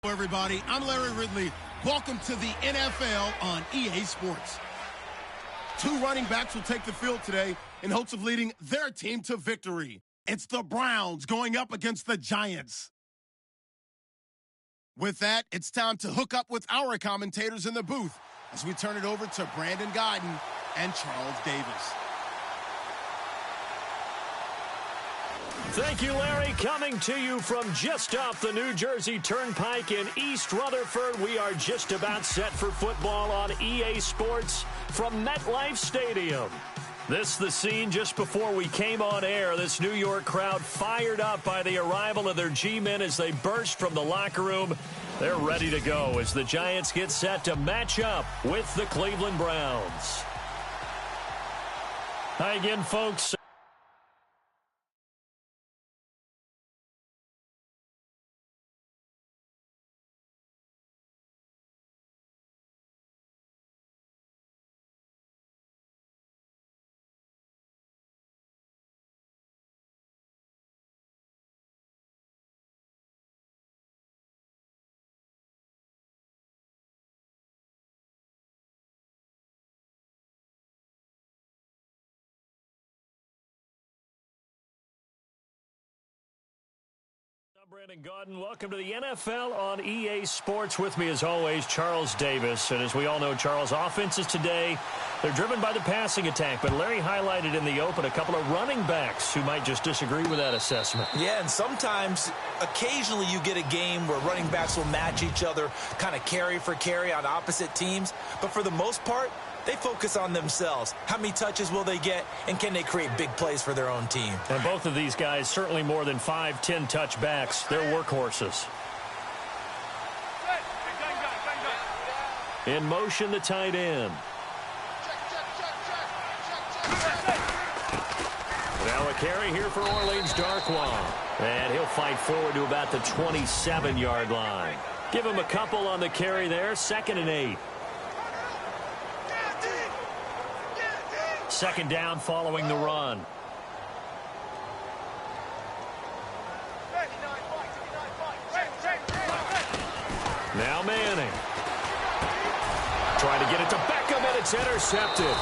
Hello, everybody. I'm Larry Ridley. Welcome to the NFL on EA Sports. Two running backs will take the field today in hopes of leading their team to victory. It's the Browns going up against the Giants. With that, it's time to hook up with our commentators in the booth as we turn it over to Brandon Guyton and Charles Davis. Thank you, Larry. Coming to you from just off the New Jersey Turnpike in East Rutherford. We are just about set for football on EA Sports from MetLife Stadium. This the scene just before we came on air. This New York crowd fired up by the arrival of their G-men as they burst from the locker room. They're ready to go as the Giants get set to match up with the Cleveland Browns. Hi again, folks. I'm Brandon Guyton. Welcome to the NFL on EA Sports. With me, as always, Charles Davis. And as we all know, Charles, offenses today, they're driven by the passing attack. But Larry highlighted in the open a couple of running backs who might just disagree with that assessment. Yeah, and sometimes, occasionally you get a game where running backs will match each other, kind of carry for carry on opposite teams. But for the most part, they focus on themselves. How many touches will they get, and can they create big plays for their own team? And both of these guys, certainly more than 5-10 touchbacks. They're workhorses. In motion, the tight end. Now a carry here for Orleans Darkwa. And he'll fight forward to about the 27-yard line. Give him a couple on the carry there. 2nd and 8. Second down following the run. Now Manning. Trying to get it to Beckham, and it's intercepted.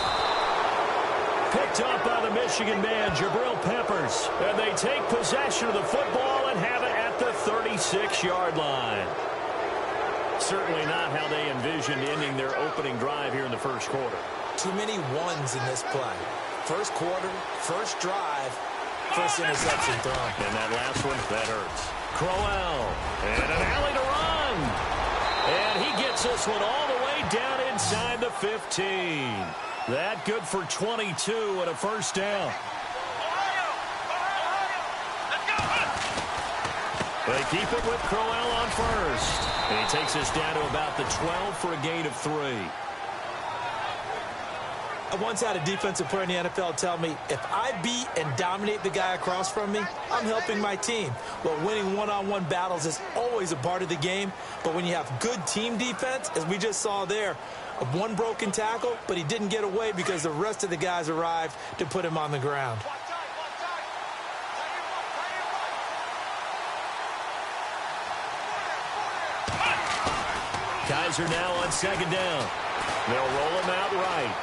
Picked up by the Michigan man, Jabril Peppers. And they take possession of the football and have it at the 36-yard line. Certainly not how they envisioned ending their opening drive here in the first quarter. Too many ones in this play. First quarter, first drive, first interception thrown. And that last one, that hurts. Crowell, and an alley to run. And he gets this one all the way down inside the 15. That good for 22 and a first down. They keep it with Crowell on first. And he takes us down to about the 12 for a gain of 3. I once had a defensive player in the NFL tell me, if I beat and dominate the guy across from me, I'm helping my team. Well, winning one-on-one battles is always a part of the game, but when you have good team defense, as we just saw there, one broken tackle, but he didn't get away because the rest of the guys arrived to put him on the ground. Kaiser now on 2nd down. They'll roll him out right.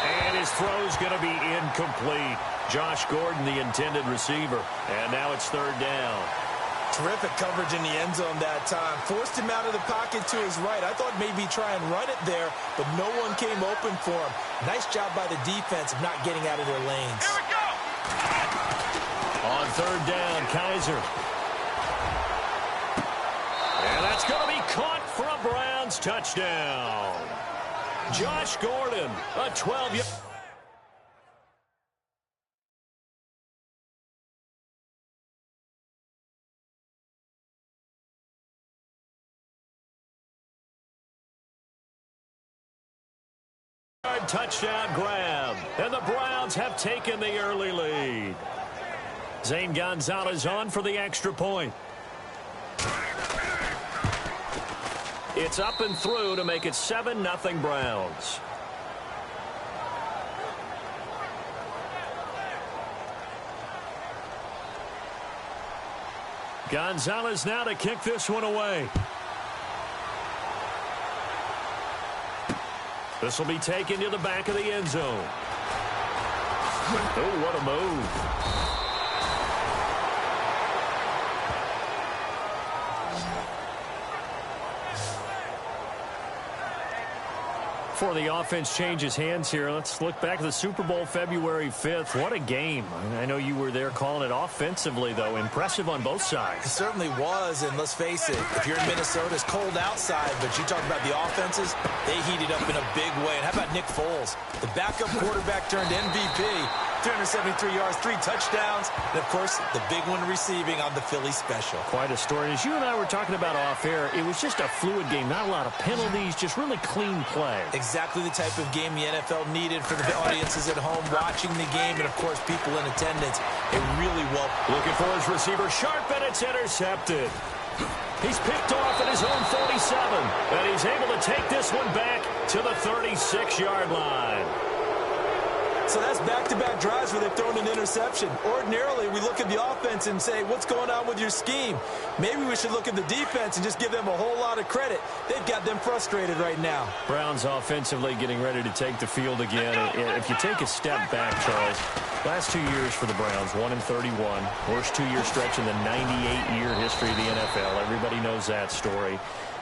And his throw's going to be incomplete. Josh Gordon, the intended receiver. And now it's 3rd down. Terrific coverage in the end zone that time. Forced him out of the pocket to his right. I thought maybe try and run it there, but no one came open for him. Nice job by the defense of not getting out of their lanes. Here we go! On 3rd down, Kaiser. And that's going to be caught for a Browns touchdown. Josh Gordon, a 12-yard. Touchdown grab, and the Browns have taken the early lead. Zane Gonzalez on for the extra point. It's up and through to make it 7-0 Browns. Gonzalez now to kick this one away. This will be taken to the back of the end zone. Oh, what a move. Before the offense changes hands here, let's look back at the Super Bowl February 5th. What a game. I know you were there calling it offensively, though. Impressive on both sides. It certainly was, and let's face it, if you're in Minnesota, it's cold outside, but you talk about the offenses, they heated up in a big way. And how about Nick Foles? The backup quarterback turned MVP. 373 yards, 3 touchdowns, and, of course, the big one receiving on the Philly special. Quite a story. As you and I were talking about off-air, it was just a fluid game. Not a lot of penalties, just really clean play. Exactly the type of game the NFL needed for the audiences at home watching the game, and, of course, people in attendance. It really well. Looking for his receiver, sharp, and it's intercepted. He's picked off at his own 47, and he's able to take this one back to the 36-yard line. So that's back-to-back drives where they've thrown an interception. Ordinarily, we look at the offense and say, what's going on with your scheme? Maybe we should look at the defense and just give them a whole lot of credit. They've got them frustrated right now. Browns offensively getting ready to take the field again. If you take a step back, Charles, last 2 years for the Browns, 1-31. Worst 2-year stretch in the 98-year history of the NFL. Everybody knows that story.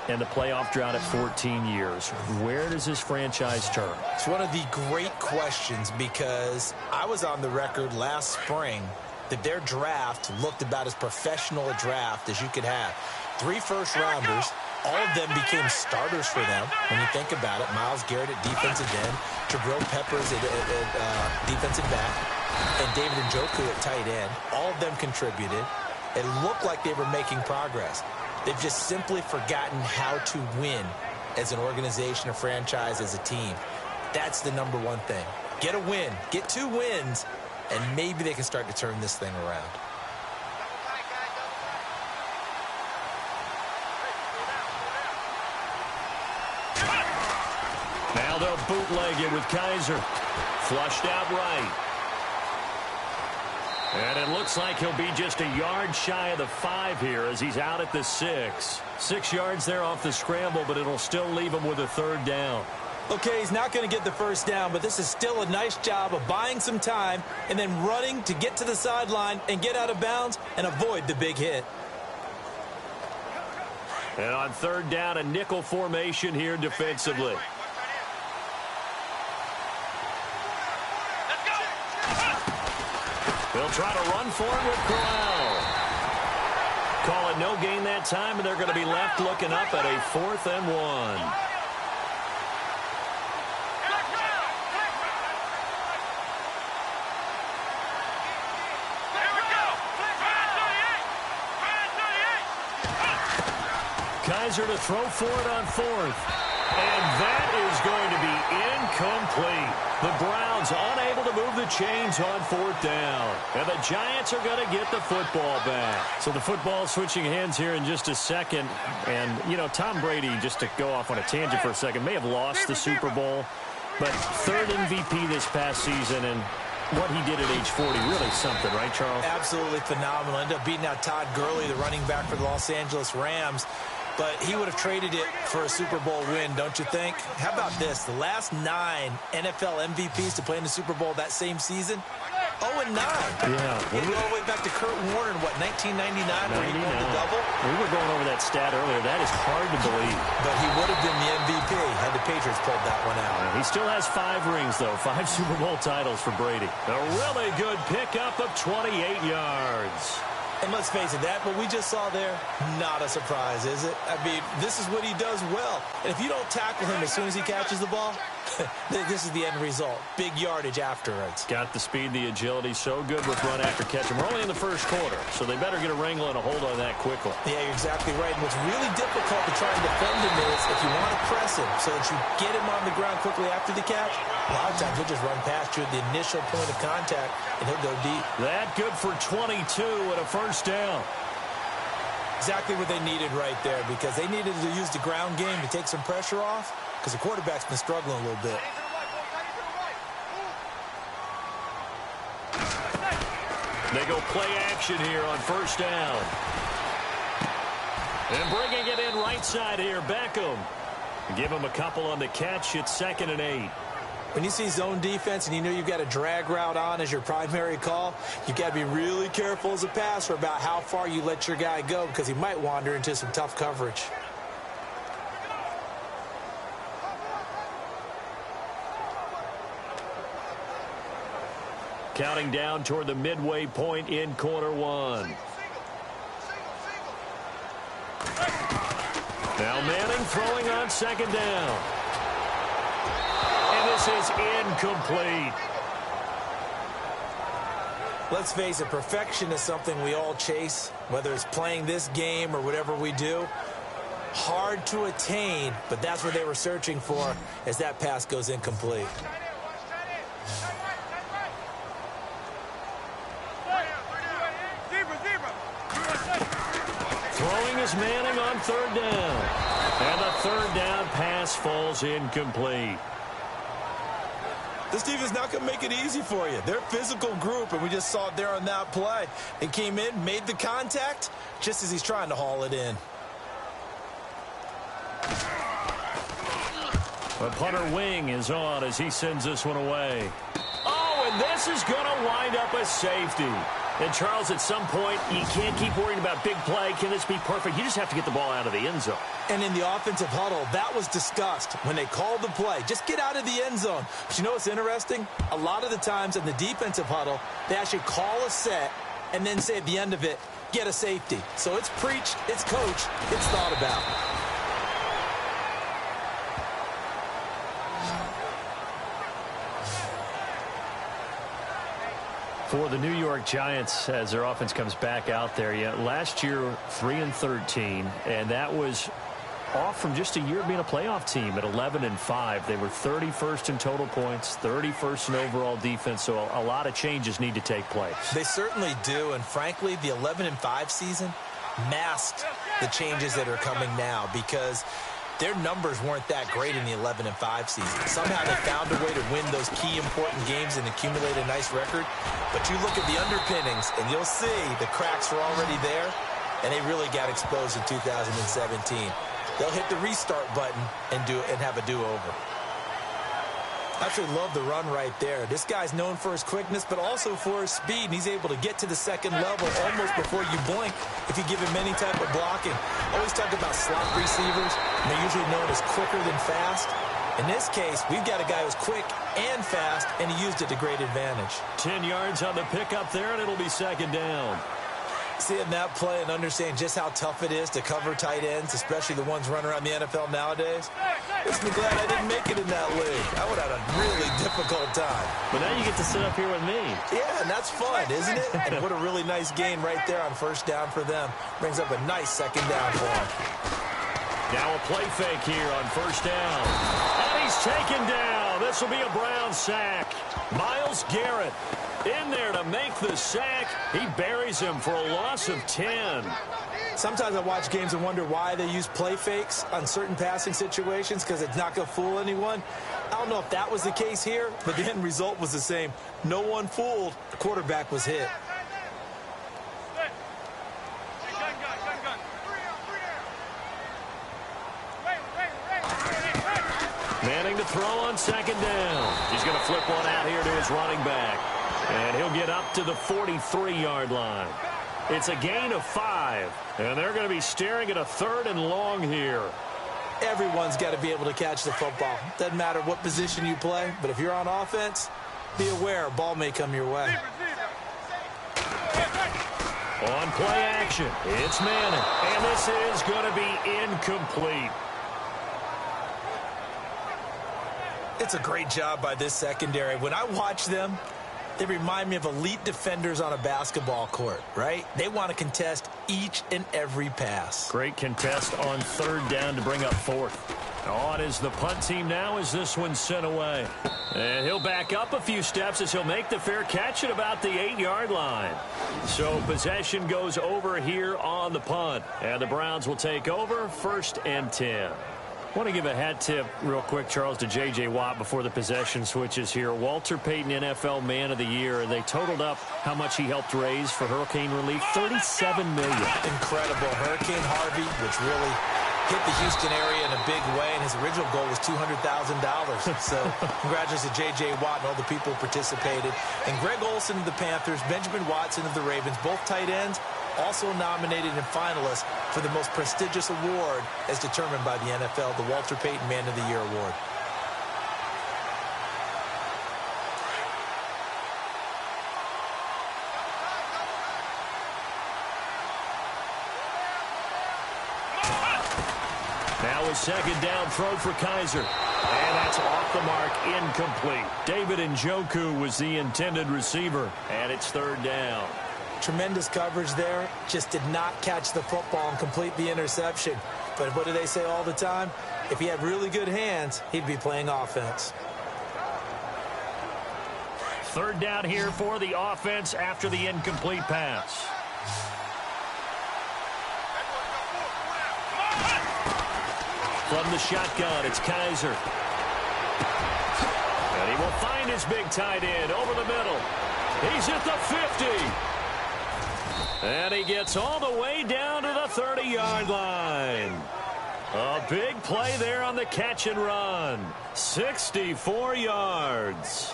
And the playoff drought at 14 years. Where does this franchise turn? It's one of the great questions because I was on the record last spring that their draft looked about as professional a draft as you could have. 3 first-rounders. All of them became starters for them when you think about it. Myles Garrett at defensive end, Jabril Peppers at defensive back, and David Njoku at tight end. All of them contributed. It looked like they were making progress. They've just simply forgotten how to win as an organization, a franchise, as a team. That's the number one thing. Get a win. Get 2 wins, and maybe they can start to turn this thing around. Now they'll bootleg it with Kaiser. Flushed out right. And it looks like he'll be just a yard shy of the 5 here as he's out at the 6. 6 yards there off the scramble, but it'll still leave him with a 3rd down. Okay, he's not going to get the 1st down, but this is still a nice job of buying some time and then running to get to the sideline and get out of bounds and avoid the big hit. And on 3rd down, a nickel formation here defensively. They'll try to run for it with Corral. Call it no gain that time, and they're going to be left looking up at a 4th and 1. Kaiser to throw for it on 4th. And that is going to be incomplete. The Browns unable to move the chains on 4th down. And the Giants are going to get the football back. So the football switching hands here in just a second. And, you know, Tom Brady, just to go off on a tangent for a second, may have lost the Super Bowl. But 3rd MVP this past season, and what he did at age 40, really something, right, Charles? Absolutely phenomenal. Ended up beating out Todd Gurley, the running back for the Los Angeles Rams. But he would have traded it for a Super Bowl win, don't you think? How about this? The last 9 NFL MVPs to play in the Super Bowl that same season, 0-9. Yeah. You go all the way back to Kurt Warner in, 1999, where he won the double? We were going over that stat earlier. That is hard to believe. But he would have been the MVP had the Patriots pulled that one out. He still has 5 rings, though. 5 Super Bowl titles for Brady. A really good pickup of 28 yards. And let's face it, that what we just saw there, not a surprise, is it? I mean, this is what he does well. And if you don't tackle him as soon as he catches the ball, this is the end result. Big yardage afterwards. Got the speed, the agility, so good with run after catch. And we're only in the 1st quarter, so they better get a wrangle and a hold on that quickly. Yeah, you're exactly right. And what's really difficult to try and defend him is if you want to press him so that you get him on the ground quickly after the catch, a lot of times he'll just run past you at the initial point of contact, and he'll go deep. That good for 22 and a 1st down. Exactly what they needed right there, because they needed to use the ground game to take some pressure off, because the quarterback's been struggling a little bit. They go play action here on 1st down. And bringing it in right side here, Beckham. Give him a couple on the catch. It's 2nd and 8. When you see zone defense and you know you've got a drag route on as your primary call, you've got to be really careful as a passer about how far you let your guy go because he might wander into some tough coverage. Counting down toward the midway point in quarter 1. Now Manning throwing on 2nd down. And this is incomplete. Let's face it, perfection is something we all chase, whether it's playing this game or whatever we do. Hard to attain, but that's what they were searching for as that pass goes incomplete. Throwing is Manning on 3rd down. And the 3rd down pass falls incomplete. This defense not going to make it easy for you. They're a physical group, and we just saw it there on that play. They came in, made the contact, just as he's trying to haul it in. The punter wing is on as he sends this one away. Oh, and this is going to wind up a safety. And, Charles, at some point, you can't keep worrying about big play. Can this be perfect? You just have to get the ball out of the end zone. And in the offensive huddle, that was discussed when they called the play. Just get out of the end zone. But you know what's interesting? A lot of the times in the defensive huddle, they actually call a set and then say at the end of it, get a safety. So it's preached, it's coached, it's thought about. For the New York Giants, as their offense comes back out there, last year 3-13, and that was off from just a year being a playoff team at 11-5. They were 31st in total points, 31st in overall defense, so a lot of changes need to take place. They certainly do, and frankly, the 11-5 season masked the changes that are coming now because their numbers weren't that great in the 11-5 season. Somehow they found a way to win those key important games and accumulate a nice record. But you look at the underpinnings, and you'll see the cracks were already there, and they really got exposed in 2017. They'll hit the restart button and have a do-over. I absolutely love the run right there. This guy's known for his quickness, but also for his speed, and he's able to get to the second level almost before you blink if you give him any type of blocking. I always talk about slot receivers, and they're usually known as quicker than fast. In this case, we've got a guy who's quick and fast, and he used it to great advantage. 10 yards on the pickup there, and it'll be 2nd down. Seeing that play and understand just how tough it is to cover tight ends, especially the ones running around the NFL nowadays, makes me glad I didn't make it in that league. I would have had a really difficult time. But now you get to sit up here with me. Yeah, and that's fun, isn't it? And what a really nice gain right there on 1st down for them. Brings up a nice 2nd down for them. Now a play fake here on 1st down. And he's taken down. This will be a Brown sack. Myles Garrett in there to make the sack. He buries him for a loss of 10. Sometimes I watch games and wonder why they use play fakes on certain passing situations because it's not going to fool anyone. I don't know if that was the case here, but the end result was the same. No one fooled. The quarterback was hit. Manning to throw on 2nd down. He's going to flip one out here to his running back. And he'll get up to the 43-yard line. It's a gain of 5. And they're going to be staring at a 3rd and long here. Everyone's got to be able to catch the football. Doesn't matter what position you play, but if you're on offense, be aware a ball may come your way. On play action, it's Manning. And this is going to be incomplete. It's a great job by this secondary. When I watch them, they remind me of elite defenders on a basketball court, right? They want to contest each and every pass. Great contest on 3rd down to bring up 4th. On is the punt team now as this one's sent away. And he'll back up a few steps as he'll make the fair catch at about the 8-yard line. So possession goes over here on the punt. And the Browns will take over 1st and 10. I want to give a hat tip real quick, Charles, to J.J. Watt before the possession switches here. Walter Payton, NFL Man of the Year. They totaled up how much he helped raise for hurricane relief, $37 million. Incredible. Hurricane Harvey, which really hit the Houston area in a big way, and his original goal was $200,000. So congratulations to J.J. Watt and all the people who participated. And Greg Olsen of the Panthers, Benjamin Watson of the Ravens, both tight ends, also nominated and finalists for the most prestigious award as determined by the NFL, the Walter Payton Man of the Year Award. Now a second down throw for Kaiser. And that's off the mark, incomplete. David Njoku was the intended receiver, and it's third down. Tremendous coverage there. Just did not catch the football and complete the interception. But what do they say all the time? If he had really good hands, he'd be playing offense. Third down here for the offense after the incomplete pass. From the shotgun, it's Kaiser. And he will find his big tight end over the middle. He's at the 50. And he gets all the way down to the 30-yard line. A big play there on the catch and run. 64 yards.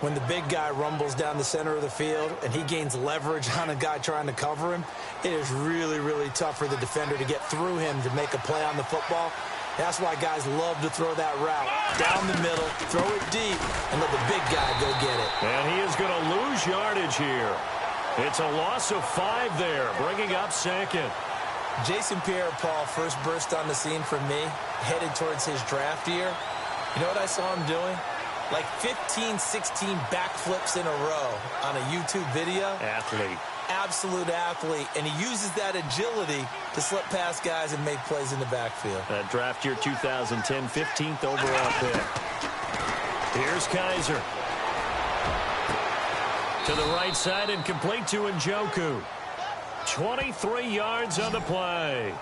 When the big guy rumbles down the center of the field and he gains leverage on a guy trying to cover him, it is really, really tough for the defender to get through him to make a play on the football. That's why guys love to throw that route. Down the middle, throw it deep, and let the big guy go get it. And he is going to lose yardage here. It's a loss of 5 there, bringing up second. Jason Pierre-Paul first burst on the scene for me, headed towards his draft year. You know what I saw him doing? Like 15, 16 backflips in a row on a YouTube video. Athlete. Absolute athlete. And he uses that agility to slip past guys and make plays in the backfield. That draft year 2010, 15th overall pick. Here's Kaiser. To the right side and complete to Njoku. 23 yards on the play.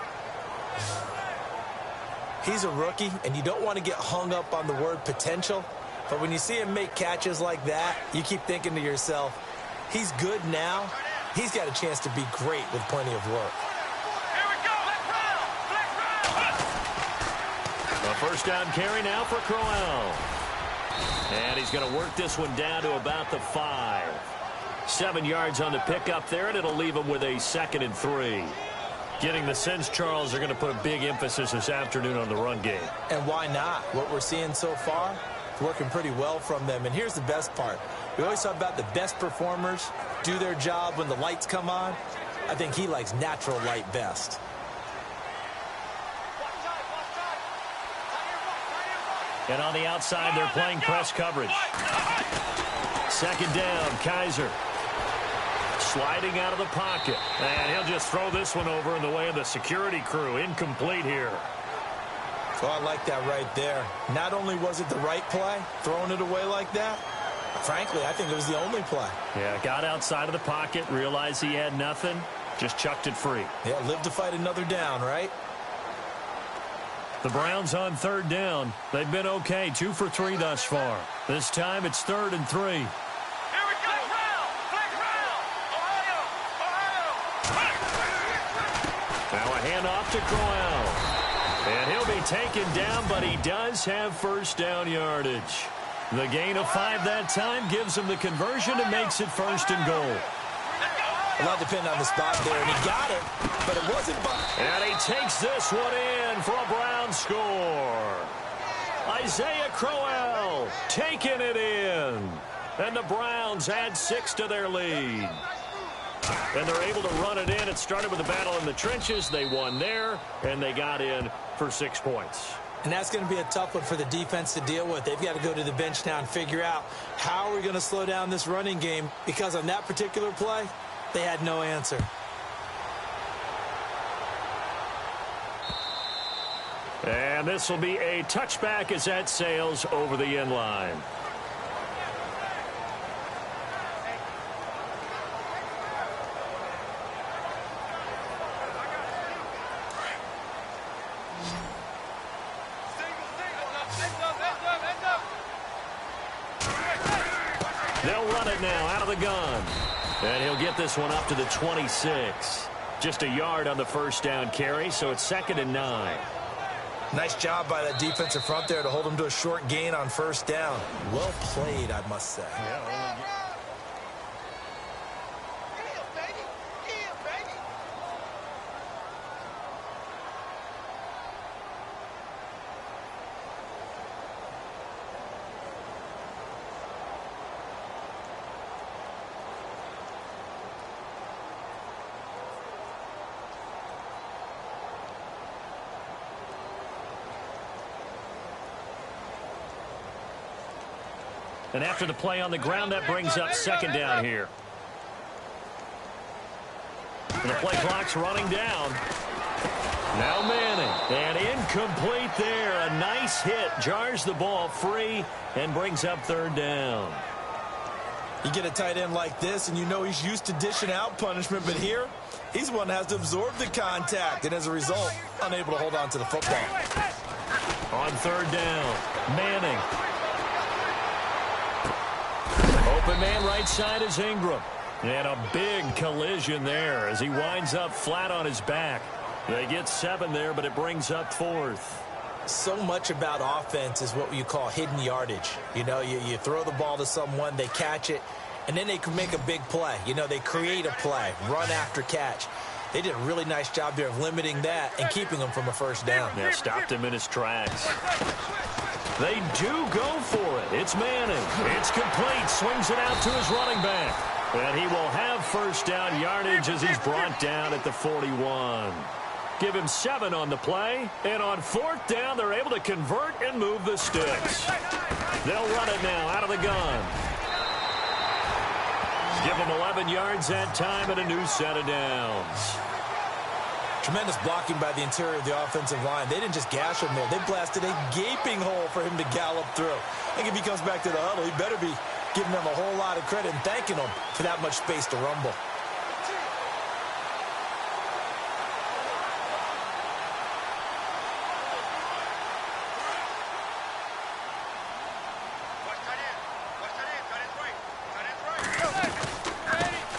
He's a rookie, and you don't want to get hung up on the word potential. But when you see him make catches like that, you keep thinking to yourself, he's good now. He's got a chance to be great with plenty of work. Here we go. A first down carry now for Crowell. And he's going to work this one down to about the 5. 7 yards on the pickup there, and it'll leave him with a 2nd and 3. Getting the sense, Charles, they're going to put a big emphasis this afternoon on the run game. And why not? What we're seeing so far, it's working pretty well from them. And here's the best part. We always talk about the best performers do their job when the lights come on. I think he likes natural light best. And on the outside, they're playing press coverage. Second down, Kaiser. Sliding out of the pocket. And he'll just throw this one over in the way of the security crew. Incomplete here. So I like that right there. Not only was it the right play, throwing it away like that, frankly, I think it was the only play. Yeah, got outside of the pocket, realized he had nothing, just chucked it free. Yeah, live to fight another down, right? The Browns on third down. They've been okay, 2 for 3 thus far. This time it's 3rd and 3. Here we go. Now a handoff to Crowell. And he'll be taken down, but he does have first down yardage. The gain of 5 that time gives him the conversion and makes it 1st and goal. A lot depend on the spot there, and he got it, but it wasn't. And he takes this one in for a Brown score. Isaiah Crowell taking it in. And the Browns add 6 to their lead. And they're able to run it in. It started with a battle in the trenches. They won there, and they got in for 6 points. And that's going to be a tough one for the defense to deal with. They've got to go to the bench now and figure out how are we going to slow down this running game, because on that particular play, they had no answer. And this will be a touchback as that sails over the end line. run it now out of the gun. And he'll get this one up to the 26. Just a yard on the first down carry, so it's 2nd and 9. Nice job by that defensive front there to hold him to a short gain on first down. Well played, I must say. And after the play on the ground, that brings up 2nd down here. And the play clock's running down. Now Manning. And incomplete there. A nice hit. Jars the ball free and brings up 3rd down. You get a tight end like this, and you know he's used to dishing out punishment. But here, he's one that has to absorb the contact. And as a result, unable to hold on to the football. On 3rd down, Manning. Open man right side is Ingram. And a big collision there as he winds up flat on his back. They get 7 there, but it brings up 4th. So much about offense is what you call hidden yardage. You know, you throw the ball to someone, they catch it, and then they can make a big play. You know, they create a play, run after catch. They did a really nice job there of limiting that and keeping him from a first down. Yeah, stopped him in his tracks. They do go for it. It's Manning. It's complete. Swings it out to his running back. And he will have first down yardage as he's brought down at the 41. Give him 7 on the play. And on 4th down, they're able to convert and move the sticks. They'll run it now out of the gun. Give him 11 yards that time and a new set of downs. Tremendous blocking by the interior of the offensive line. They didn't just gash him there. They blasted a gaping hole for him to gallop through. I think if he comes back to the huddle, he better be giving them a whole lot of credit and thanking them for that much space to rumble.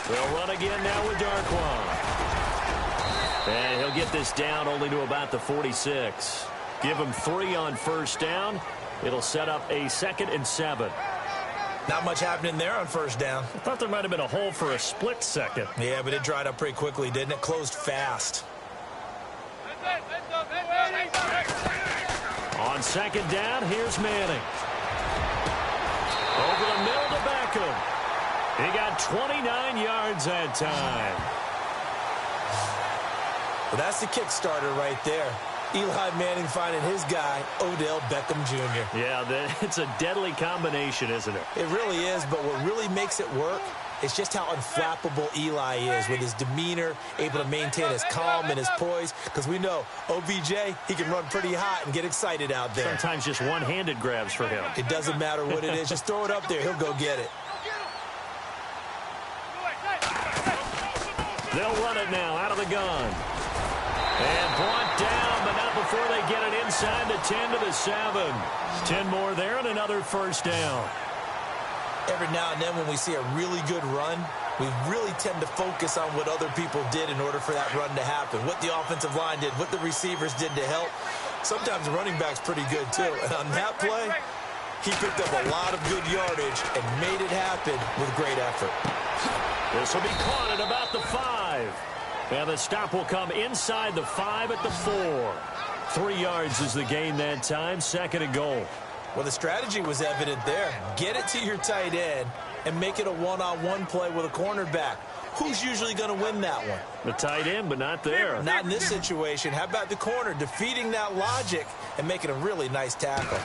They'll run again now with Darquan. And he'll get this down only to about the 46. Give him 3 on first down. It'll set up a 2nd and 7. Not much happening there on first down. I thought there might have been a hole for a split second. Yeah, but it dried up pretty quickly, didn't it? Closed fast. On 2nd down, here's Manning. Over the middle to Beckham. He got 29 yards that time. Well, that's the kickstarter right there. Eli Manning finding his guy, Odell Beckham Jr. Yeah, it's a deadly combination, isn't it? It really is, but what really makes it work is just how unflappable Eli is with his demeanor, able to maintain his calm and his poise, because we know OBJ, he can run pretty hot and get excited out there. Sometimes just one-handed grabs for him. It doesn't matter what it is. Just throw it up there. He'll go get it. They'll run it now out of the gun. And brought down, but not before they get it inside the 10 to the 7. 10 more there and another first down. Every now and then when we see a really good run, we really tend to focus on what other people did in order for that run to happen. What the offensive line did, what the receivers did to help. Sometimes the running back's pretty good too. And on that play, he picked up a lot of good yardage and made it happen with great effort. This will be caught at about the 5. And the stop will come inside the 5 at the 4. 3 yards is the gain that time. 2nd and goal. Well, the strategy was evident there. Get it to your tight end and make it a one-on-one play with a cornerback. Who's usually going to win that one? The tight end, but not there. Not in this situation. How about the corner defeating that logic and making a really nice tackle?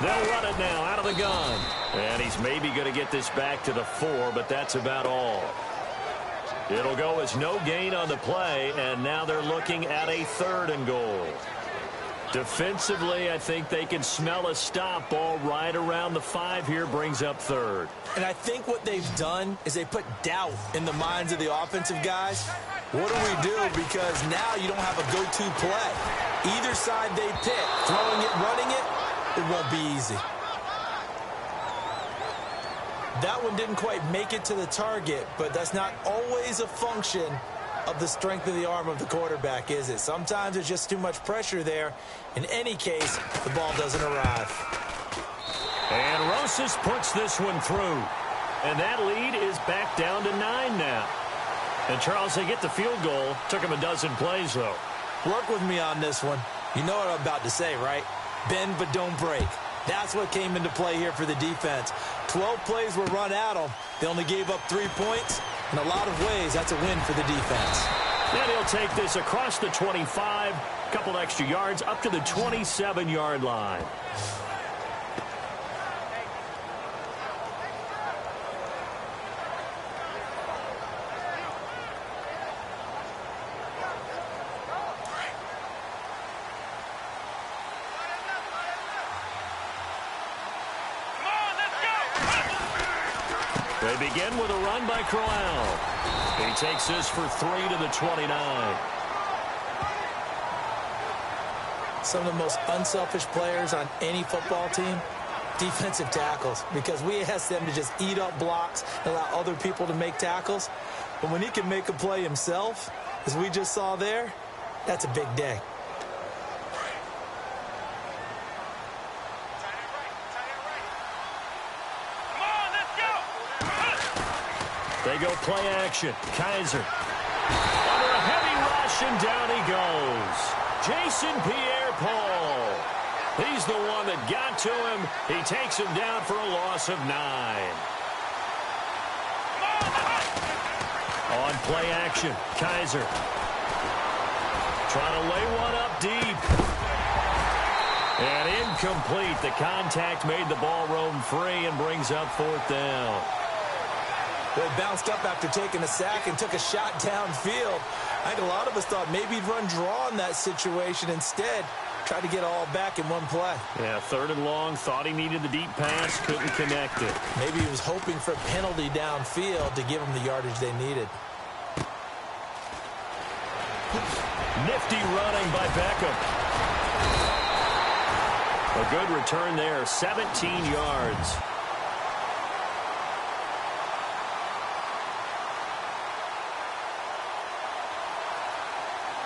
They'll run it now out of the gun. And he's maybe going to get this back to the 4, but that's about all. It'll go as no gain on the play, and now they're looking at a 3rd and goal. Defensively, I think they can smell a stop ball right around the 5 here, brings up 3rd. And I think what they've done is they put doubt in the minds of the offensive guys. What do we do? Because now you don't have a go-to play. Either side they pick, throwing it, running it, it won't be easy. That one didn't quite make it to the target, but that's not always a function of the strength of the arm of the quarterback, is it? Sometimes there's just too much pressure there. In any case, the ball doesn't arrive. And Rosas puts this one through. And that lead is back down to 9 now. And, Charles, they get the field goal. Took him a dozen plays, though. Work with me on this one. You know what I'm about to say, right? Bend but don't break. That's what came into play here for the defense. 12 plays were run at them. They only gave up 3 points. In a lot of ways, that's a win for the defense. Then he'll take this across the 25, a couple extra yards, up to the 27-yard line. They begin with a run by Crowell. He takes this for 3 to the 29. Some of the most unselfish players on any football team, defensive tackles, because we ask them to just eat up blocks and allow other people to make tackles. But when he can make a play himself, as we just saw there, that's a big day. They go play action. Kaiser under a heavy rush, and down he goes. Jason Pierre-Paul. He's the one that got to him. He takes him down for a loss of 9. On play action, Kaiser trying to lay one up deep. And incomplete. The contact made the ball roam free and brings up 4th down. They bounced up after taking a sack and took a shot downfield. I think a lot of us thought maybe he'd run draw in that situation. Instead, tried to get all back in one play. Yeah, 3rd and long. Thought he needed the deep pass. Couldn't connect it. Maybe he was hoping for a penalty downfield to give him the yardage they needed. Nifty running by Beckham. A good return there. 17 yards.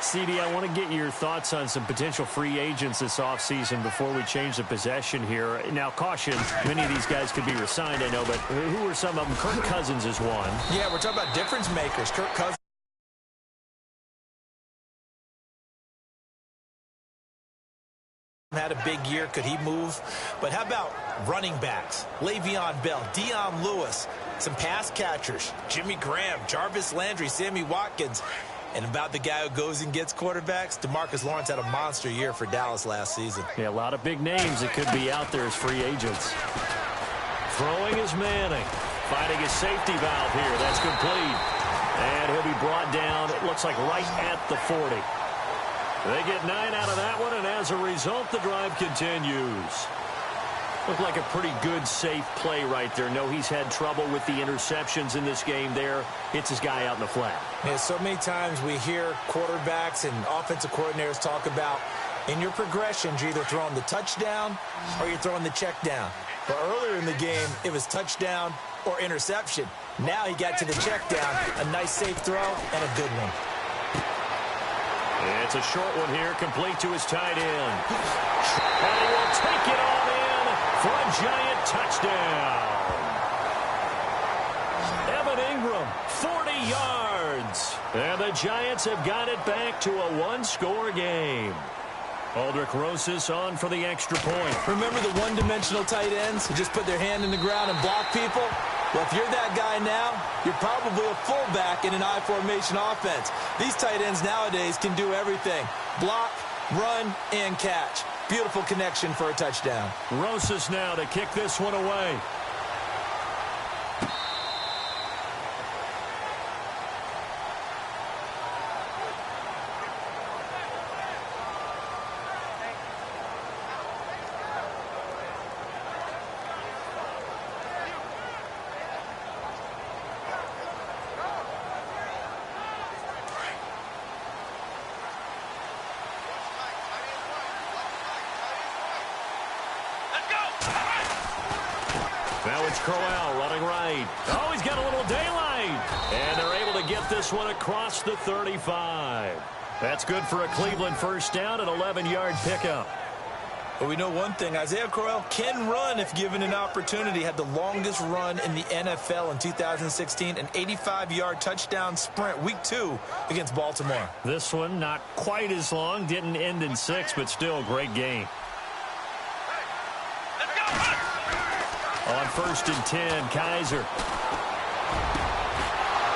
CD, I want to get your thoughts on some potential free agents this offseason before we change the possession here. Now, caution, many of these guys could be resigned, I know, but who are some of them? Kirk Cousins is one. Yeah, we're talking about difference makers. Kirk Cousins had a big year. Could he move? But how about running backs? Le'Veon Bell, Dion Lewis, some pass catchers, Jimmy Graham, Jarvis Landry, Sammy Watkins. And about the guy who goes and gets quarterbacks, DeMarcus Lawrence had a monster year for Dallas last season. Yeah, a lot of big names that could be out there as free agents. Throwing is Manning. Finding his safety valve here. That's complete. And he'll be brought down, it looks like right at the 40. They get 9 out of that one, and as a result, the drive continues. Looked like a pretty good, safe play right there. No, he's had trouble with the interceptions in this game there. Hits his guy out in the flat. Yeah, so many times we hear quarterbacks and offensive coordinators talk about in your progressions, you're either throwing the touchdown or you're throwing the check down. But earlier in the game, it was touchdown or interception. Now he got to the check down. A nice, safe throw and a good one. It's a short one here, complete to his tight end. And he will take it all in for a giant touchdown. Evan Ingram, 40 yards. And the Giants have got it back to a one-score game. Aldrich Rosas on for the extra point. Remember the one-dimensional tight ends who just put their hand in the ground and block people? Well, if you're that guy now, you're probably a fullback in an I-formation offense. These tight ends nowadays can do everything. Block, run, and catch. Beautiful connection for a touchdown. Rosas now to kick this one away. It's Crowell running right. Oh, he's got a little daylight. And they're able to get this one across the 35. That's good for a Cleveland first down, an 11-yard pickup. But we know one thing, Isaiah Crowell can run if given an opportunity. Had the longest run in the NFL in 2016, an 85-yard touchdown sprint, week 2 against Baltimore. This one not quite as long, didn't end in 6, but still a great game. On 1st and 10, Kaiser.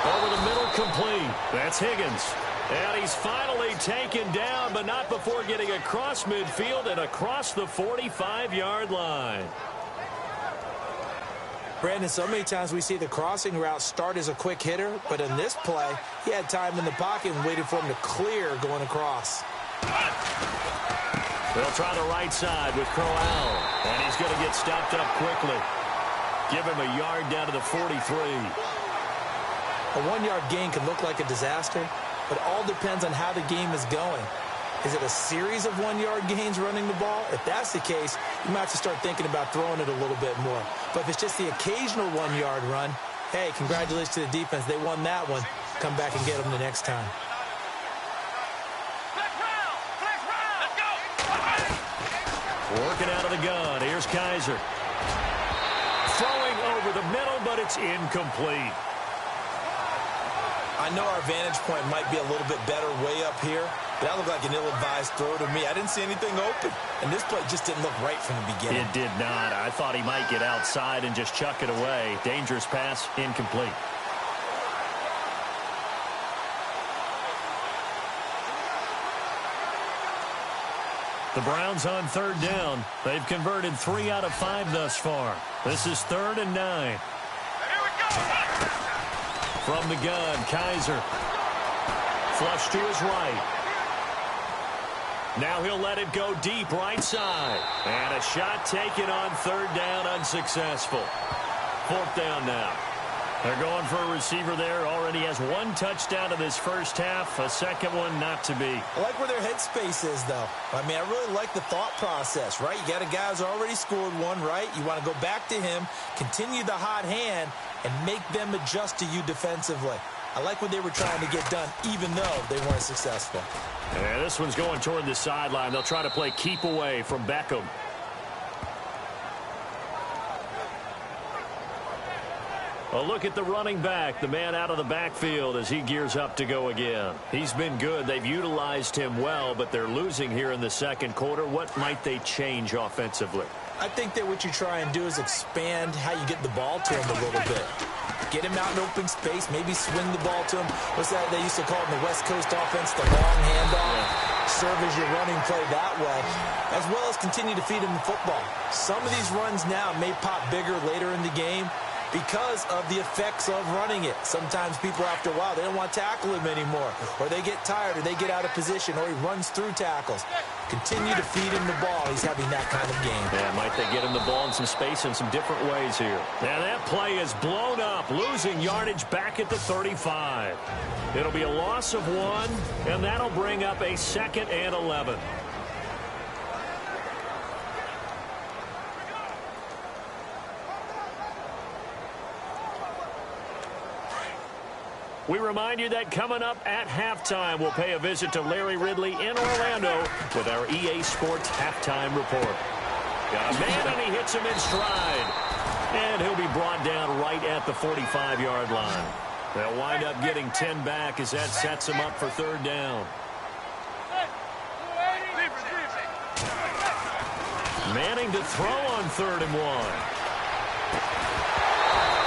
Over the middle, complete. That's Higgins. And he's finally taken down, but not before getting across midfield and across the 45-yard line. Brandon, so many times we see the crossing route start as a quick hitter, but in this play, he had time in the pocket and waited for him to clear going across. They'll try the right side with Crowell, and he's going to get stopped up quickly. Give him a yard down to the 43. A 1-yard gain can look like a disaster, but it all depends on how the game is going. Is it a series of 1-yard gains running the ball? If that's the case, you might have to start thinking about throwing it a little bit more. But if it's just the occasional 1-yard run, hey, congratulations to the defense. They won that one. Come back and get them the next time. Working out of the gun. Here's Kaiser. Throwing over the middle, but it's incomplete. I know our vantage point might be a little bit better way up here, but that looked like an ill-advised throw to me. I didn't see anything open, and this play just didn't look right from the beginning. It did not. I thought he might get outside and just chuck it away. Dangerous pass, incomplete. The Browns on 3rd down. They've converted 3 out of 5 thus far. This is 3rd and 9. From the gun, Kaiser. Flush to his right. Now he'll let it go deep right side. And a shot taken on 3rd down, unsuccessful. 4th down now. They're going for a receiver there. Already has 1 touchdown in this first half. A second one not to be. I like where their headspace is, though. I mean, I really like the thought process, right? You got a guy who's already scored 1, right? You want to go back to him, continue the hot hand, and make them adjust to you defensively. I like what they were trying to get done, even though they weren't successful. Yeah, this one's going toward the sideline. They'll try to play keep away from Beckham. A look at the running back, the man out of the backfield as he gears up to go again. He's been good. They've utilized him well, but they're losing here in the second quarter. What might they change offensively? I think that what you try and do is expand how you get the ball to him a little bit. Get him out in open space, maybe swing the ball to him. What's that they used to call it in the West Coast offense, the long handoff? Yeah. Serve as your running play that way, as well as continue to feed him the football. Some of these runs now may pop bigger later in the game because of the effects of running it. Sometimes people, after a while, they don't want to tackle him anymore, or they get tired, or they get out of position, or he runs through tackles. Continue to feed him the ball. He's having that kind of game. Yeah, might they get him the ball in some space in some different ways here. Now that play is blown up, losing yardage back at the 35. It'll be a loss of 1, and that'll bring up a 2nd and 11. We remind you that coming up at halftime, we'll pay a visit to Larry Ridley in Orlando with our EA Sports Halftime Report. Got a man, and he hits him in stride. And he'll be brought down right at the 45-yard line. They'll wind up getting 10 back as that sets him up for 3rd down. Manning to throw on 3rd and 1.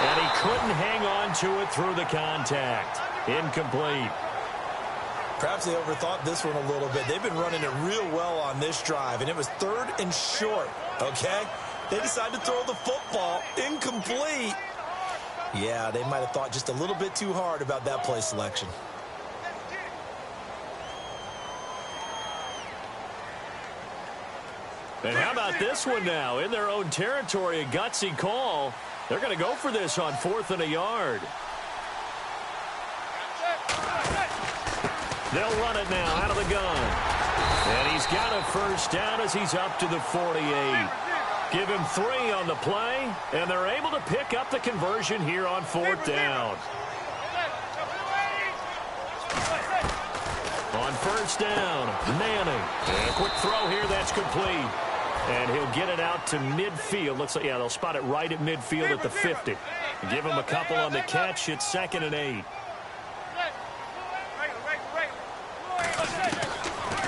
And he couldn't hang on to it through the contact. Incomplete. Perhaps they overthought this one a little bit. They've been running it real well on this drive, and it was 3rd and short, okay? They decided to throw the football. Incomplete. Yeah, they might have thought just a little bit too hard about that play selection. And how about this one now? In their own territory, a gutsy call. They're going to go for this on 4th and a yard. They'll run it now out of the gun. And he's got a first down as he's up to the 48. Give him 3 on the play, and they're able to pick up the conversion here on 4th down. On 1st down, Manning. And a quick throw here, that's complete. And he'll get it out to midfield. Looks like, yeah, they'll spot it right at midfield at the 50. Give him a couple on the catch. It's 2nd and 8.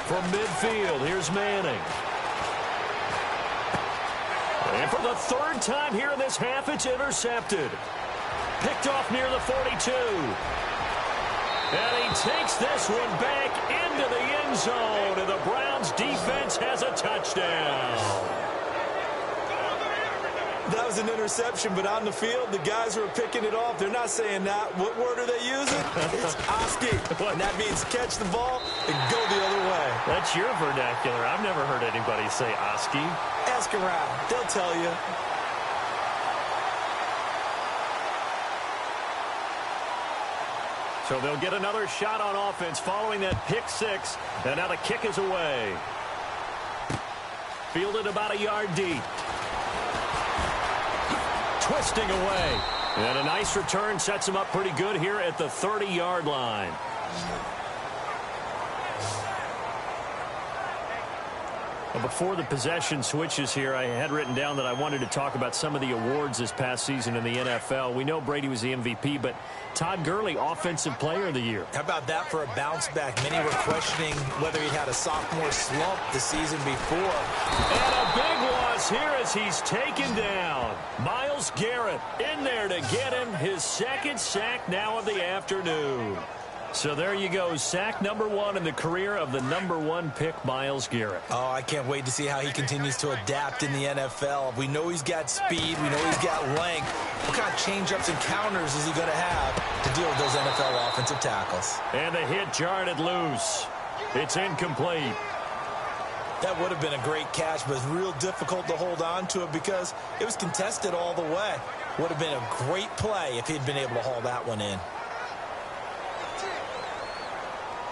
From midfield, here's Manning. And for the 3rd time here in this half, it's intercepted. Picked off near the 42. And he takes this one back into the end zone, and the Browns defense has a touchdown. That was an interception, but on the field, the guys who are picking it off, they're not saying that. What word are they using? It's Oski. And that means catch the ball and go the other way. That's your vernacular. I've never heard anybody say Oski. Ask around. They'll tell you. So they'll get another shot on offense following that pick 6. And now the kick is away. Fielded about a yard deep. Twisting away. And a nice return sets him up pretty good here at the 30-yard line. Well, before the possession switches here, I had written down that I wanted to talk about some of the awards this past season in the NFL. We know Brady was the MVP, but Todd Gurley, Offensive Player of the Year. How about that for a bounce back? Many were questioning whether he'd had a sophomore slump the season before. And a big loss here as he's taken down. Myles Garrett in there to get him his 2nd sack now of the afternoon. So there you go, sack number 1 in the career of the number 1 pick, Myles Garrett. Oh, I can't wait to see how he continues to adapt in the NFL. We know he's got speed. We know he's got length. What kind of change-ups and counters is he going to have to deal with those NFL offensive tackles? And the hit jarred it loose. It's incomplete. That would have been a great catch, but it's real difficult to hold on to it because it was contested all the way. Would have been a great play if he'd been able to haul that one in.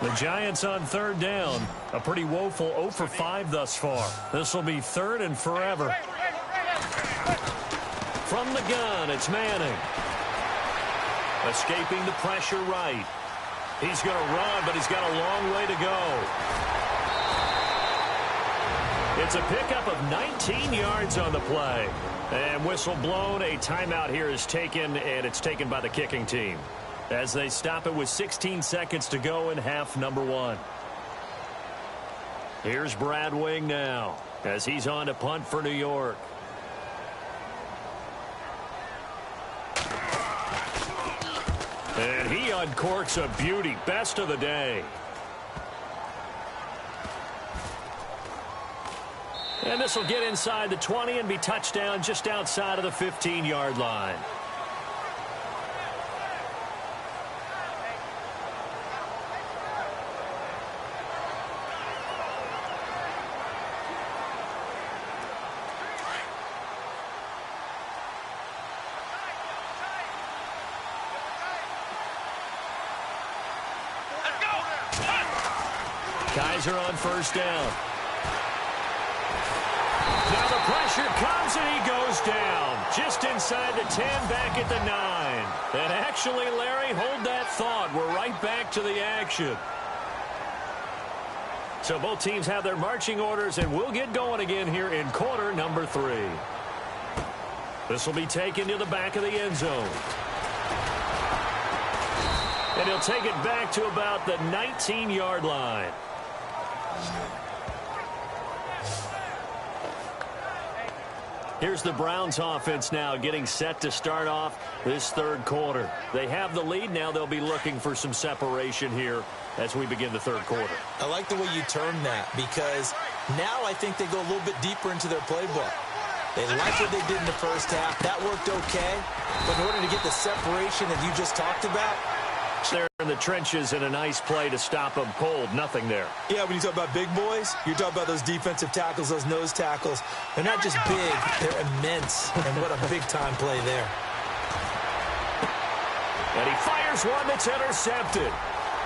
The Giants on 3rd down. A pretty woeful 0 for 5 thus far. This will be 3rd and forever. From the gun, it's Manning. Escaping the pressure right. He's going to run, but he's got a long way to go. It's a pickup of 19 yards on the play. And whistle blown. A timeout here is taken, and it's taken by the kicking team, as they stop it with 16 seconds to go in half number 1. Here's Brad Wing now as he's on to punt for New York. And he uncorks a beauty. Best of the day. And this will get inside the 20 and be touchdown just outside of the 15-yard line. Kaiser on 1st down. Now the pressure comes and he goes down. Just inside the 10, back at the 9. And actually, Larry, hold that thought. We're right back to the action. So both teams have their marching orders, and we'll get going again here in quarter number 3. This will be taken to the back of the end zone. And he'll take it back to about the 19-yard line. Here's the Browns offense now getting set to start off this 3rd quarter. They have the lead. Now they'll be looking for some separation here as we begin the 3rd quarter. I like the way you termed that because now I think they go a little bit deeper into their playbook. They like what they did in the 1st half. That worked okay. But in order to get the separation that you just talked about, they're in the trenches in a nice play to stop them cold. Nothing there. Yeah, when you talk about big boys, you're talking about those defensive tackles, those nose tackles. They're not just big, they're immense. And what a big-time play there. And he fires one that's intercepted.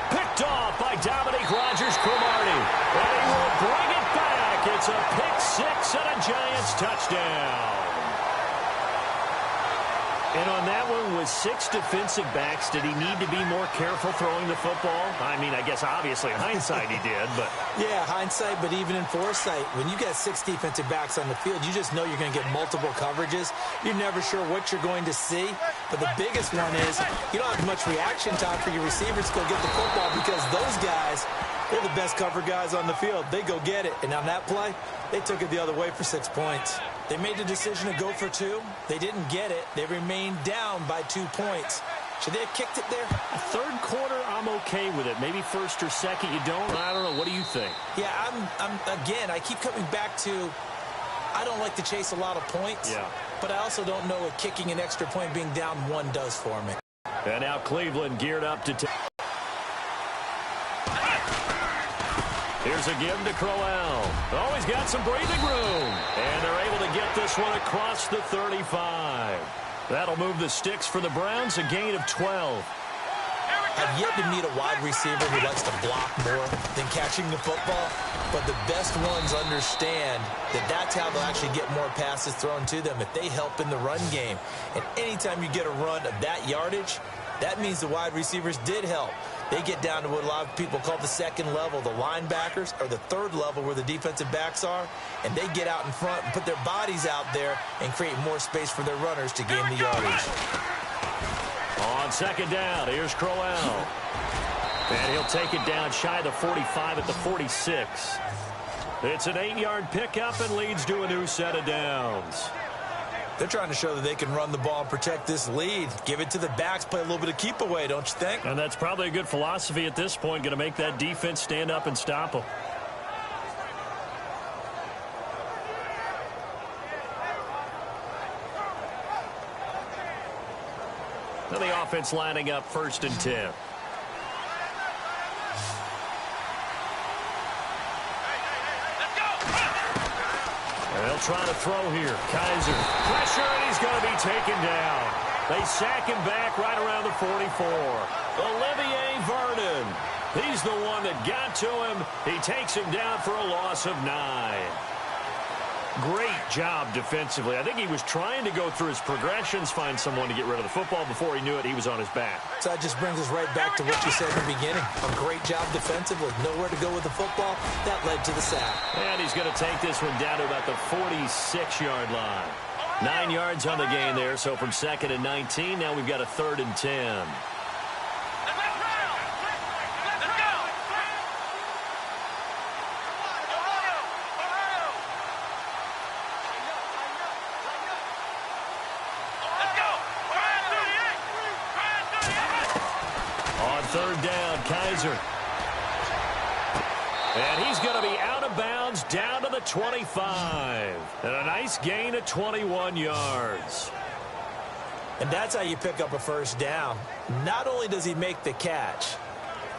Picked off by Dominique Rodgers-Cromartie. And he will bring it back. It's a pick 6 and a Giants touchdown. And on that one, with 6 defensive backs, did he need to be more careful throwing the football? I mean, I guess obviously in hindsight he did, but... Yeah, hindsight, but even in foresight, when you got 6 defensive backs on the field, you just know you're going to get multiple coverages. You're never sure what you're going to see. But the biggest one is you don't have much reaction time for your receivers to go get the football because those guys, they're the best cover guys on the field. They go get it. And on that play, they took it the other way for 6 points. They made the decision to go for 2. They didn't get it. They remained down by 2 points. Should they have kicked it there? A third quarter, I'm okay with it. Maybe first or second, you don't. I don't know. What do you think? Yeah, again, I keep coming back to I don't like to chase a lot of points. Yeah. But I also don't know what kicking an extra point being down 1 does for me. And now Cleveland geared up to take. Here's a give to Crowell. Oh, he's got some breathing room. And they're able to get this one across the 35. That'll move the sticks for the Browns, a gain of 12. I've yet to meet a wide receiver who likes to block more than catching the football. But the best ones understand that that's how they'll actually get more passes thrown to them if they help in the run game. And anytime you get a run of that yardage, that means the wide receivers did help. They get down to what a lot of people call the second level, the linebackers, or the third level where the defensive backs are, and they get out in front and put their bodies out there and create more space for their runners to gain the yardage. On second down, here's Crowell. And he'll take it down shy of the 45 at the 46. It's an 8-yard pickup and leads to a new set of downs. They're trying to show that they can run the ball and protect this lead. Give it to the backs, play a little bit of keep away, don't you think? And that's probably a good philosophy at this point, going to make that defense stand up and stop them. Now the offense lining up 1st and 10. They'll try to throw here. Kaiser. Pressure, and he's going to be taken down. They sack him back right around the 44. Olivier Vernon. He's the one that got to him. He takes him down for a loss of 9. Great job defensively. I think he was trying to go through his progressions, find someone to get rid of the football. Before he knew it, he was on his back. So that just brings us right back to what you said in the beginning. A great job defensively. Nowhere to go with the football. That led to the sack. And he's going to take this one down to about the 46-yard line. 9 yards on the gain there, so from 2nd and 19, now we've got a 3rd and 10. Third down, Kaiser. And he's going to be out of bounds down to the 25. And a nice gain of 21 yards. And that's how you pick up a first down. Not only does he make the catch,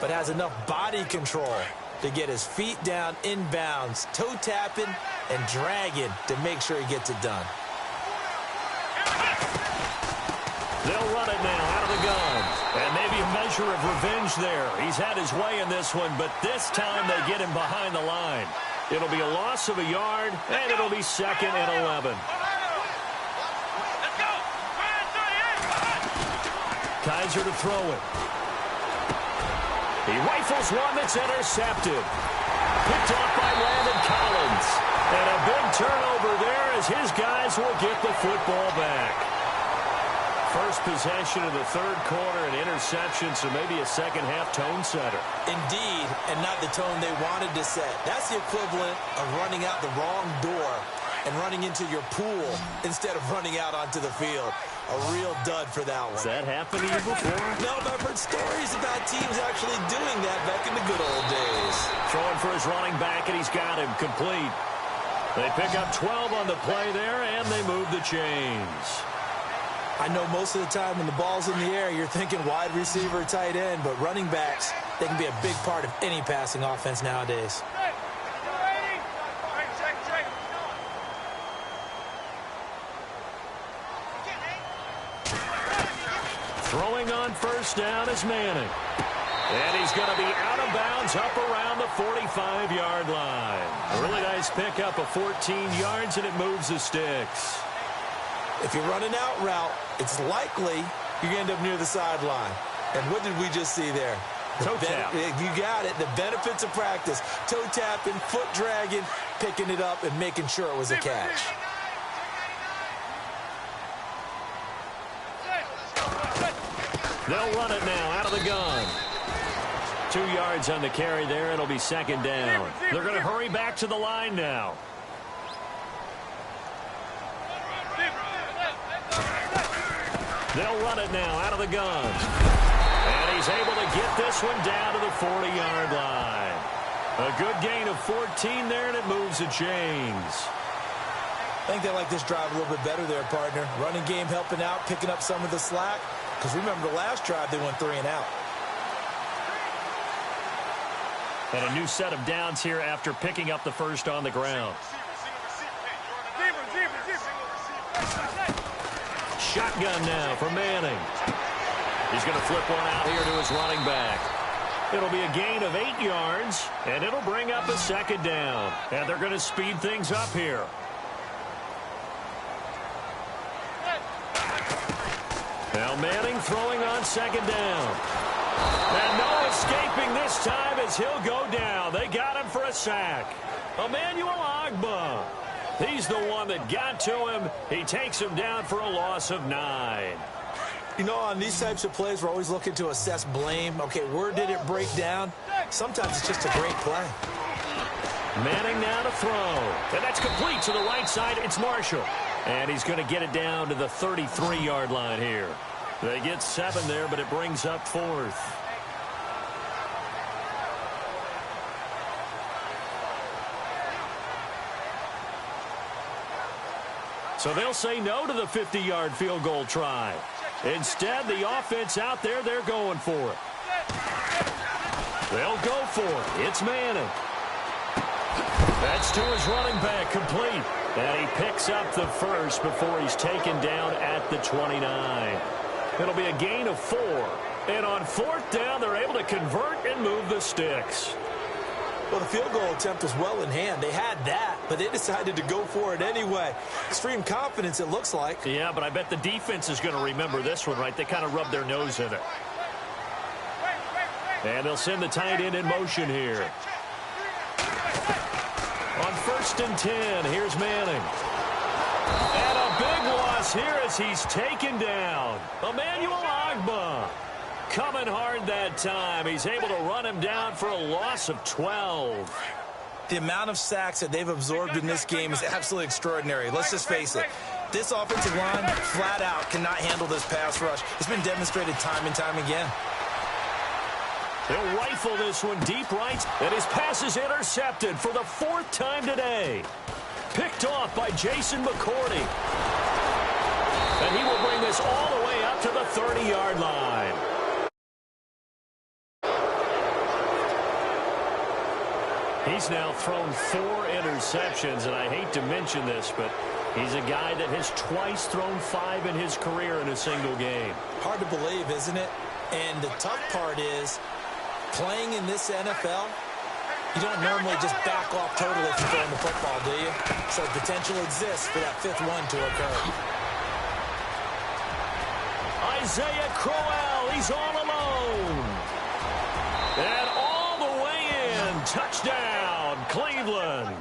but has enough body control to get his feet down in bounds, toe tapping and dragging to make sure he gets it done. They'll run it now out of the gun. And maybe a measure of revenge there. He's had his way in this one, but this time they get him behind the line. It'll be a loss of a yard, and it'll be 2nd and 11. Kaiser to throw it. He rifles one that's intercepted. Picked off by Landon Collins. And a big turnover there as his guys will get the football back. First possession of the 3rd quarter, an interception, so maybe a second-half tone setter. Indeed, and not the tone they wanted to set. That's the equivalent of running out the wrong door and running into your pool instead of running out onto the field. A real dud for that one. Has that happened to you before? No, but I've heard stories about teams actually doing that back in the good old days. Throwing for his running back, and he's got him complete. They pick up 12 on the play there, and they move the chains. I know most of the time when the ball's in the air, you're thinking wide receiver, tight end, but running backs, they can be a big part of any passing offense nowadays. Throwing on first down is Manning. And he's going to be out of bounds up around the 45-yard line. A really nice pickup of 14 yards, and it moves the sticks. If you're running out route, it's likely you're going to end up near the sideline. And what did we just see there? Toe tap. You got it. The benefits of practice. Toe tapping, foot dragging, picking it up, and making sure it was a catch. They'll run it now out of the gun. 2 yards on the carry there. It'll be second down. They're going to hurry back to the line now. They'll run it now out of the gun. And he's able to get this one down to the 40-yard line. A good gain of 14 there, and it moves the chains. I think they like this drive a little bit better there, partner. Running game helping out, picking up some of the slack. Because remember, the last drive, they went 3 and out. And a new set of downs here after picking up the first on the ground. Shotgun now for Manning. He's going to flip one out here to his running back. It'll be a gain of 8 yards, and it'll bring up a second down. And they're going to speed things up here. Now Manning throwing on second down. And no escaping this time as he'll go down. They got him for a sack. Emmanuel Ogbah. He's the one that got to him. He takes him down for a loss of 9. You know, on these types of plays, we're always looking to assess blame. Okay, where did it break down? Sometimes it's just a great play. Manning now to throw. And that's complete to the right side. It's Marshall. And he's going to get it down to the 33-yard line here. They get 7 there, but it brings up 4th. So they'll say no to the 50-yard field goal try. Instead, the offense out there, they're going for it. They'll go for it. It's Manning. That's to his running back, complete. And he picks up the first before he's taken down at the 29. It'll be a gain of 4. And on 4th down, they're able to convert and move the sticks. Well, the field goal attempt was well in hand. They had that, but they decided to go for it anyway. Extreme confidence, it looks like. Yeah, but I bet the defense is going to remember this one, right? They kind of rubbed their nose in it. And they'll send the tight end in motion here. On 1st and 10, here's Manning. And a big loss here as he's taken down. Emmanuel Ogbah coming hard that time. He's able to run him down for a loss of 12. The amount of sacks that they've absorbed in this game is absolutely extraordinary. Let's just face it. This offensive line, flat out, cannot handle this pass rush. It's been demonstrated time and time again. They'll rifle this one deep right, and his pass is intercepted for the 4th time today. Picked off by Jason McCourty. And he will bring this all the way up to the 30-yard line. He's now thrown 4 interceptions, and I hate to mention this, but he's a guy that has twice thrown 5 in his career in a single game. Hard to believe, isn't it? And the tough part is, playing in this NFL, you don't normally just back off totally if you're throwing the football, do you? So the potential exists for that 5th one to occur. Isaiah Crowell, he's all alone. And all the way in, touchdown, Cleveland.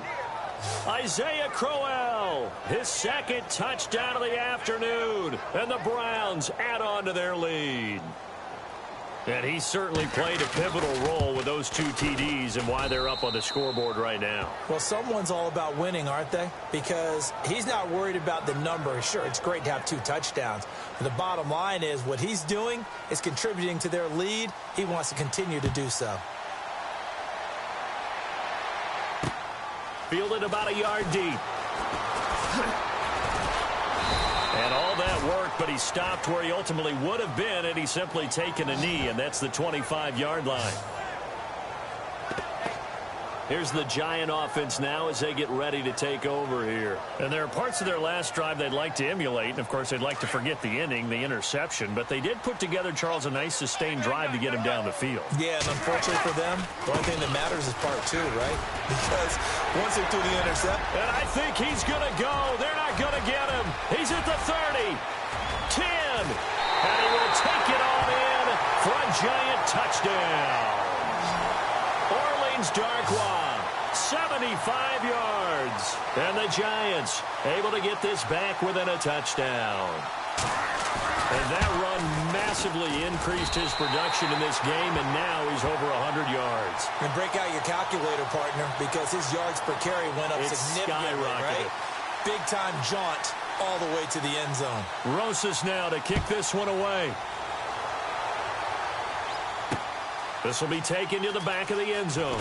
Isaiah Crowell, his 2nd touchdown of the afternoon. And the Browns add on to their lead. And he certainly played a pivotal role with those 2 TDs and why they're up on the scoreboard right now. Well, someone's all about winning, aren't they? Because he's not worried about the number. Sure, it's great to have 2 touchdowns. But the bottom line is what he's doing is contributing to their lead. He wants to continue to do so. Fielded about a yard deep. And all that worked, but he stopped where he ultimately would have been, and he's simply taken a knee, and that's the 25-yard line. Here's the Giant offense now as they get ready to take over here. And there are parts of their last drive they'd like to emulate. And, of course, they'd like to forget the inning, the interception. But they did put together, Charles, a nice sustained drive to get him down the field. Yeah, and unfortunately for them, the only thing that matters is part two, right? Because once they threw the intercept. And I think he's going to go. They're not going to get him. He's at the 30. 10. And he will take it on in for a Giant touchdown. Orleans Darkwa, 75 yards. And the Giants able to get this back within a touchdown. And that run massively increased his production in this game, and now he's over 100 yards. And break out your calculator, partner, because his yards per carry went up significantly, right? Big-time jaunt all the way to the end zone. Rosas now to kick this one away. This will be taken to the back of the end zone.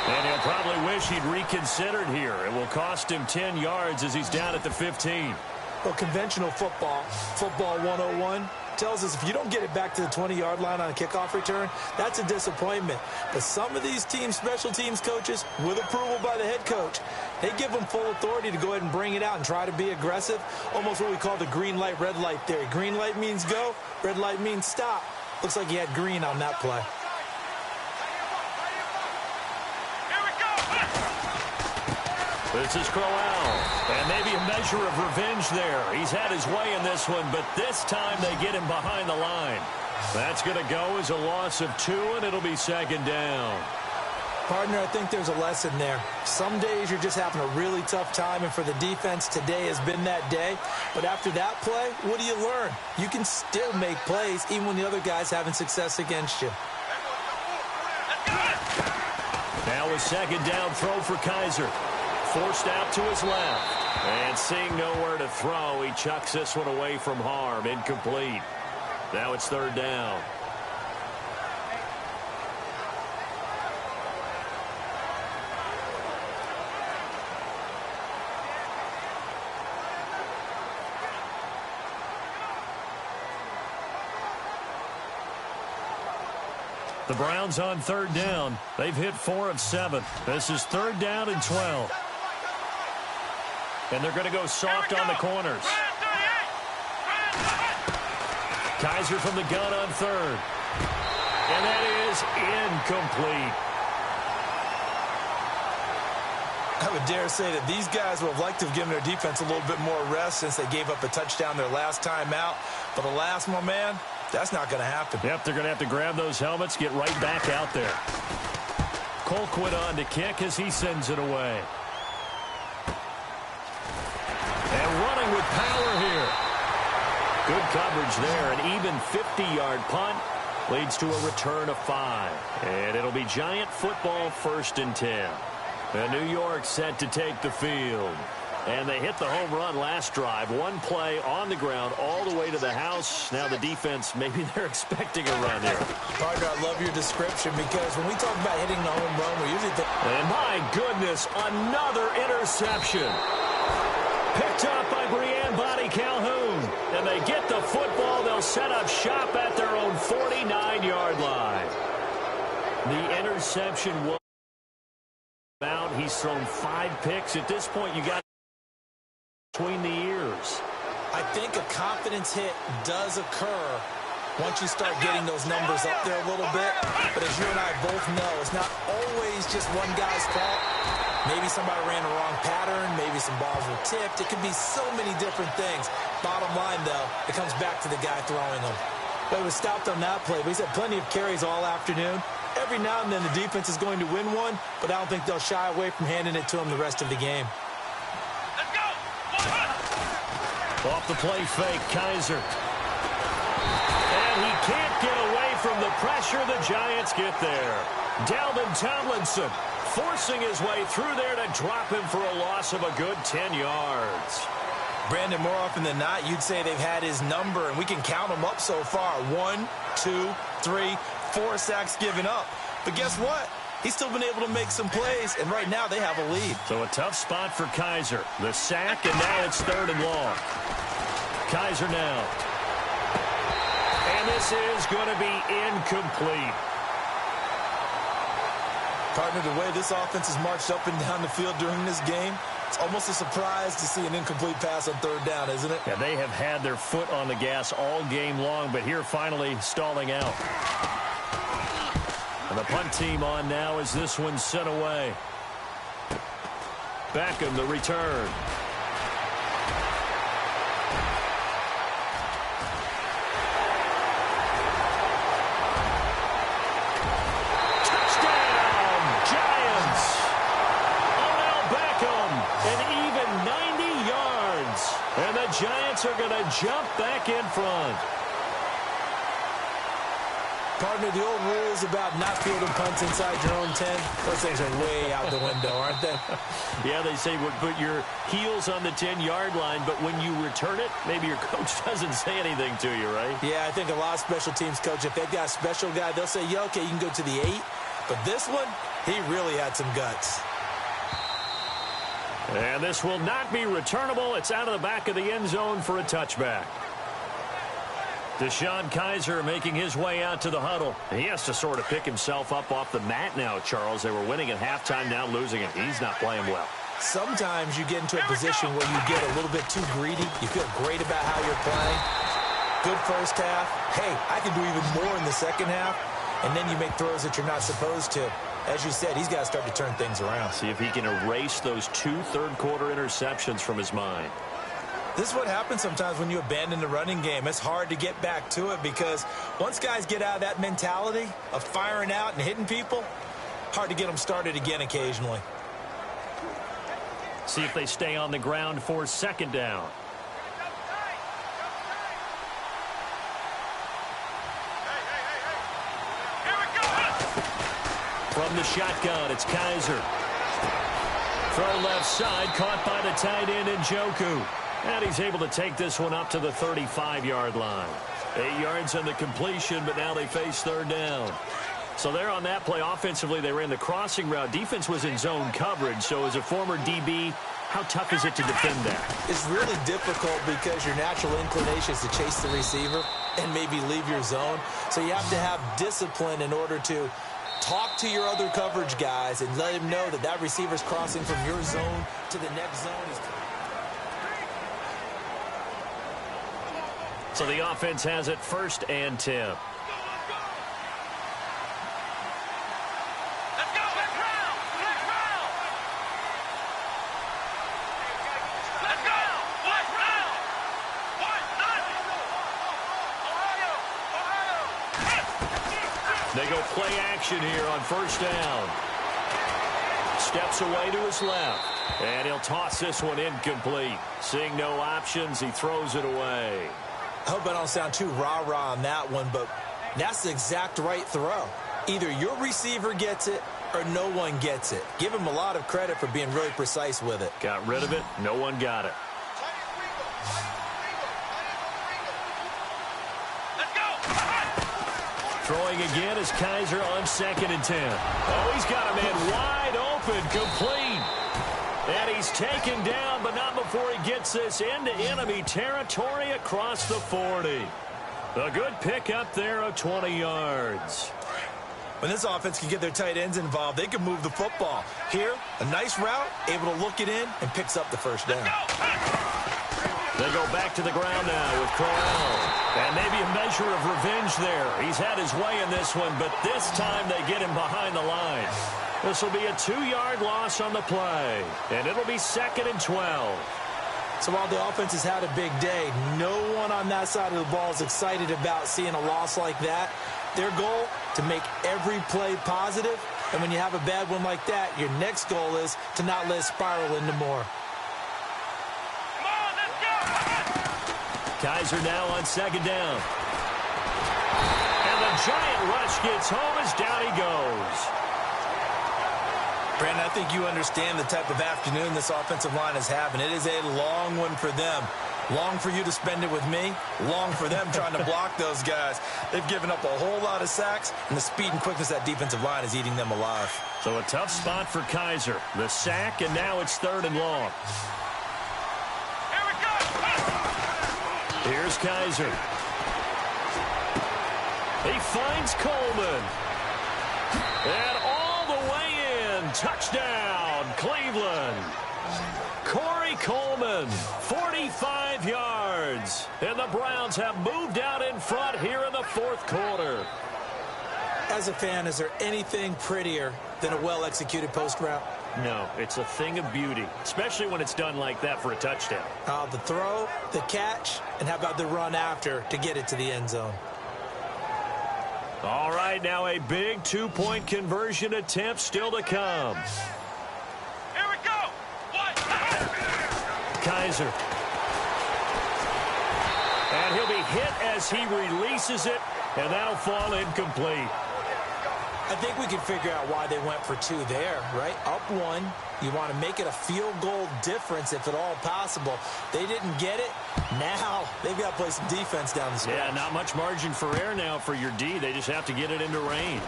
And he'll probably wish he'd reconsidered here. It will cost him 10 yards as he's down at the 15. Well, conventional football 101, tells us if you don't get it back to the 20-yard line on a kickoff return, that's a disappointment. But some of these teams, special teams coaches, with approval by the head coach, they give them full authority to go ahead and bring it out and try to be aggressive, almost what we call the green light, red light theory. Green light means go, red light means stop. Looks like he had green on that play. This is Crowell, and maybe a measure of revenge there. He's had his way in this one, but this time they get him behind the line. That's going to go as a loss of 2, and it'll be second down. Partner, I think there's a lesson there. Some days you're just having a really tough time, and for the defense, today has been that day. But after that play, what do you learn? You can still make plays even when the other guy's having success against you. Now a second down throw for Kaiser. Forced out to his left. And seeing nowhere to throw, he chucks this one away from harm. Incomplete. Now it's third down. The Browns on third down. They've hit 4 of 7. This is third down and 12. And they're going to go soft on the corners. Kaiser from the gun on third. And that is incomplete. I would dare say that these guys would have liked to have given their defense a little bit more rest since they gave up a touchdown their last time out. But alas, my man, that's not going to happen. Yep, they're going to have to grab those helmets, get right back out there. Colquitt on to kick as he sends it away. And running with power here. Good coverage there. An even 50-yard punt leads to a return of 5. And it'll be Giant football, 1st and 10. And New York set to take the field. And they hit the home run last drive. One play on the ground all the way to the house. Now the defense, maybe they're expecting a run here. Partner, I love your description because when we talk about hitting the home run, we usually think... And my goodness, another interception. Picked up by Breanne Body Calhoun. And they get the football. They'll set up shop at their own 49-yard line. The interception was out. He's thrown 5 picks. At this point, you got between the ears. I think a confidence hit does occur once you start getting those numbers up there a little bit. But as you and I both know, it's not always just one guy's fault. Maybe somebody ran the wrong pattern. Maybe some balls were tipped. It could be so many different things. Bottom line, though, it comes back to the guy throwing them. But it was stopped on that play. But he's had plenty of carries all afternoon. Every now and then the defense is going to win one, but I don't think they'll shy away from handing it to him the rest of the game. Off the play fake, Kaiser. And he can't get away from the pressure. The Giants get there. Dalvin Tomlinson forcing his way through there to drop him for a loss of a good 10 yards. Brandon, more often than not, you'd say they've had his number, and we can count them up so far. 1, 2, 3, 4 sacks given up. But guess what? He's still been able to make some plays, and right now they have a lead. So a tough spot for Kaiser. The sack, and now it's 3rd and long. Kaiser now. And this is going to be incomplete. Partner, the way this offense has marched up and down the field during this game, it's almost a surprise to see an incomplete pass on third down, isn't it? Yeah, they have had their foot on the gas all game long, but here finally stalling out. And the punt team on now as this one's sent away. Beckham, the return. And the Giants are going to jump back in front. Partner, the old rules about not fielding punts inside your own 10, those things are way out the window, aren't they? Yeah, they say put your heels on the 10-yard line, but when you return it, maybe your coach doesn't say anything to you, right? Yeah, I think a lot of special teams coach, if they've got a special guy, they'll say, yeah, okay, you can go to the 8. But this one, he really had some guts. And this will not be returnable. It's out of the back of the end zone for a touchback. Deshaun Kaiser making his way out to the huddle. He has to sort of pick himself up off the mat now, Charles. They were winning at halftime, now losing it. He's not playing well. Sometimes you get into a position where you get a little bit too greedy. You feel great about how you're playing. Good first half. Hey, I can do even more in the second half. And then you make throws that you're not supposed to. As you said, he's got to start to turn things around. See if he can erase those 2 third-quarter interceptions from his mind. This is what happens sometimes when you abandon the running game. It's hard to get back to it because once guys get out of that mentality of firing out and hitting people, hard to get them started again occasionally. See if they stay on the ground for second down. From the shotgun, it's Kaiser. Throw left side, caught by the tight end Njoku. And he's able to take this one up to the 35-yard line. 8 yards on the completion, but now they face third down. So there on that play, offensively, they ran the crossing route. Defense was in zone coverage, so as a former DB, how tough is it to defend that? It's really difficult because your natural inclination is to chase the receiver and maybe leave your zone. So you have to have discipline in order to talk to your other coverage guys and let them know that that receiver's crossing from your zone to the next zone. So the offense has it 1st and 10. They go play action here on 1st down. Steps away to his left. And he'll toss this one incomplete. Seeing no options, he throws it away. I hope I don't sound too rah-rah on that one, but that's the exact right throw. Either your receiver gets it or no one gets it. Give him a lot of credit for being really precise with it. Got rid of it. No one got it. Throwing again is Kaiser on 2nd and 10. Oh, he's got a man wide open, complete. And he's taken down, but not before he gets this into enemy territory across the 40. A good pick up there of 20 yards. When this offense can get their tight ends involved, they can move the football. Here, a nice route, able to look it in, and picks up the 1st down. They go back to the ground now with Corral. And maybe a measure of revenge there. He's had his way in this one, but this time they get him behind the line. This will be a 2-yard loss on the play, and it'll be 2nd and 12. So while the offense has had a big day, no one on that side of the ball is excited about seeing a loss like that. Their goal, to make every play positive, and when you have a bad one like that, your next goal is to not let it spiral into more. Kaiser now on 2nd down. And the giant rush gets home as down he goes. Brandon, I think you understand the type of afternoon this offensive line is having. It is a long one for them. Long for you to spend it with me. Long for them trying to block those guys. They've given up a whole lot of sacks, and the speed and quickness of that defensive line is eating them alive. So a tough spot for Kaiser. The sack, and now it's 3rd and long. Here's Kaiser. He finds Coleman. And all the way touchdown, Cleveland. Corey Coleman, 45 yards. And the Browns have moved out in front here in the fourth quarter. As a fan, is there anything prettier than a well-executed post route? No, it's a thing of beauty, especially when it's done like that for a touchdown. The throw, the catch, and how about the run after to get it to the end zone? All right, now a big two-point conversion attempt still to come. Here we go. Kaiser. And he'll be hit as he releases it, and that'll fall incomplete. I think we can figure out why they went for two there, right? Up one. You want to make it a field goal difference if at all possible. They didn't get it. Now they've got to play some defense down the stretch. Yeah, not much margin for error now for your D. They just have to get it into range.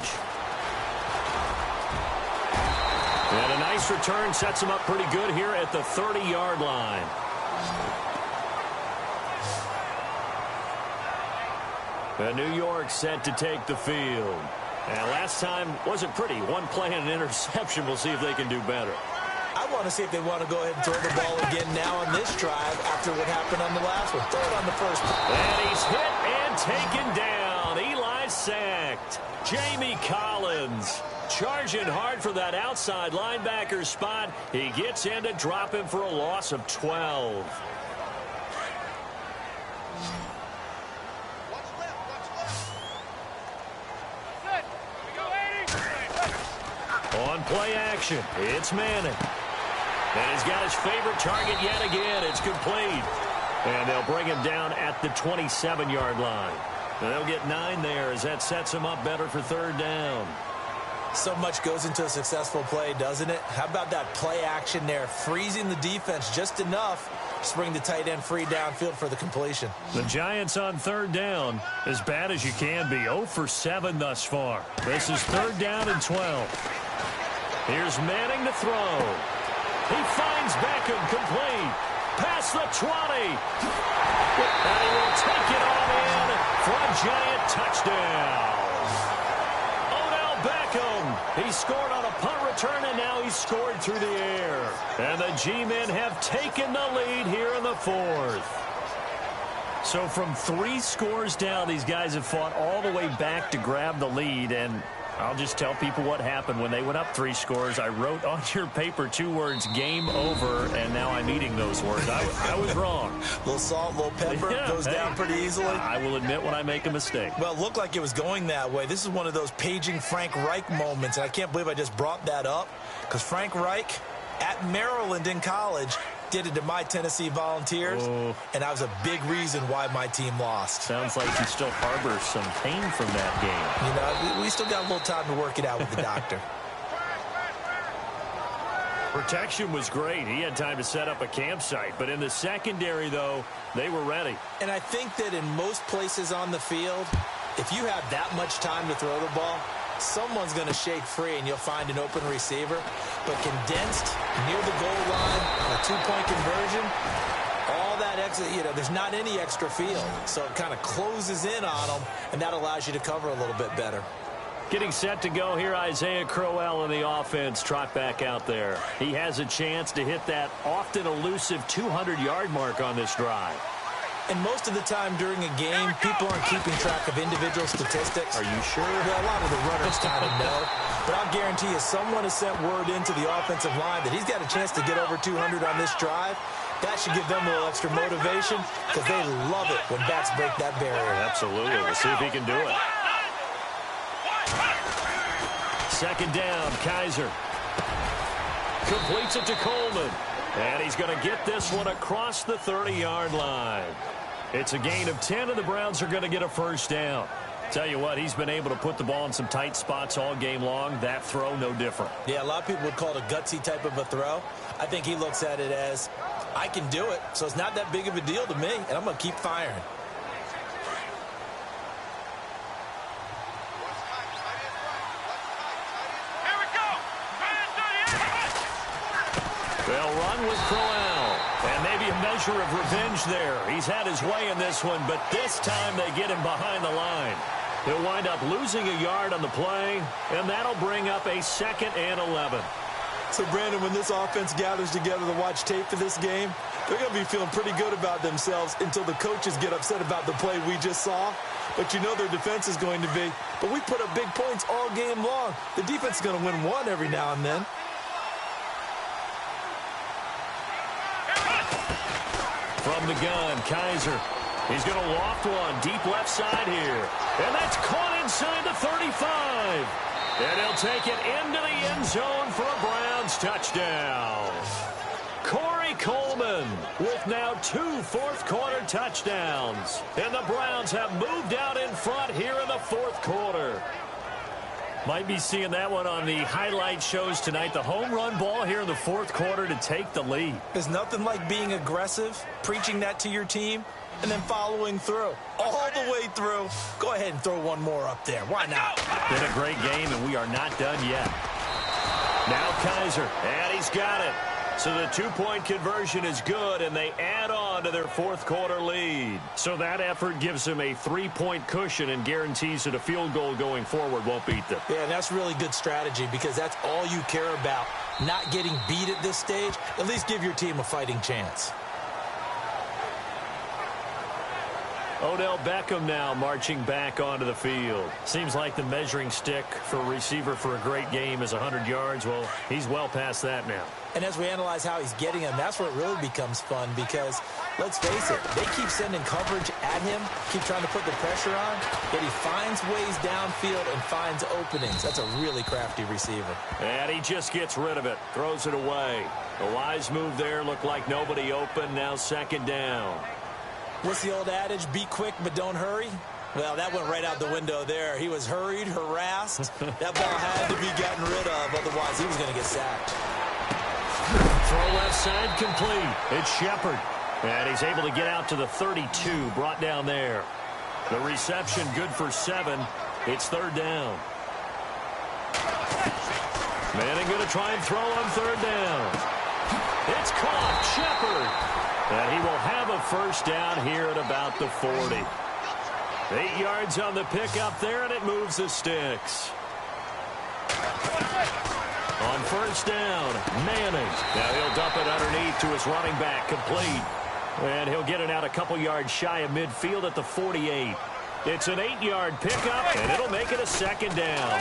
And a nice return sets them up pretty good here at the 30-yard line. And New York set to take the field. And last time wasn't pretty. One play and an interception. We'll see if they can do better. I want to see if they want to go ahead and throw the ball again now on this drive after what happened on the last one. Throw it on the first. And he's hit and taken down. Eli sacked. Jamie Collins charging hard for that outside linebacker spot. He gets in to drop him for a loss of 12. On play action, it's Madden. And he's got his favorite target yet again. It's complete. And they'll bring him down at the 27-yard line. And they'll get 9 there as that sets him up better for third down. So much goes into a successful play, doesn't it? How about that play action there? Freezing the defense just enough to bring the tight end free downfield for the completion. The Giants on third down, as bad as you can be. 0 for 7 thus far. This is third down and 12. Here's Manning to throw. He finds Beckham complete. Past the 20. And he will take it on in for a Giant touchdown. Odell Beckham. He scored on a punt return, and now he's scored through the air. And the G-men have taken the lead here in the fourth. So from 3 scores down, these guys have fought all the way back to grab the lead, and I'll just tell people what happened when they went up 3 scores. I wrote on your paper 2 words, game over, and now I'm eating those words. I was wrong. A little salt, a little pepper, goes down pretty easily. I will admit when I make a mistake. Well, it looked like it was going that way. This is one of those paging Frank Reich moments, and I can't believe I just brought that up, because Frank Reich at Maryland in college did it to my Tennessee Volunteers, and that was a big reason why my team lost. Sounds like you still harbor some pain from that game. You know, we still got a little time to work it out with the doctor. Protection was great. He had time to set up a campsite. But in the secondary, though, they were ready. And I think that in most places on the field, if you have that much time to throw the ball, someone's going to shake free and you'll find an open receiver. But condensed, near the goal line, a 2-point conversion, all that extra, there's not any extra field. So it kind of closes in on them, and that allows you to cover a little bit better. Getting set to go here, Isaiah Crowell in the offense. Trot back out there. He has a chance to hit that often elusive 200-yard mark on this drive. And most of the time during a game, people aren't keeping track of individual statistics. Are you sure? Well, a lot of the runners kind of know. But I'll guarantee you someone has sent word into the offensive line that he's got a chance to get over 200 on this drive. That should give them a little extra motivation because they love it when backs break that barrier. Absolutely. We'll see if he can do it. Second down, Kaiser. Completes it to Coleman. And he's going to get this one across the 30-yard line. It's a gain of 10, and the Browns are going to get a first down. Tell you what, he's been able to put the ball in some tight spots all game long. That throw, no different. Yeah, a lot of people would call it a gutsy type of a throw. I think he looks at it as, I can do it, so it's not that big of a deal to me, and I'm going to keep firing. They'll run with Crowell. And maybe a measure of revenge there. He's had his way in this one, but this time they get him behind the line. He'll wind up losing a yard on the play, and that'll bring up a 2nd and 11. So, Brandon, when this offense gathers together to watch tape for this game, they're going to be feeling pretty good about themselves until the coaches get upset about the play we just saw. But you know their defense is going to be. But we put up big points all game long. The defense is going to win one every now and then. From the gun, Kaiser. He's going to loft one deep left side here. And that's caught inside the 35. And he'll take it into the end zone for a Browns touchdown. Corey Coleman with now 2 fourth-quarter touchdowns. And the Browns have moved out in front here in the fourth quarter. Might be seeing that one on the highlight shows tonight. The home run ball here in the fourth quarter to take the lead. There's nothing like being aggressive, preaching that to your team, and then following through. All the way through. Go ahead and throw one more up there. Why not? Been a great game, and we are not done yet. Now Kaiser, and he's got it. So the two-point conversion is good, and they add on to their fourth-quarter lead. So that effort gives them a 3-point cushion and guarantees that a field goal going forward won't beat them. Yeah, and that's really good strategy because that's all you care about. Not getting beat at this stage. At least give your team a fighting chance. Odell Beckham now marching back onto the field. Seems like the measuring stick for a receiver for a great game is 100 yards. Well, he's well past that now. And as we analyze how he's getting them, that's where it really becomes fun because, let's face it, they keep sending coverage at him, keep trying to put the pressure on, yet he finds ways downfield and finds openings. That's a really crafty receiver. And he just gets rid of it, throws it away. A wise move there, looked like nobody open, now second down. What's the old adage, be quick but don't hurry? Well, that went right out the window there. He was hurried, harassed. That ball had to be gotten rid of, otherwise he was going to get sacked. Throw left side complete. It's Shepard. And he's able to get out to the 32, brought down there. The reception good for 7. It's third down. Manning going to try and throw on third down. It's caught. Shepard. And he will have a first down here at about the 40. 8 yards on the pickup there, and it moves the sticks. On first down, Manning. Now he'll dump it underneath to his running back, complete. And he'll get it out a couple yards shy of midfield at the 48. It's an 8-yard pickup, and it'll make it a second down.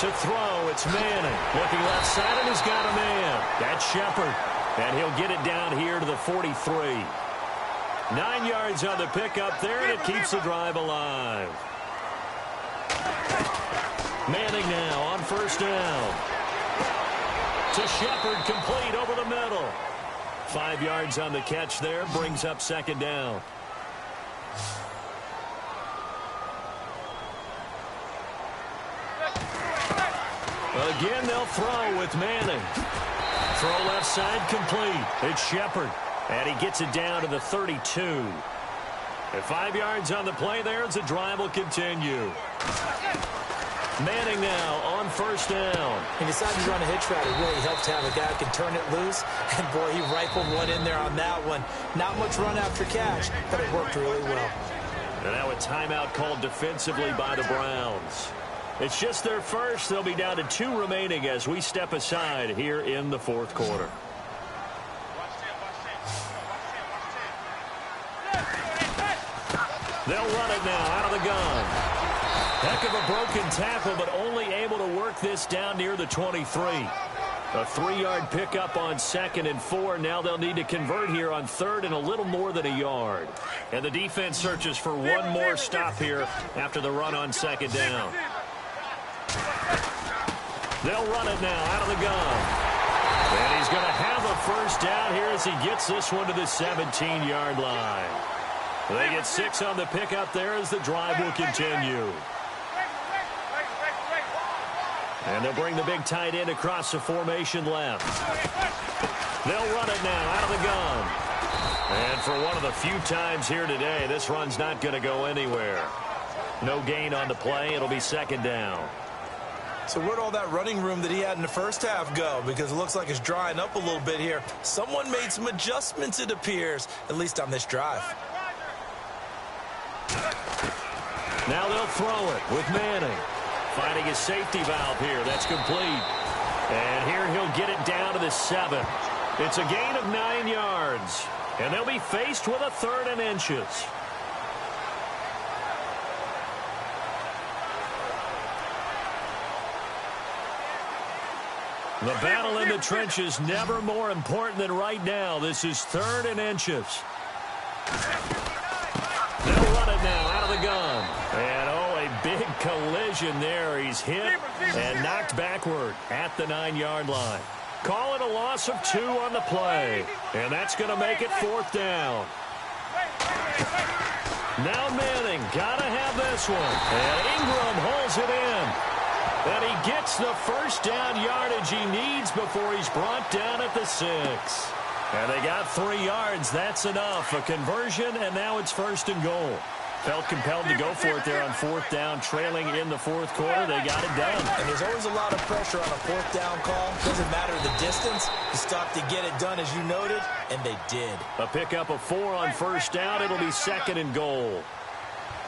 To throw, it's Manning. Looking left side, and he's got a man. That's Shepard. And he'll get it down here to the 43. 9 yards on the pickup there, and it keeps the drive alive. Manning now on first down. To Shepard, complete over the middle. 5 yards on the catch there, brings up second down. Again, they'll throw with Manning. Throw left side complete. It's Shepard. And he gets it down to the 32. And 5 yards on the play there as the drive will continue. Manning now on first down. He decided to run a hitch route. It really helped to have a guy who can turn it loose. And, boy, he rifled one in there on that one. Not much run after catch, but it worked really well. And now a timeout called defensively by the Browns. It's just their first. They'll be down to 2 remaining as we step aside here in the fourth quarter. They'll run it now out of the gun. Heck of a broken tackle, but only able to work this down near the 23. A 3-yard pickup on 2nd and 4. Now they'll need to convert here on 3rd and a little more than a yard. And the defense searches for one more stop here after the run on 2nd down. They'll run it now out of the gun. And he's going to have a first down here as he gets this one to the 17-yard line. They get 6 on the pickup there as the drive will continue. And they'll bring the big tight end across the formation left. They'll run it now out of the gun. And for one of the few times here today, this run's not going to go anywhere. No gain on the play. It'll be second down. So where'd all that running room that he had in the first half go? Because it looks like it's drying up a little bit here. Someone made some adjustments, it appears, at least on this drive. Now they'll throw it with Manning. Finding his safety valve here. That's complete. And here he'll get it down to the 7. It's a gain of 9 yards. And they'll be faced with a 3rd and inches. The battle in the trenches never more important than right now. This is 3rd and inches. They'll run it now out of the gun. And, oh, a big collision there. He's hit and knocked backward at the 9-yard line. Call it a loss of 2 on the play. And that's going to make it 4th down. Now Manning got to have this one. And Ingram holds it in. And he gets the first down yardage he needs before he's brought down at the 6. And they got 3 yards. That's enough. A conversion, and now it's 1st and goal. Felt compelled to go for it there on 4th down, trailing in the 4th quarter. They got it done. And there's always a lot of pressure on a 4th down call. Doesn't matter the distance. You stop to get it done, as you noted, and they did. A pickup of 4 on 1st down. It'll be 2nd and goal.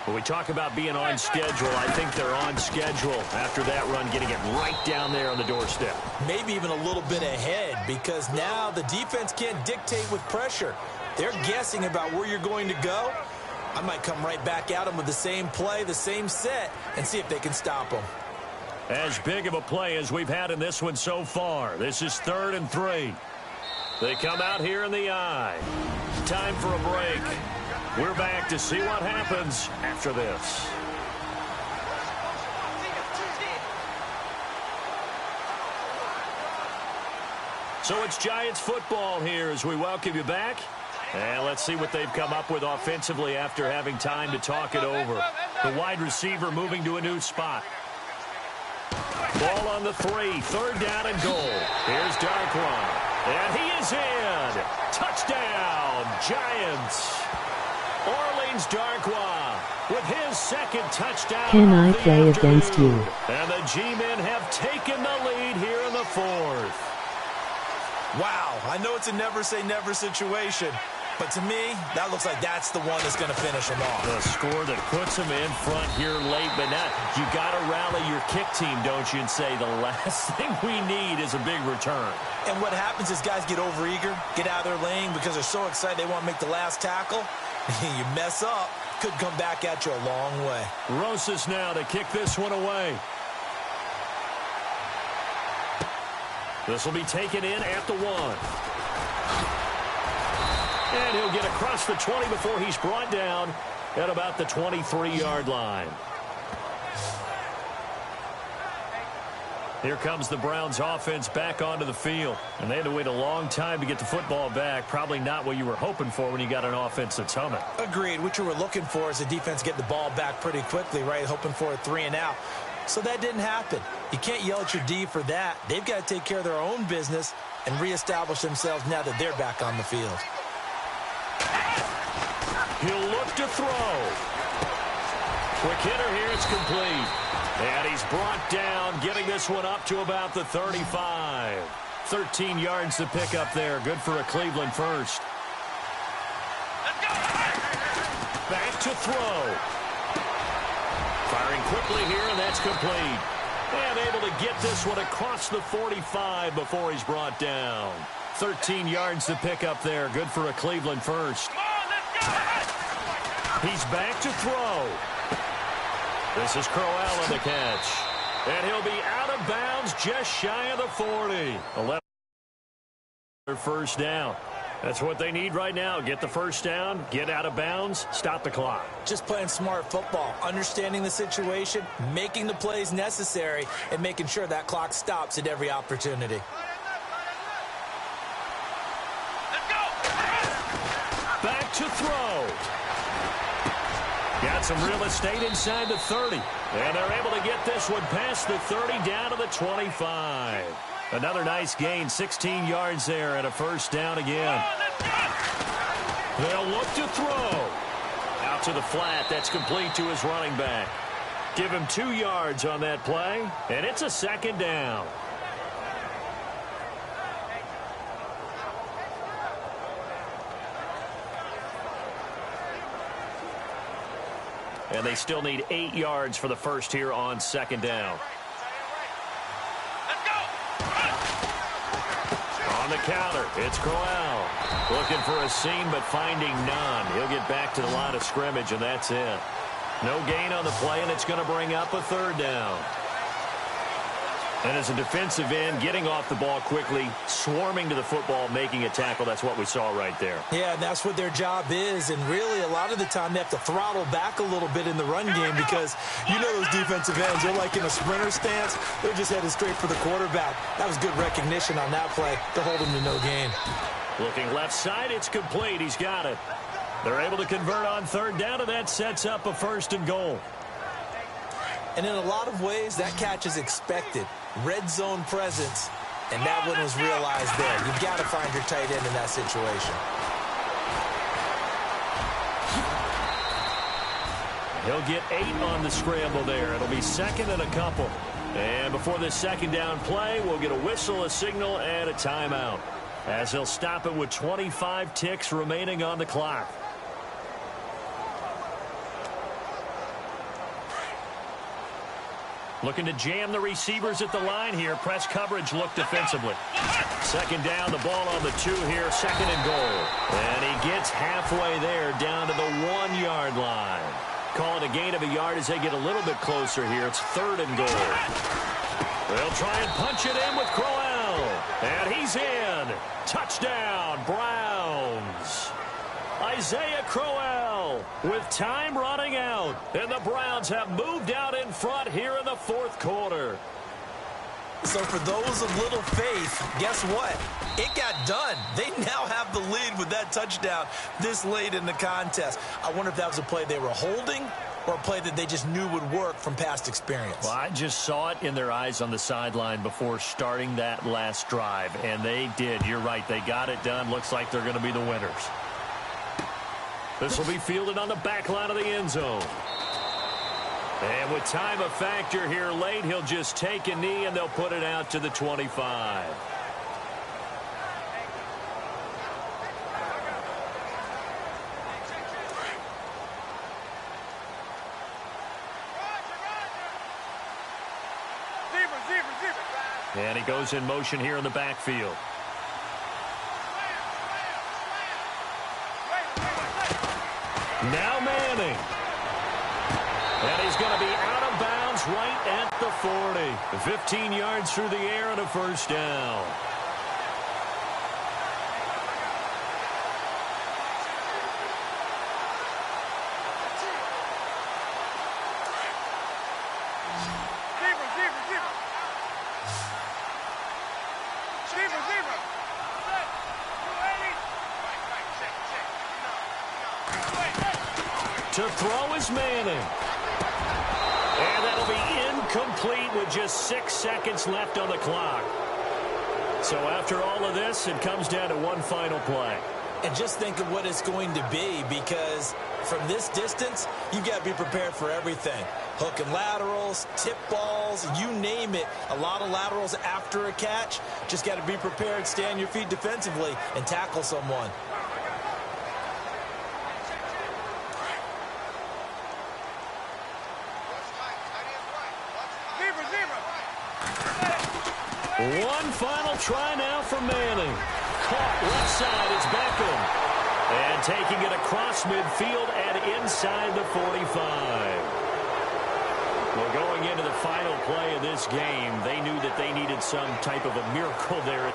When we talk about being on schedule, I think they're on schedule after that run, getting it right down there on the doorstep. Maybe even a little bit ahead, because now the defense can't dictate with pressure. They're guessing about where you're going to go. I might come right back at them with the same play, the same set, and see if they can stop them. As big of a play as we've had in this one so far. This is 3rd and 3. They come out here in the I. Time for a break. We're back to see what happens after this. So it's Giants football here as we welcome you back. And let's see what they've come up with offensively after having time to talk it over. The wide receiver moving to a new spot. Ball on the 3. 3rd down and goal. Here's Darkwan. And he is in. Touchdown, Giants. Orleans Darkwa with his 2nd touchdown. Can I play against you? And the G-men have taken the lead here in the 4th. Wow, I know it's a never say never situation, but to me, that looks like that's the one that's going to finish them off. The score that puts them in front here late, but now you got to rally your kick team, don't you, and say the last thing we need is a big return. And what happens is guys get overeager, get out of their lane because they're so excited they want to make the last tackle. You mess up, could come back at you a long way. Rosas now to kick this one away. This will be taken in at the 1. And he'll get across the 20 before he's brought down at about the 23-yard line. Here comes the Browns offense back onto the field. And they had to wait a long time to get the football back. Probably not what you were hoping for when you got an offense that's humming. Agreed. What you were looking for is the defense get the ball back pretty quickly, right? Hoping for a 3 and out. So that didn't happen. You can't yell at your D for that. They've got to take care of their own business and reestablish themselves now that they're back on the field. He'll look to throw. Quick hitter here. It's complete. And he's brought down, getting this one up to about the 35. 13 yards to pick up there. Good for a Cleveland first. Back to throw. Firing quickly here, and that's complete. And able to get this one across the 45 before he's brought down. 13 yards to pick up there. Good for a Cleveland first. He's back to throw. This is Crowell on the catch. And he'll be out of bounds just shy of the 40. 11 first down. That's what they need right now. Get the first down, get out of bounds, stop the clock. Just playing smart football, understanding the situation, making the plays necessary, and making sure that clock stops at every opportunity. Let's go! Back to throw. Got some real estate inside the 30. And they're able to get this one past the 30 down to the 25. Another nice gain, 16 yards there and a first down again. They'll look to throw. Out to the flat. That's complete to his running back. Give him 2 yards on that play, and it's a 2nd down. And they still need 8 yards for the first here on 2nd down. Let's go! On the counter, it's Crowell. Looking for a seam, but finding none. He'll get back to the line of scrimmage, and that's it. No gain on the play, and it's going to bring up a third down. And as a defensive end, getting off the ball quickly, swarming to the football, making a tackle, that's what we saw right there. Yeah, and that's what their job is. And really, a lot of the time, they have to throttle back a little bit in the run game because you know those defensive ends, they're like in a sprinter stance. They're just headed straight for the quarterback. That was good recognition on that play to hold him to no gain. Looking left side, it's complete. He's got it. They're able to convert on third down, and that sets up a 1st and goal. And in a lot of ways, that catch is expected. Red zone presence, and that one was realized there. You've got to find your tight end in that situation. He'll get 8 on the scramble there. It'll be 2nd and a couple. And before this 2nd down play, we'll get a whistle, a signal, and a timeout, as he'll stop it with 25 ticks remaining on the clock. Looking to jam the receivers at the line here. Press coverage look defensively. 2nd down, the ball on the 2 here, 2nd and goal. And he gets halfway there down to the 1-yard line. Call it a gain of a yard as they get a little bit closer here. It's 3rd and goal. They'll try and punch it in with Crowell. And he's in. Touchdown, Browns. Isaiah Crowell with time running out. And the Browns have moved out in front here in the 4th quarter. So for those of little faith, guess what? It got done. They now have the lead with that touchdown this late in the contest. I wonder if that was a play they were holding or a play that they just knew would work from past experience. Well, I just saw it in their eyes on the sideline before starting that last drive, and they did. You're right. They got it done. Looks like they're going to be the winners. This will be fielded on the back line of the end zone. And with time a factor here late, he'll just take a knee, and they'll put it out to the 25. And he goes in motion here in the backfield. Now Manning. And he's going to be out of bounds right at the 40. 15 yards through the air and a 1st down. To throw is Manning. And that'll be incomplete with just 6 seconds left on the clock. So after all of this, it comes down to one final play. And just think of what it's going to be, because from this distance, you've got to be prepared for everything. Hook and laterals, tip balls, you name it. A lot of laterals after a catch. Just got to be prepared, stay on your feet defensively, and tackle someone. One final try now for Manning. Caught left side, it's Beckham. And taking it across midfield and inside the 45. Well, going into the final play of this game, they knew that they needed some type of a miracle there.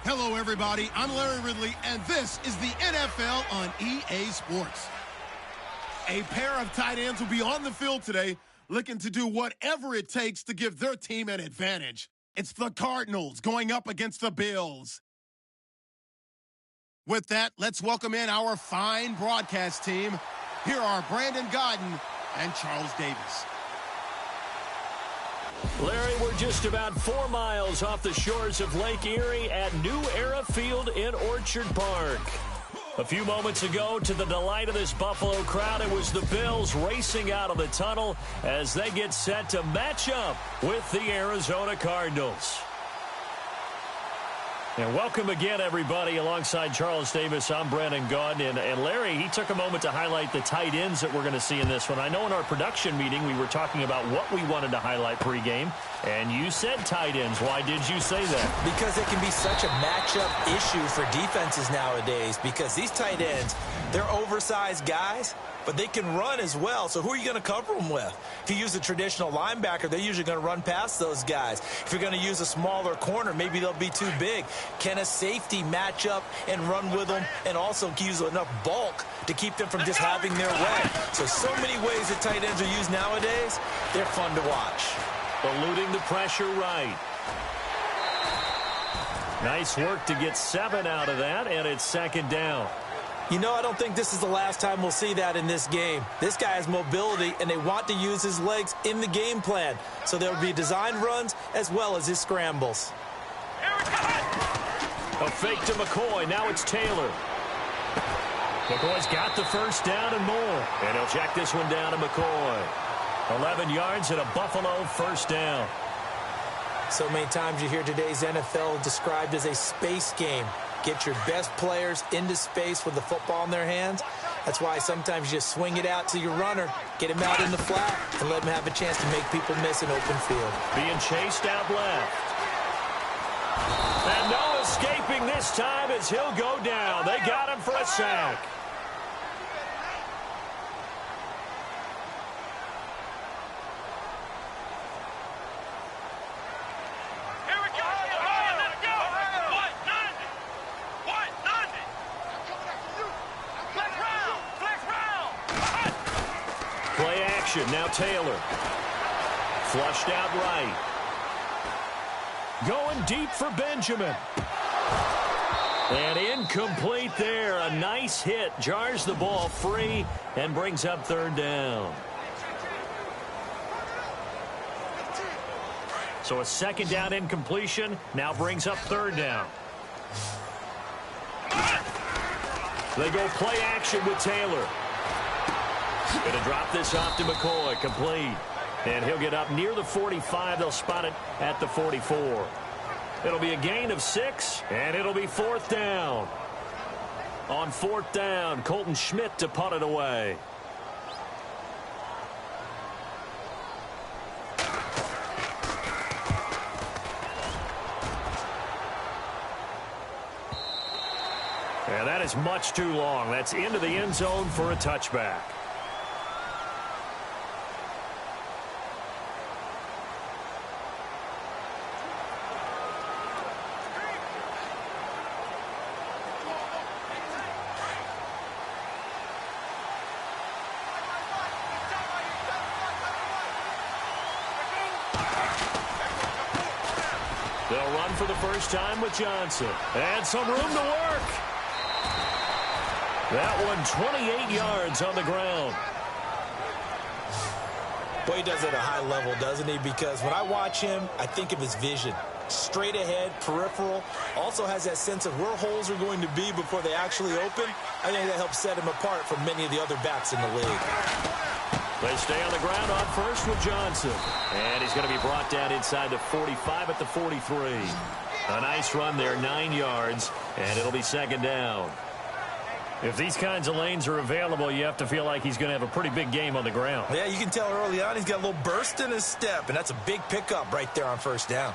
Hello, everybody. I'm Larry Ridley, and this is the NFL on EA Sports. A pair of tight ends will be on the field today looking to do whatever it takes to give their team an advantage. It's the Cardinals going up against the Bills. With that, let's welcome in our fine broadcast team. Here are Brandon Godden and Charles Davis. Larry, we're just about 4 miles off the shores of Lake Erie at New Era Field in Orchard Park. A few moments ago, to the delight of this Buffalo crowd, it was the Bills racing out of the tunnel as they get set to match up with the Arizona Cardinals. And welcome again, everybody. Alongside Charles Davis, I'm Brandon Gaudin. And Larry, he took a moment to highlight the tight ends that we're going to see in this one. I know in our production meeting we were talking about what we wanted to highlight pregame, and you said tight ends. Why did you say that? Because it can be such a matchup issue for defenses nowadays, because these tight ends, they're oversized guys, but they can run as well. So who are you going to cover them with? If you use a traditional linebacker, they're usually going to run past those guys. If you're going to use a smaller corner, maybe they'll be too big. Can a safety match up and run with them and also use enough bulk to keep them from just having their way? So many ways that tight ends are used nowadays. They're fun to watch. Eluding the pressure right. Nice work to get 7 out of that, and it's second down. You know, I don't think this is the last time we'll see that in this game. This guy has mobility, and they want to use his legs in the game plan. So there will be designed runs as well as his scrambles. A fake to McCoy. Now it's Taylor. McCoy's got the first down and more. And he'll check this one down to McCoy. 11 yards and a Buffalo first down. So many times you hear today's NFL described as a space game. Get your best players into space with the football in their hands. That's why sometimes you just swing it out to your runner, get him out in the flat, and let him have a chance to make people miss an open field. Being chased out left. And no escaping this time as he'll go down. They got him for a sack. Now Taylor. Flushed out right. Going deep for Benjamin. And incomplete there. A nice hit. Jars the ball free and brings up third down. So a second down incompletion now brings up third down. They go play action with Taylor. Going to drop this off to McCoy. Complete. And he'll get up near the 45. They'll spot it at the 44. It'll be a gain of 6, and it'll be fourth down. On fourth down, Colton Schmidt to punt it away. And that is much too long. That's into the end zone for a touchback. They'll run for the first time with Johnson. And some room to work. That one 28 yards on the ground. Boy, he does it at a high level, doesn't he? Because when I watch him, I think of his vision. Straight ahead, peripheral. Also has that sense of where holes are going to be before they actually open. I think that helps set him apart from many of the other backs in the league. They stay on the ground on first with Johnson. And he's going to be brought down inside the 45 at the 43. A nice run there, 9 yards, and it'll be second down. If these kinds of lanes are available, you have to feel like he's going to have a pretty big game on the ground. Yeah, you can tell early on he's got a little burst in his step, and that's a big pickup right there on first down.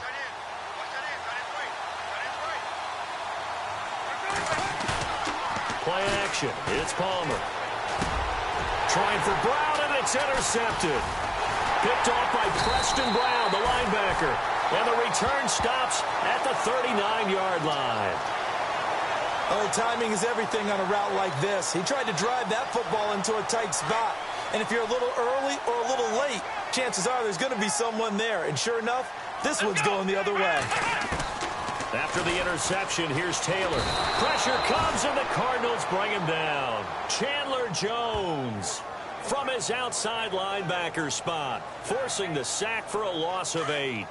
Play action. It's Palmer. Trying for Brown, and it's intercepted. Picked off by Preston Brown, the linebacker. And the return stops at the 39-yard line. Oh, timing is everything on a route like this. He tried to drive that football into a tight spot. And if you're a little early or a little late, chances are there's going to be someone there. And sure enough, this one's going the other way. After the interception, here's Taylor. Pressure comes, and the Cardinals bring him down. Chandler Jones from his outside linebacker spot, forcing the sack for a loss of 8.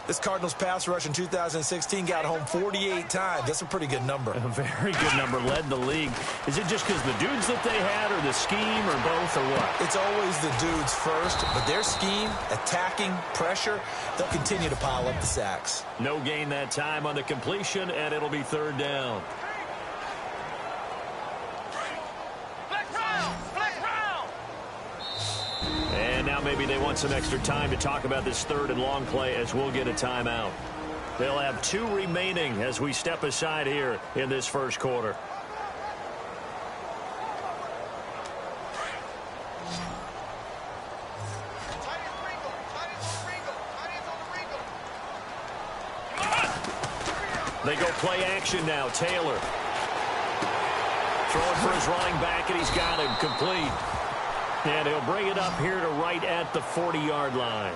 This Cardinals pass rush in 2016 got home 48 times. That's a pretty good number. A very good number, led the league. Is it just because the dudes that they had, or the scheme, or both, or what? It's always the dudes first, but their scheme, attacking, pressure, they'll continue to pile up the sacks. No gain that time on the completion, and it'll be 3rd down. And now maybe they want some extra time to talk about this 3rd and long play, as we'll get a timeout. They'll have 2 remaining as we step aside here in this first quarter. They go play action now. Taylor throwing for his running back, and he's got him complete. And he'll bring it up here to right at the 40-yard line.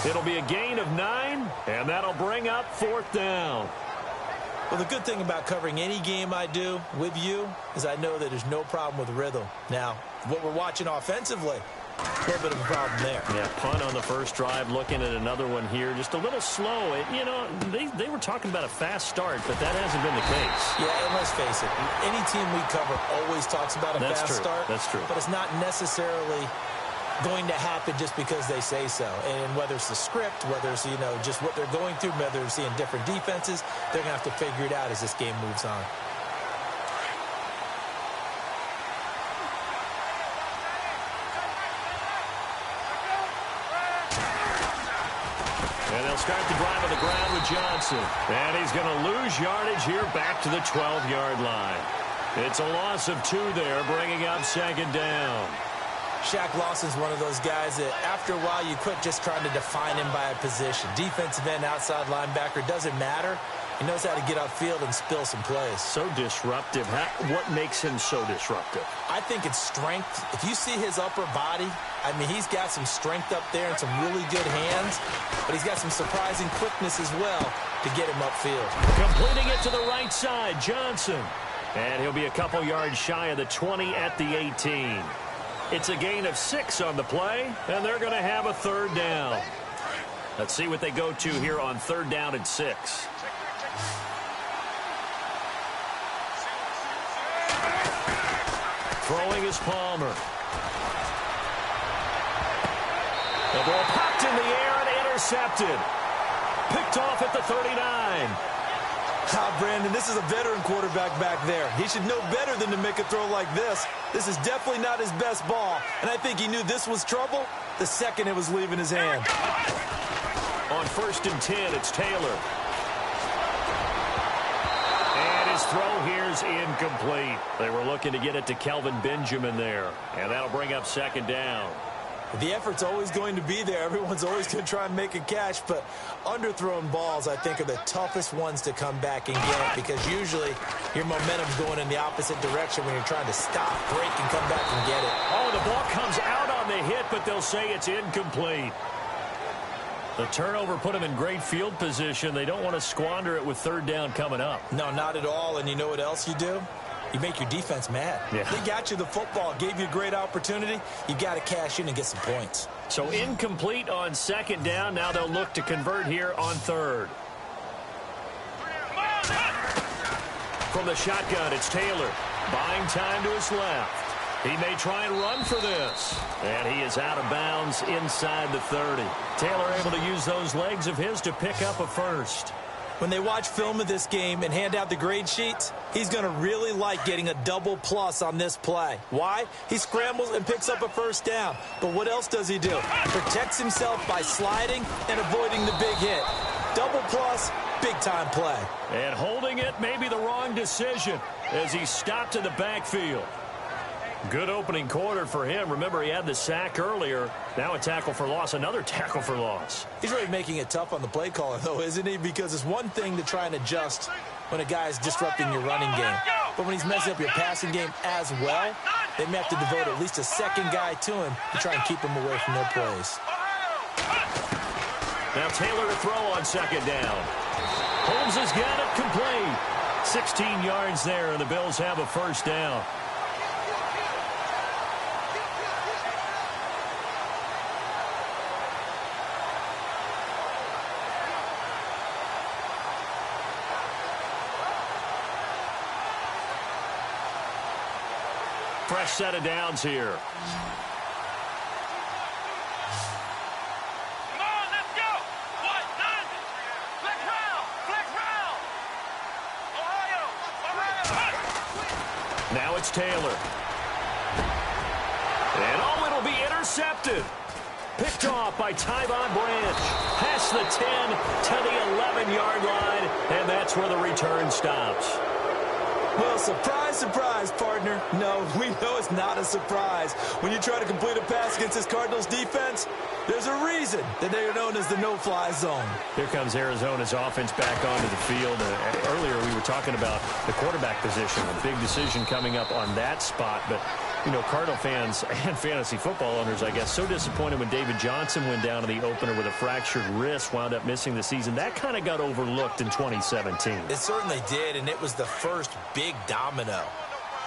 It'll be a gain of 9, and that'll bring up 4th down. Well, the good thing about covering any game I do with you is I know that there's no problem with rhythm. Now, what we're watching offensively, a little bit of a problem there. Yeah, punt on the first drive, looking at another one here. Just a little slow. They were talking about a fast start, but that hasn't been the case. Yeah, and let's face it, any team we cover always talks about a fast start. That's true. But it's not necessarily going to happen just because they say so. And whether it's the script, whether it's, just what they're going through, whether they're seeing different defenses, they're going to have to figure it out as this game moves on. And they'll start the drive on the ground with Johnson. And he's going to lose yardage here back to the 12-yard line. It's a loss of 2 there, bringing up 2nd down. Shaq Lawson's one of those guys that after a while you quit just trying to define him by a position. Defensive end, outside linebacker, doesn't matter. He knows how to get upfield and spill some plays. So disruptive. What makes him so disruptive? I think it's strength. If you see his upper body, he's got some strength up there and some really good hands, but he's got some surprising quickness as well to get him upfield. Completing it to the right side, Johnson. And he'll be a couple yards shy of the 20 at the 18. It's a gain of 6 on the play, and they're going to have a 3rd down. Let's see what they go to here on 3rd down and 6. Throwing is Palmer. The ball popped in the air and intercepted. Picked off at the 39. Brandon, this is a veteran quarterback back there. He should know better than to make a throw like this. This is definitely not his best ball, and I think he knew this was trouble the second it was leaving his hand. On 1st and 10, it's Taylor. And his throw here's incomplete. They were looking to get it to Kelvin Benjamin there, and that'll bring up 2nd down. The effort's always going to be there. Everyone's always going to try and make a catch, but underthrown balls, I think, are the toughest ones to come back and get because usually your momentum's going in the opposite direction when you're trying to stop, break, and come back and get it. Oh, the ball comes out on the hit, but they'll say it's incomplete. The turnover put them in great field position. They don't want to squander it with 3rd down coming up. No, not at all, and you know what else you do? You make your defense mad. Yeah. They got you the football, gave you a great opportunity. You got to cash in and get some points. So incomplete on 2nd down. Now they'll look to convert here on 3rd. From the shotgun, it's Taylor. Buying time to his left. He may try and run for this. And he is out of bounds inside the 30. Taylor able to use those legs of his to pick up a 1st. When they watch film of this game and hand out the grade sheets, he's going to really like getting a double plus on this play. Why? He scrambles and picks up a 1st down. But what else does he do? Protects himself by sliding and avoiding the big hit. Double plus, big-time play. And holding it may be the wrong decision as he stopped in the backfield. Good opening quarter for him. Remember, he had the sack earlier. Now a tackle for loss, another tackle for loss. He's really making it tough on the play caller, though, isn't he? Because it's one thing to try and adjust when a guy is disrupting your running game. But when he's messing up your passing game as well, they may have to devote at least a second guy to him to try and keep him away from their plays. Now Taylor to throw on second down. Holmes has got it complete. 16 yards there, and the Bills have a first down. Fresh set of downs here. Come on, let's go. What? None. Flex round. Flex round. Ohio. Now it's Taylor. And oh, it'll be intercepted. Picked off by Tyvon Branch. Past the 10 to the 11-yard line, and that's where the return stops. Well, surprise, surprise, partner. No, we know it's not a surprise. When you try to complete a pass against this Cardinals defense, there's a reason that they are known as the no-fly zone. Here comes Arizona's offense back onto the field. Earlier we were talking about the quarterback position. A big decision coming up on that spot. But, you know, Cardinal fans and fantasy football owners, I guess, so disappointed when David Johnson went down in the opener with a fractured wrist, wound up missing the season. That kind of got overlooked in 2017. It certainly did, and it was the first big domino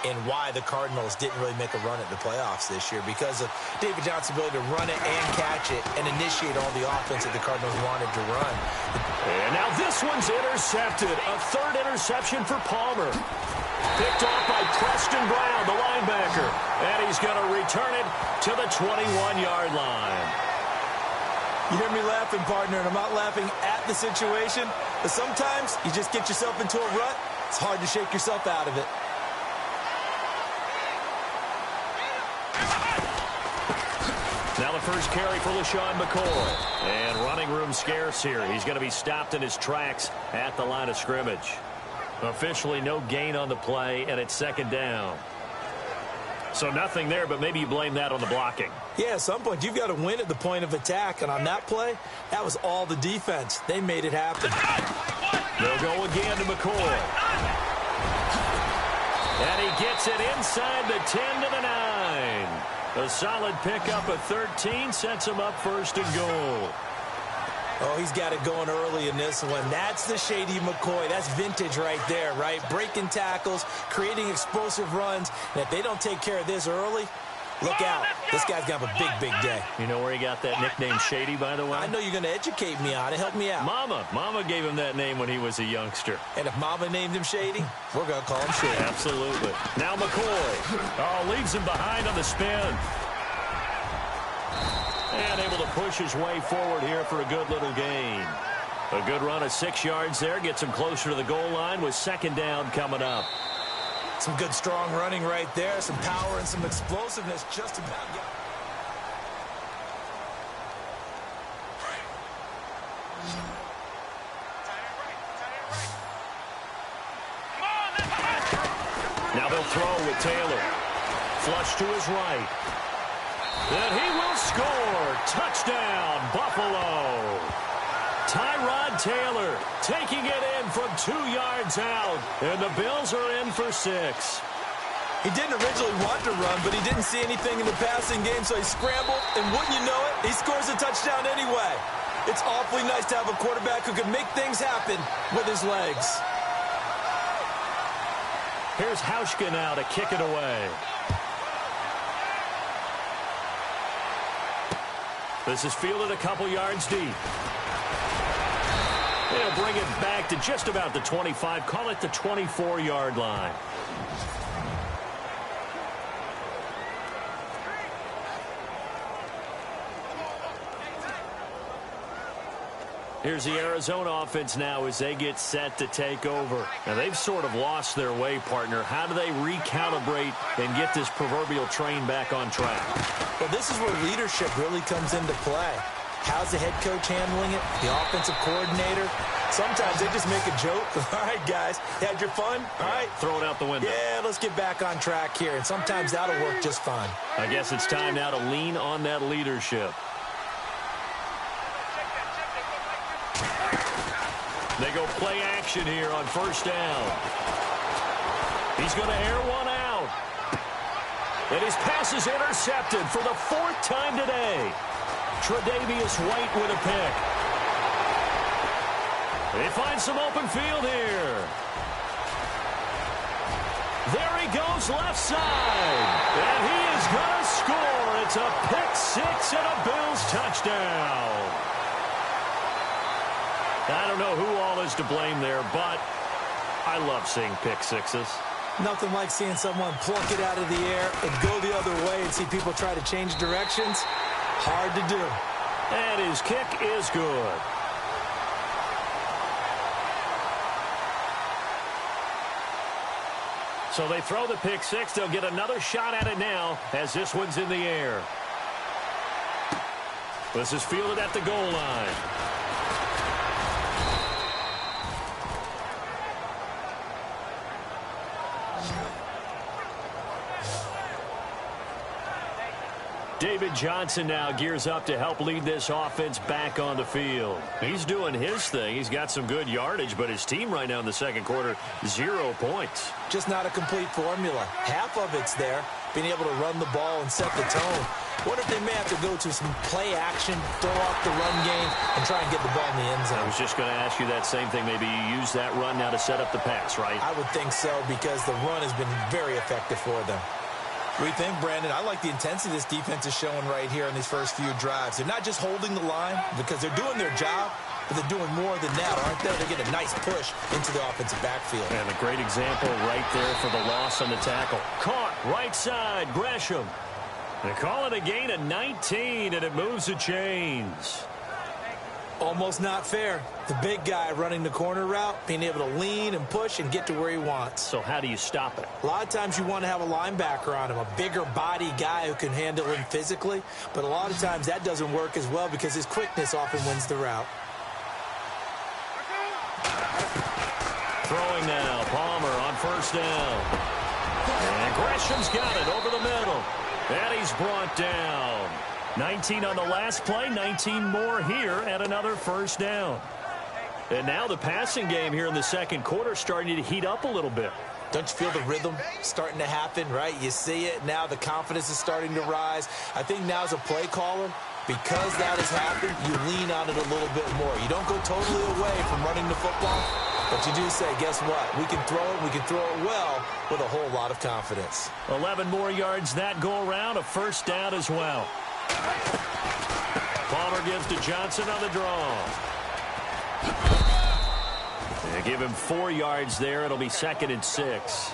in why the Cardinals didn't really make a run at the playoffs this year, because of David Johnson's ability to run it and catch it and initiate all the offense that the Cardinals wanted to run. And now this one's intercepted. A third interception for Palmer. Picked off by Preston Brown, the linebacker. And he's going to return it to the 21-yard line. You hear me laughing, partner, and I'm not laughing at the situation, but sometimes you just get yourself into a rut. It's hard to shake yourself out of it. Now the first carry for LaShawn McCoy. And running room scarce here. He's going to be stopped in his tracks at the line of scrimmage. Officially no gain on the play, and it's second down. So nothing there, but maybe you blame that on the blocking. Yeah, at some point you've got to win at the point of attack, and on that play, that was all the defense. They made it happen. They'll go again to McCoy. And he gets it inside the 10 to the 9. A solid pickup of 13 sets him up first and goal. Oh, he's got it going early in this one. That's the shady McCoy. That's vintage right there, right? Breaking tackles, creating explosive runs. And if they don't take care of this early, look out. This guy's going to have a big, big day. You know where he got that nickname Shady, by the way? I know you're going to educate me on it. Help me out. Mama gave him that name when he was a youngster. And if Mama named him Shady, we're going to call him Shady. Absolutely. Now McCoy. Oh, leaves him behind on the spin. And able to push his way forward here for a good little gain. A good run of 6 yards there. Gets him closer to the goal line with second down coming up. Some good, strong running right there. Some power and some explosiveness just about. Now they'll throw with Taylor. Flush to his right. And he will score. Touchdown, Buffalo. Tyrod Taylor taking it in from 2 yards out. And the Bills are in for 6. He didn't originally want to run, but he didn't see anything in the passing game, so he scrambled. And wouldn't you know it, he scores a touchdown anyway. It's awfully nice to have a quarterback who can make things happen with his legs. Here's Hauschka now to kick it away. This is fielded a couple yards deep. They'll bring it back to just about the 25. Call it the 24-yard line. Here's the Arizona offense now as they get set to take over. Now, they've sort of lost their way, partner. How do they recalibrate and get this proverbial train back on track? Well, this is where leadership really comes into play. How's the head coach handling it? The offensive coordinator? Sometimes they just make a joke. All right, guys, had your fun? All right. Throw it out the window. Yeah, let's get back on track here. And sometimes that'll work just fine. I guess it's time now to lean on that leadership. They go play action here on first down. He's going to air one out. And his pass is intercepted for the 4th time today. Tre'Davious White with a pick. They find some open field here. There he goes left side. And he is going to score. It's a pick six and a Bills touchdown. I don't know who all is to blame there, but I love seeing pick sixes. Nothing like seeing someone pluck it out of the air and go the other way and see people try to change directions. Hard to do. And his kick is good. So they throw the pick six. They'll get another shot at it now as this one's in the air. This is fielded at the goal line. David Johnson now gears up to help lead this offense back on the field. He's doing his thing. He's got some good yardage, but his team right now in the second quarter, 0 points. Just not a complete formula. Half of it's there, being able to run the ball and set the tone. What if they may have to go to some play action, throw off the run game, and try and get the ball in the end zone? I was just going to ask you that same thing. Maybe you use that run now to set up the pass, right? I would think so, because the run has been very effective for them. What do you think, Brandon? I like the intensity this defense is showing right here in these first few drives. They're not just holding the line because they're doing their job, but they're doing more than that, aren't they? They get a nice push into the offensive backfield. And a great example right there for the loss on the tackle. Caught right side, Gresham. They call it a gain of 19, and it moves the chains. Almost not fair. The big guy running the corner route, being able to lean and push and get to where he wants. So how do you stop it? A lot of times you want to have a linebacker on him, a bigger body guy who can handle him physically. But a lot of times that doesn't work as well because his quickness often wins the route. Throwing now, Palmer on first down. And Gresham's got it over the middle. And he's brought down. 19 on the last play, 19 more here at another first down. And now the passing game here in the second quarter starting to heat up a little bit. Don't you feel the rhythm starting to happen, right? You see it now. The confidence is starting to rise. I think now as a play caller, because that has happened, you lean on it a little bit more. You don't go totally away from running the football, but you do say, guess what? We can throw it. We can throw it well with a whole lot of confidence. 11 more yards that go around, a first down as well. Palmer gives to Johnson on the draw. They give him 4 yards there. It'll be 2nd and 6.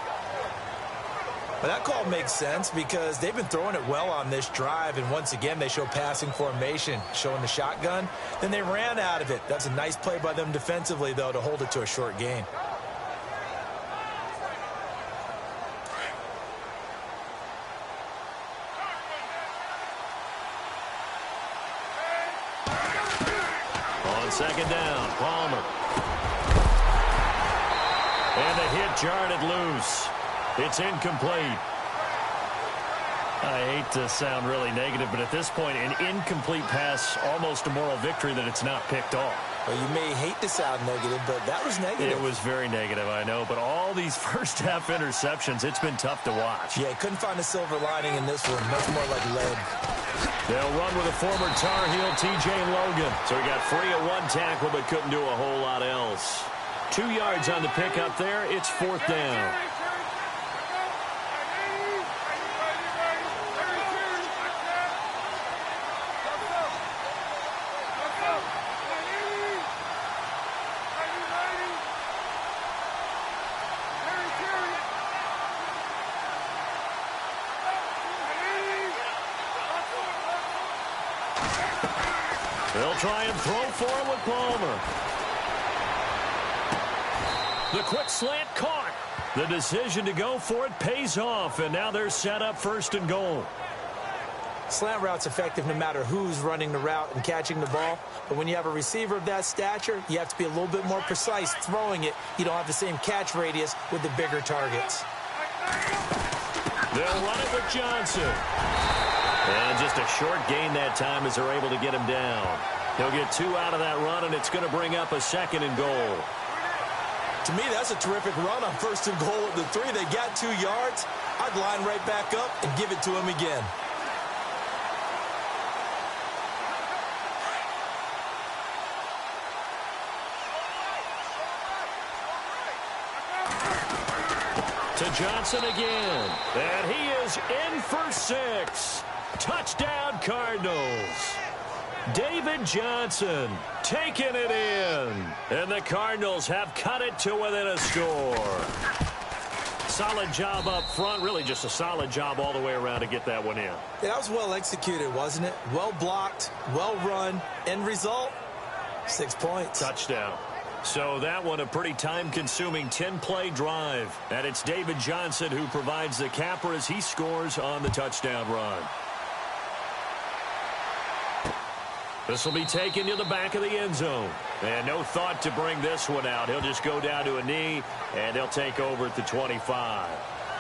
But that call makes sense because they've been throwing it well on this drive, and once again they show passing formation, showing the shotgun. Then they ran out of it. That's a nice play by them defensively, though, to hold it to a short gain. On second down, Palmer. And the hit jarred it loose. It's incomplete. I hate to sound really negative, but at this point, an incomplete pass, almost a moral victory that it's not picked off. Well, you may hate to sound negative, but that was negative. It was very negative, I know, but all these first-half interceptions, it's been tough to watch. Yeah, couldn't find a silver lining in this one. That's more like lead. They'll run with a former Tar Heel, T.J. Logan. So he got free of 1 tackle, but couldn't do a whole lot else. 2 yards on the pickup there. It's 4th down. They'll try and throw for him with Palmer. The quick slant caught. The decision to go for it pays off, and now they're set up 1st and goal. Slant route's effective no matter who's running the route and catching the ball. But when you have a receiver of that stature, you have to be a little bit more precise throwing it. You don't have the same catch radius with the bigger targets. They'll run it with Johnson. And just a short gain that time as they're able to get him down. He'll get 2 out of that run, and it's going to bring up a 2nd and goal. To me, that's a terrific run on 1st and goal at the 3. They got 2 yards. I'd line right back up and give it to him again. To Johnson again. And he is in for 6. Touchdown, Cardinals. David Johnson taking it in. And the Cardinals have cut it to within a score. Solid job up front. Really just a solid job all the way around to get that one in. Yeah, that was well executed, wasn't it? Well blocked, well run. End result, 6 points. Touchdown. So that one a pretty time-consuming 10-play drive. And it's David Johnson who provides the capper as he scores on the touchdown run. This will be taken to the back of the end zone. And no thought to bring this one out. He'll just go down to a knee, and they'll take over at the 25.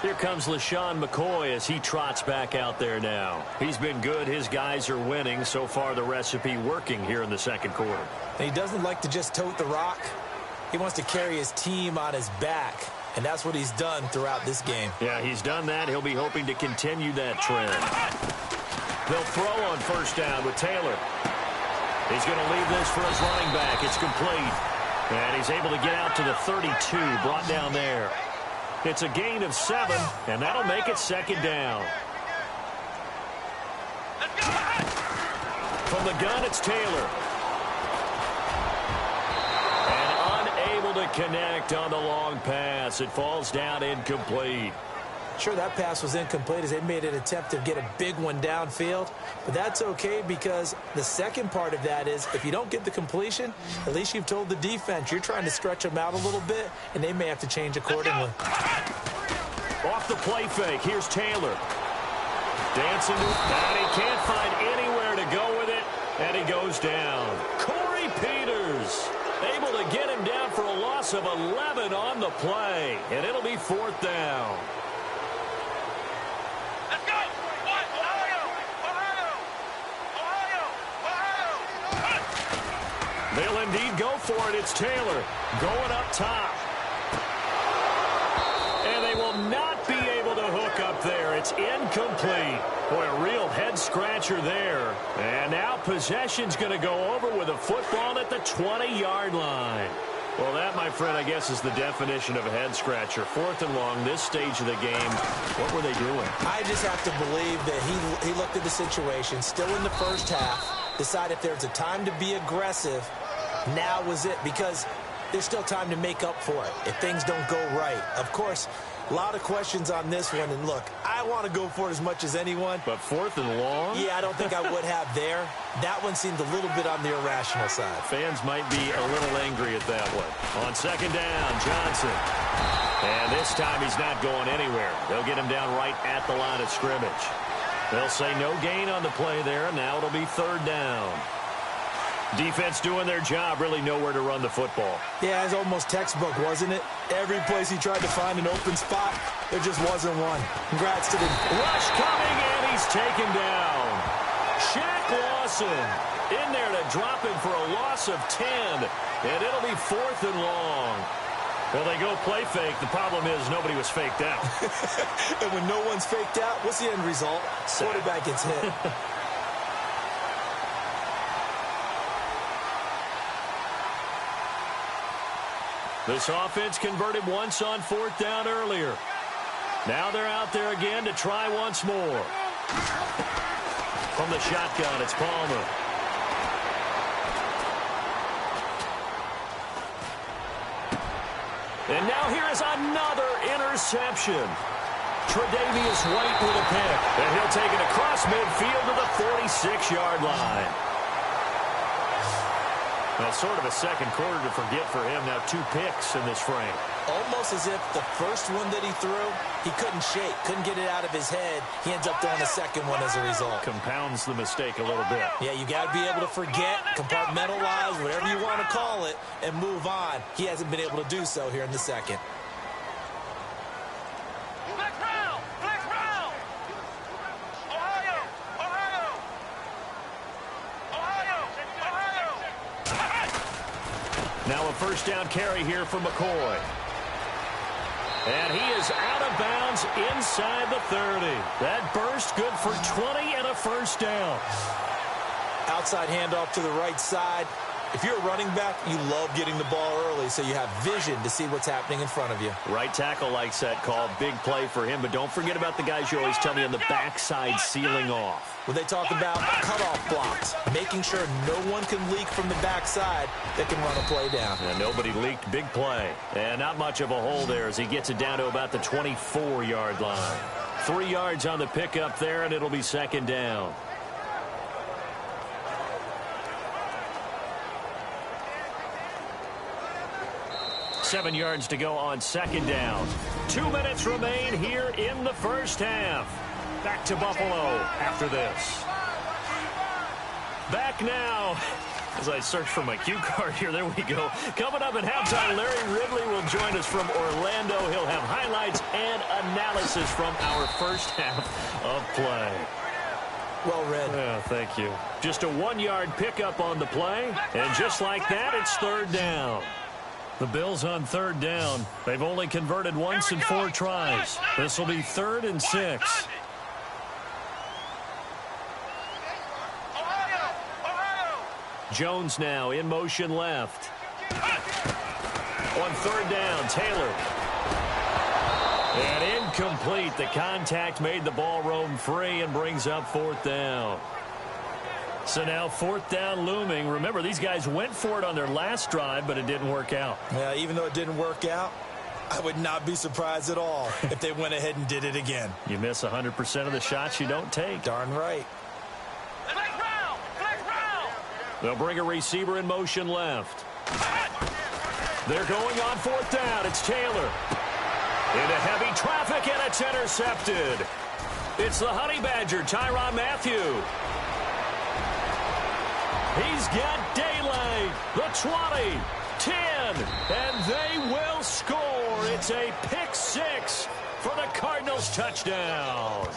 Here comes LaShawn McCoy as he trots back out there now. He's been good. His guys are winning. So far, the recipe working here in the 2nd quarter. He doesn't like to just tote the rock. He wants to carry his team on his back, and that's what he's done throughout this game. Yeah, he's done that. He'll be hoping to continue that trend. They'll throw on 1st down with Taylor. He's going to leave this for his running back. It's complete. And he's able to get out to the 32, brought down there. It's a gain of 7, and that'll make it 2nd down. From the gun, it's Taylor. And unable to connect on the long pass. It falls down incomplete. Sure, that pass was incomplete as they made an attempt to get a big one downfield. But that's okay because the second part of that is if you don't get the completion, at least you've told the defense you're trying to stretch them out a little bit, and they may have to change accordingly. Off the play fake, here's Taylor. Dancing, and he can't find anywhere to go with it, and he goes down. Corey Peters able to get him down for a loss of 11 on the play, and it'll be 4th down. They'll indeed go for it. It's Taylor going up top. And they will not be able to hook up there. It's incomplete. Boy, a real head-scratcher there. And now possession's going to go over with a football at the 20-yard line. Well, that, my friend, I guess is the definition of a head-scratcher. 4th and long, this stage of the game. What were they doing? I just have to believe that he looked at the situation, still in the first half, decided if there's a time to be aggressive, now was it, because there's still time to make up for it if things don't go right. Of course, a lot of questions on this one, and look, I want to go for it as much as anyone. But 4th and long? Yeah, I don't think I would have there. That one seemed a little bit on the irrational side. Fans might be a little angry at that one. On 2nd down, Johnson. And this time he's not going anywhere. They'll get him down right at the line of scrimmage. They'll say no gain on the play there. Now it'll be 3rd down. Defense doing their job, really nowhere to run the football. Yeah, it's almost textbook, wasn't it? Every place he tried to find an open spot, there just wasn't one. Congrats to the rush coming, and he's taken down. Shaq Lawson in there to drop him for a loss of 10, and it'll be 4th and long. Well, they go play fake. The problem is nobody was faked out. And when no one's faked out, what's the end result? Quarterback gets hit. This offense converted once on 4th down earlier. Now they're out there again to try once more. From the shotgun, it's Palmer. And now here is another interception. Tre'Davious White with a pick. And he'll take it across midfield to the 46-yard line. Well, sort of a second quarter to forget for him. Now 2 picks in this frame. Almost as if the first one that he threw, he couldn't shake, couldn't get it out of his head. He ends up throwing the second one as a result. Compounds the mistake a little bit. Yeah, you got to be able to forget, compartmentalize, whatever you want to call it, and move on. He hasn't been able to do so here in the second. Now a first down carry here for McCoy. And he is out of bounds inside the 30. That burst good for 20 and a first down. Outside handoff to the right side. If you're a running back, you love getting the ball early so you have vision to see what's happening in front of you. Right tackle likes that call. Big play for him. But don't forget about the guys you always tell me on the backside sealing off. When they talk about cutoff blocks, making sure no one can leak from the backside that can run a play down. And nobody leaked. Big play. And not much of a hole there as he gets it down to about the 24-yard line. 3 yards on the pickup there, and it'll be second down. Seven yards to go on second down. 2 minutes remain here in the first half. Back to Buffalo after this. Back now. As I search for my cue card here, there we go. Coming up at halftime, Larry Ridley will join us from Orlando. He'll have highlights and analysis from our first half of play. Well read. Yeah, thank you. Just a 1-yard pickup on the play, and just like that, it's third down. The Bills on third down. They've only converted once in 4 tries. This will be 3rd and 6. Jones now in motion left. On third down, Taylor. And incomplete. The contact made the ball roam free and brings up 4th down. So now 4th down looming. Remember, these guys went for it on their last drive, but it didn't work out. Yeah, even though it didn't work out, I would not be surprised at all if they went ahead and did it again. You miss 100% of the shots you don't take. Darn right. They'll bring a receiver in motion left. They're going on 4th down. It's Taylor. Into heavy traffic, and it's intercepted. It's the Honey Badger, Tyrann Mathieu. He's got daylight. The 20, 10, and they will score. It's a pick 6 for the Cardinals touchdown.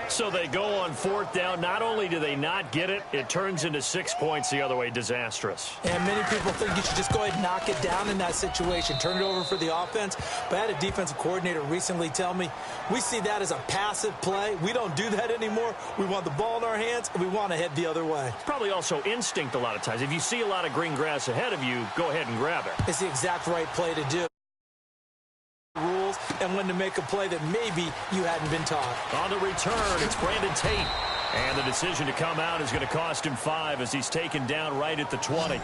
So they go on 4th down. Not only do they not get it, it turns into 6 points the other way. Disastrous. And many people think you should just go ahead and knock it down in that situation. Turn it over for the offense. But I had a defensive coordinator recently tell me, we see that as a passive play. We don't do that anymore. We want the ball in our hands, and we want to head the other way. Probably also instinct a lot of times. If you see a lot of green grass ahead of you, go ahead and grab it. It's the exact right play to do. Rules and when to make a play that maybe you hadn't been taught. On the return, it's Brandon Tate. And the decision to come out is going to cost him 5 as he's taken down right at the 20.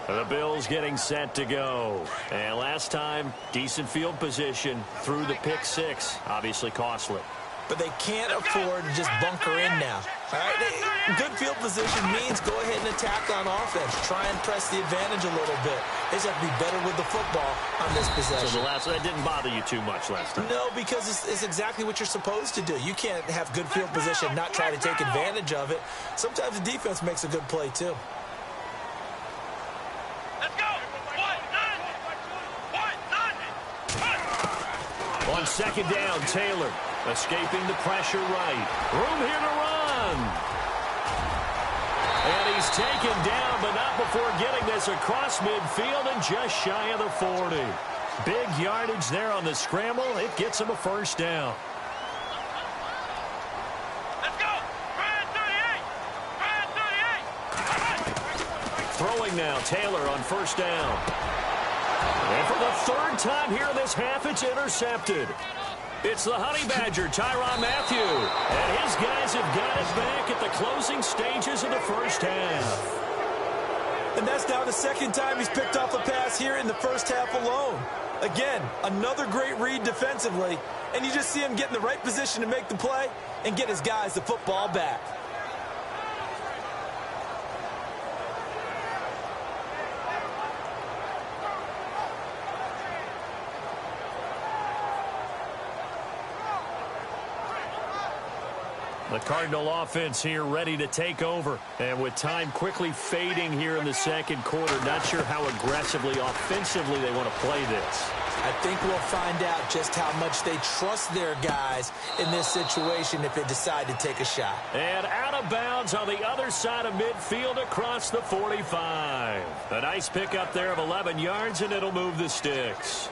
The Bills getting set to go. And last time, decent field position through the pick 6. Obviously costly. But they can't afford to just bunker in now. All right? Good field position means go ahead and attack on offense. Try and press the advantage a little bit. They just have to be better with the football on this possession. So that didn't bother you too much last time? No, because it's exactly what you're supposed to do. You can't have good field position and not try to take advantage of it. Sometimes the defense makes a good play, too. Let's go. On second down, Taylor escaping the pressure right. Room here to run. And he's taken down, but not before getting this across midfield and just shy of the 40. Big yardage there on the scramble. It gets him a first down. Let's go. Brand 38. Throwing now, Taylor on first down. And for the 3rd time here in this half, it's intercepted. It's the Honey Badger, Tyrann Mathieu. And his guys have got it back at the closing stages of the first half. And that's now the 2nd time he's picked off a pass here in the first half alone. Again, another great read defensively, and you just see him get in the right position to make the play and get his guys the football back. The Cardinal offense here ready to take over. And with time quickly fading here in the second quarter, not sure how aggressively, offensively they want to play this. I think we'll find out just how much they trust their guys in this situation if they decide to take a shot. And out of bounds on the other side of midfield across the 45. A nice pickup there of 11 yards, and it'll move the sticks.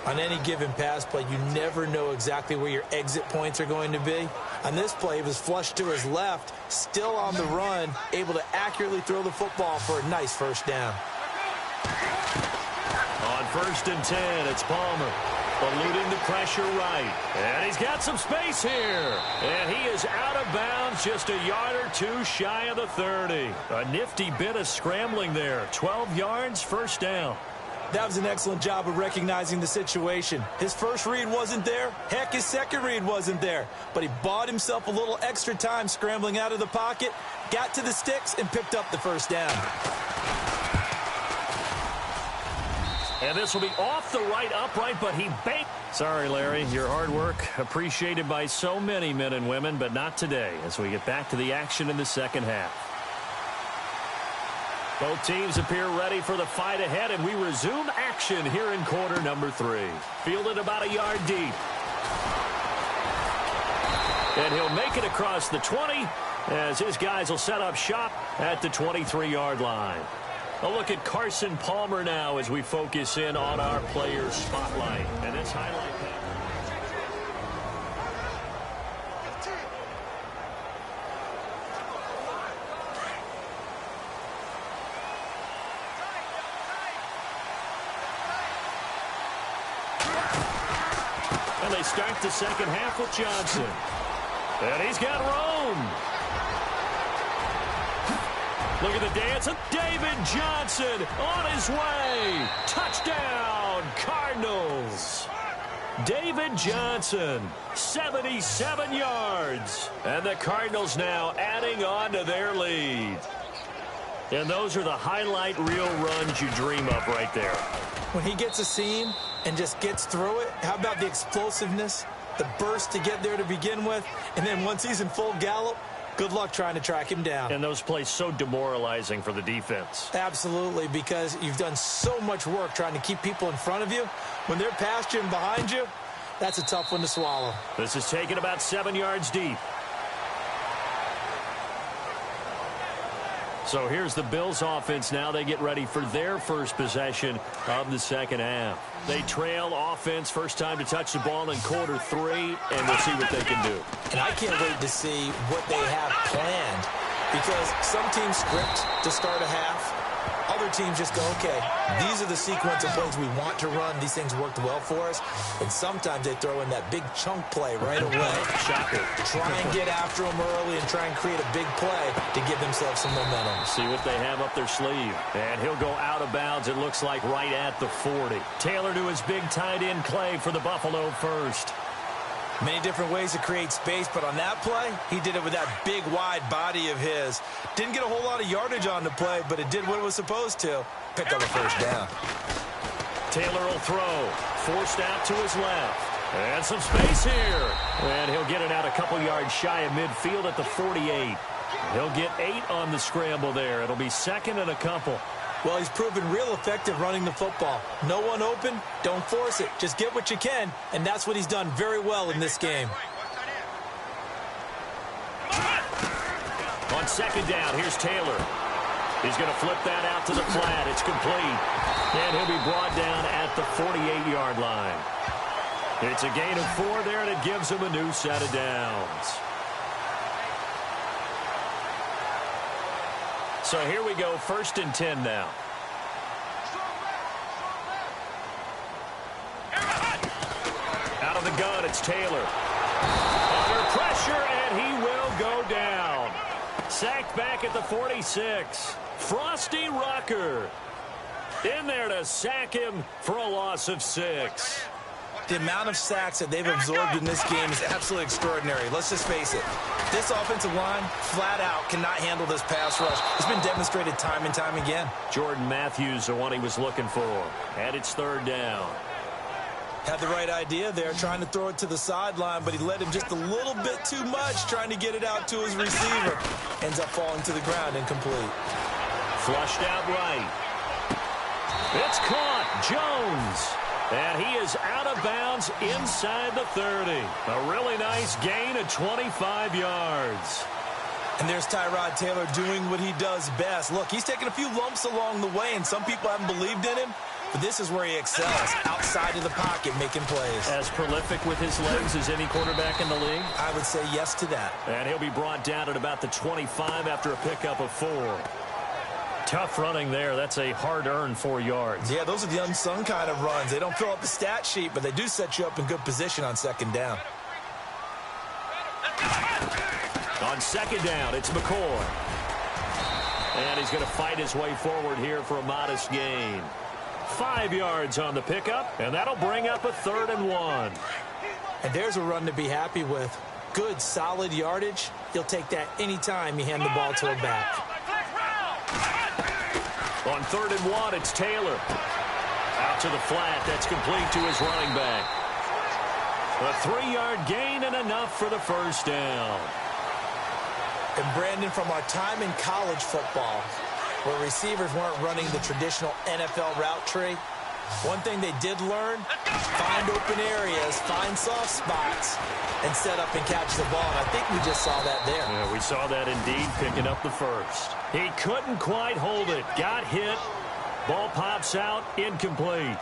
On any given pass play, you never know exactly where your exit points are going to be. On this play, he was flushed to his left, still on the run, able to accurately throw the football for a nice first down. On 1st and 10, it's Palmer, eluding the pressure right. And he's got some space here. And he is out of bounds, just a yard or two shy of the 30. A nifty bit of scrambling there. 12 yards, first down. That was an excellent job of recognizing the situation. His first read wasn't there. Heck, his second read wasn't there. But he bought himself a little extra time scrambling out of the pocket, got to the sticks, and picked up the first down. And this will be off the right upright, but he banked. Sorry, Larry, your hard work appreciated by so many men and women, but not today as we get back to the action in the second half. Both teams appear ready for the fight ahead, and we resume action here in quarter number 3. Fielded about a yard deep. And he'll make it across the 20 as his guys will set up shop at the 23-yard line. A look at Carson Palmer now as we focus in on our players' spotlight. And this highlight package. And they start the second half with Johnson. And he's got room. Look at the dance of David Johnson on his way. Touchdown, Cardinals. David Johnson, 77 yards. And the Cardinals now adding on to their lead. And those are the highlight reel runs you dream of right there. When he gets a seam and just gets through it, how about the explosiveness, the burst to get there to begin with, and then once he's in full gallop, good luck trying to track him down. And those plays so demoralizing for the defense. Absolutely, because you've done so much work trying to keep people in front of you. When they're past you and behind you, that's a tough one to swallow. This is taken about 7 yards deep. So here's the Bills offense now. They get ready for their first possession of the second half. They trail offense, first time to touch the ball in quarter 3, and we'll see what they can do. And I can't wait to see what they have planned, because some teams script to start a half. Other teams just go, okay, these are the sequence of plays we want to run. These things worked well for us. And sometimes they throw in that big chunk play right away. Shocker. Try and get after them early and try and create a big play to give themselves some momentum. See what they have up their sleeve. And he'll go out of bounds, it looks like, right at the 40. Taylor to his big tight end Clay for the Buffalo first. Many different ways to create space, but on that play, he did it with that big, wide body of his. Didn't get a whole lot of yardage on the play, but it did what it was supposed to. Picked up a first down. Taylor will throw. Forced out to his left. And some space here. And he'll get it out a couple yards shy of midfield at the 48. He'll get 8 on the scramble there. It'll be second and a couple. Well, he's proven real effective running the football. No one open, don't force it. Just get what you can, and that's what he's done very well in this game. On second down, here's Taylor. He's going to flip that out to the flat. It's complete. And he'll be brought down at the 48-yard line. It's a gain of 4 there, and it gives him a new set of downs. So here we go, 1st and 10 now. Out of the gun, it's Taylor. Under pressure, and he will go down. Sacked back at the 46. Frosty Rucker. In there to sack him for a loss of 6. The amount of sacks that they've absorbed in this game is absolutely extraordinary. Let's just face it. This offensive line, flat out, cannot handle this pass rush. It's been demonstrated time and time again. Jordan Matthews, the one he was looking for. And it's 3rd down. Had the right idea there, trying to throw it to the sideline, but he led him just a little bit too much, trying to get it out to his receiver. Ends up falling to the ground, incomplete. Flushed out right. It's caught. Jones. And he is out of bounds inside the 30. A really nice gain of 25 yards. And there's Tyrod Taylor doing what he does best. Look, he's taken a few lumps along the way, and some people haven't believed in him. But this is where he excels, outside of the pocket, making plays. As prolific with his legs as any quarterback in the league? I would say yes to that. And he'll be brought down at about the 25 after a pickup of 4. Tough running there. That's a hard-earned 4 yards. Yeah, those are the unsung kind of runs. They don't fill up the stat sheet, but they do set you up in good position on 2nd down. On 2nd down, it's McCoy. And he's going to fight his way forward here for a modest gain. 5 yards on the pickup, and that'll bring up a 3rd and 1. And there's a run to be happy with. Good, solid yardage. You'll take that anytime you hand the ball to a back. On 3rd and 1, it's Taylor. Out to the flat. That's complete to his running back. A 3-yard gain and enough for the 1st down. And Brandon, from our time in college football, where receivers weren't running the traditional NFL route tree, one thing they did learn, find open areas, find soft spots, and set up and catch the ball. And I think we just saw that there. Yeah, we saw that indeed, picking up the 1st. He couldn't quite hold it. Got hit. Ball pops out, incomplete.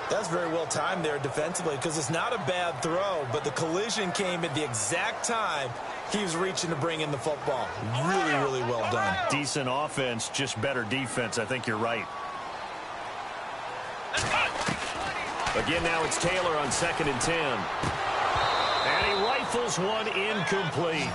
That's very well timed there defensively, because it's not a bad throw, but the collision came at the exact time he was reaching to bring in the football. Really, really well done. Decent offense, just better defense. I think you're right. Again, now it's Taylor on 2nd and 10. And he rifles one incomplete.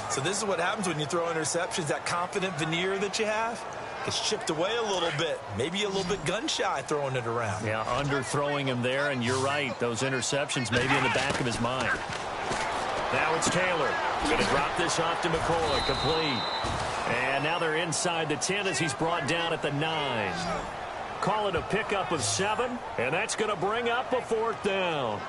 So this is what happens when you throw interceptions. That confident veneer that you have gets chipped away a little bit. Maybe a little bit gun-shy throwing it around. Yeah, underthrowing him there, and you're right. Those interceptions maybe in the back of his mind. Now it's Taylor. Going to drop this off to McCoy. Complete. And now they're inside the 10 as he's brought down at the 9. Call it a pickup of 7, and that's going to bring up a 4th down.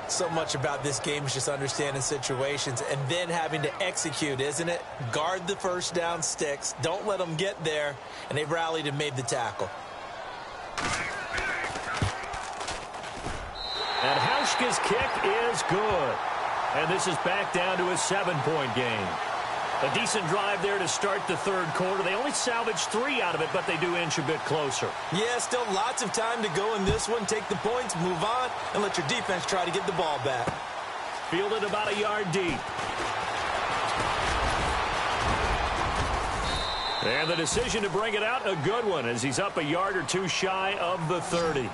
So much about this game is just understanding situations and then having to execute, isn't it? Guard the 1st down sticks. Don't let them get there. And they rallied and made the tackle. And Hauschka's kick is good. And this is back down to a 7-point game. A decent drive there to start the 3rd quarter. They only salvaged 3 out of it, but they do inch a bit closer. Yeah, still lots of time to go in this one. Take the points, move on, and let your defense try to get the ball back. Fielded about a yard deep. And the decision to bring it out, a good one, as he's up a yard or 2 shy of the 30.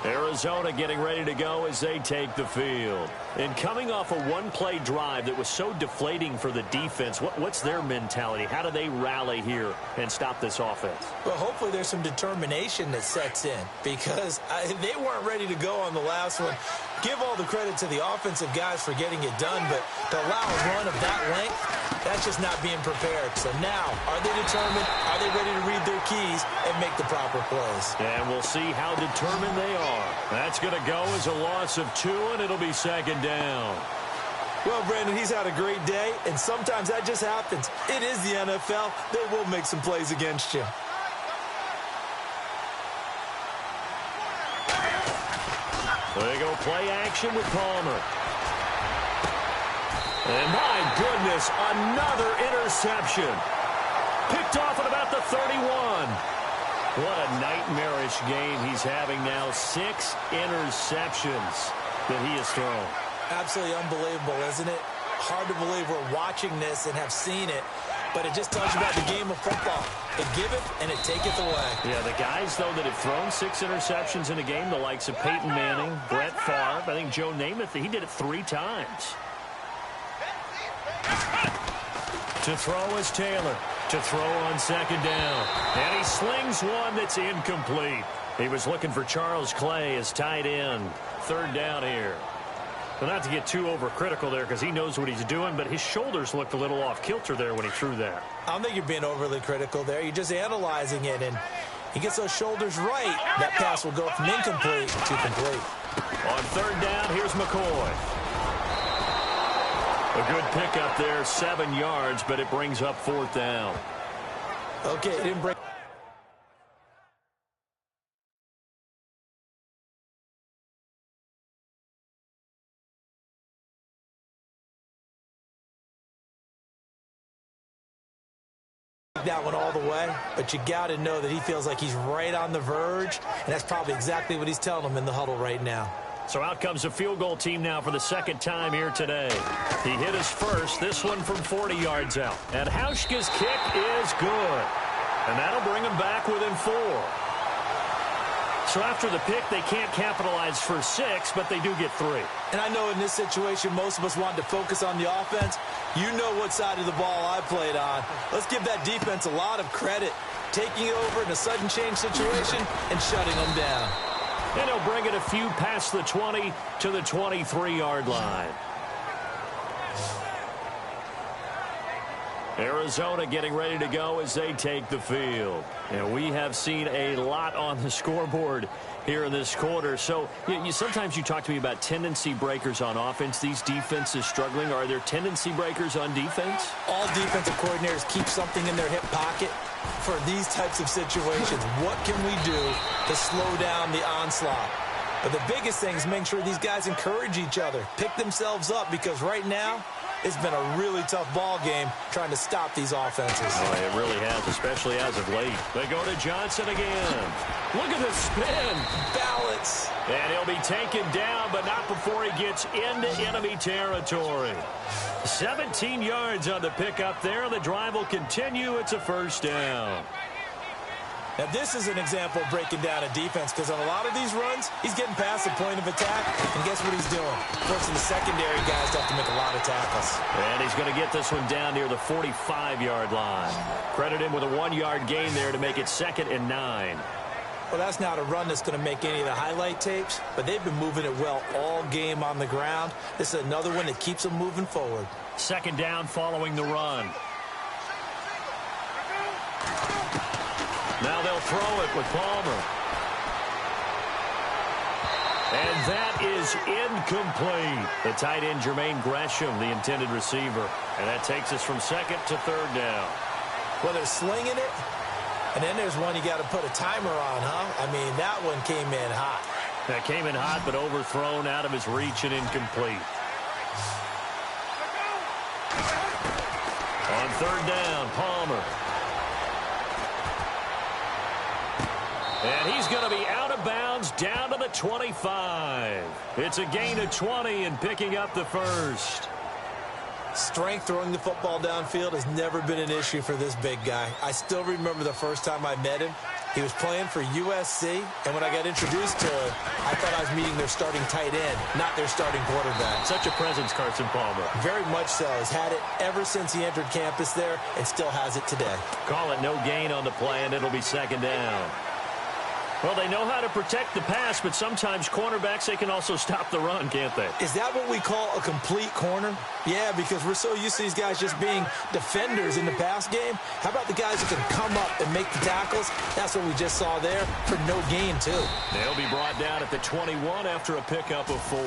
Arizona getting ready to go as they take the field. And coming off a one-play drive that was so deflating for the defense, what's their mentality? How do they rally here and stop this offense? Well, hopefully there's some determination that sets in, because they weren't ready to go on the last one. Give all the credit to the offensive guys for getting it done, but to allow a run of that length, that's just not being prepared. So now, are they determined? Are they ready to read their keys and make the proper plays? And we'll see how determined they are. That's going to go as a loss of 2, and it'll be 2nd down. Well, Brandon, he's had a great day, and sometimes that just happens. It is the NFL. They will make some plays against you. They go play action with Palmer. And my goodness, another interception. Picked off at about the 31. What a nightmarish game he's having now. 6 interceptions that he has thrown. Absolutely unbelievable, isn't it? Hard to believe we're watching this and have seen it, but it just tells you about the game of football. It giveth and it taketh away. Yeah, the guys, though, that have thrown 6 interceptions in a game, the likes of Peyton Manning, Brett Favre, I think Joe Namath, he did it 3 times. To throw is Taylor. To throw on second down. And he slings one that's incomplete. He was looking for Charles Clay as tight end. Third down here. Well, not to get too overcritical there because he knows what he's doing, but his shoulders looked a little off kilter there when he threw that. I don't think you're being overly critical there. You're just analyzing it, and he gets those shoulders right. That pass will go from incomplete to complete. On third down, here's McCoy. A good pickup there, 7 yards, but it brings up fourth down. Okay, it didn't break. That one all the way, but you got to know that he feels like he's right on the verge, and that's probably exactly what he's telling him in the huddle right now. So out comes the field goal team now for the second time here today. He hit his first, this one from 40 yards out. And Hauschka's kick is good. And that'll bring him back within 4. So after the pick, they can't capitalize for 6, but they do get 3. And I know in this situation, most of us want to focus on the offense. You know what side of the ball I played on. Let's give that defense a lot of credit. Taking it over in a sudden change situation and shutting them down. And he'll bring it a few past the 20 to the 23-yard line. Arizona getting ready to go as they take the field. And we have seen a lot on the scoreboard here in this quarter. So sometimes you talk to me about tendency breakers on offense. These defenses struggling. Are there tendency breakers on defense? All defensive coordinators keep something in their hip pocket for these types of situations. What can we do to slow down the onslaught? But the biggest thing is making sure these guys encourage each other, pick themselves up, because right now it's been a really tough ball game trying to stop these offenses. Oh, it really has, especially as of late. They go to Johnson again. Look at the spin. Balance. And he'll be taken down, but not before he gets into enemy territory. 17 yards on the pickup there. The drive will continue. It's a first down. Now, this is an example of breaking down a defense, because on a lot of these runs, he's getting past the point of attack, and guess what he's doing? Forcing the secondary guys to have to make a lot of tackles. And he's going to get this one down near the 45-yard line. Credit him with a 1-yard gain there to make it 2nd and 9. Well, that's not a run that's going to make any of the highlight tapes, but they've been moving it well all game on the ground. This is another one that keeps them moving forward. 2nd down following the run. Now they'll throw it with Palmer. And that is incomplete. The tight end, Jermaine Gresham, the intended receiver. And that takes us from 2nd to 3rd down. Well, they're slinging it. And then there's one you got to put a timer on, huh? I mean, that one came in hot. That came in hot, but overthrown out of his reach and incomplete. On 3rd down, Palmer. And he's going to be out of bounds down to the 25. It's a gain of 20 and picking up the first. Strength throwing the football downfield has never been an issue for this big guy. I still remember the first time I met him. He was playing for USC, and when I got introduced to him, I thought I was meeting their starting tight end, not their starting quarterback. Such a presence, Carson Palmer. Very much so. Has had it ever since he entered campus there and still has it today. Call it no gain on the play, and it'll be 2nd down. Well, they know how to protect the pass, but sometimes cornerbacks, they can also stop the run, can't they? Is that what we call a complete corner? Yeah, because we're so used to these guys just being defenders in the pass game. How about the guys who can come up and make the tackles? That's what we just saw there for no gain, too. They'll be brought down at the 21 after a pickup of 4.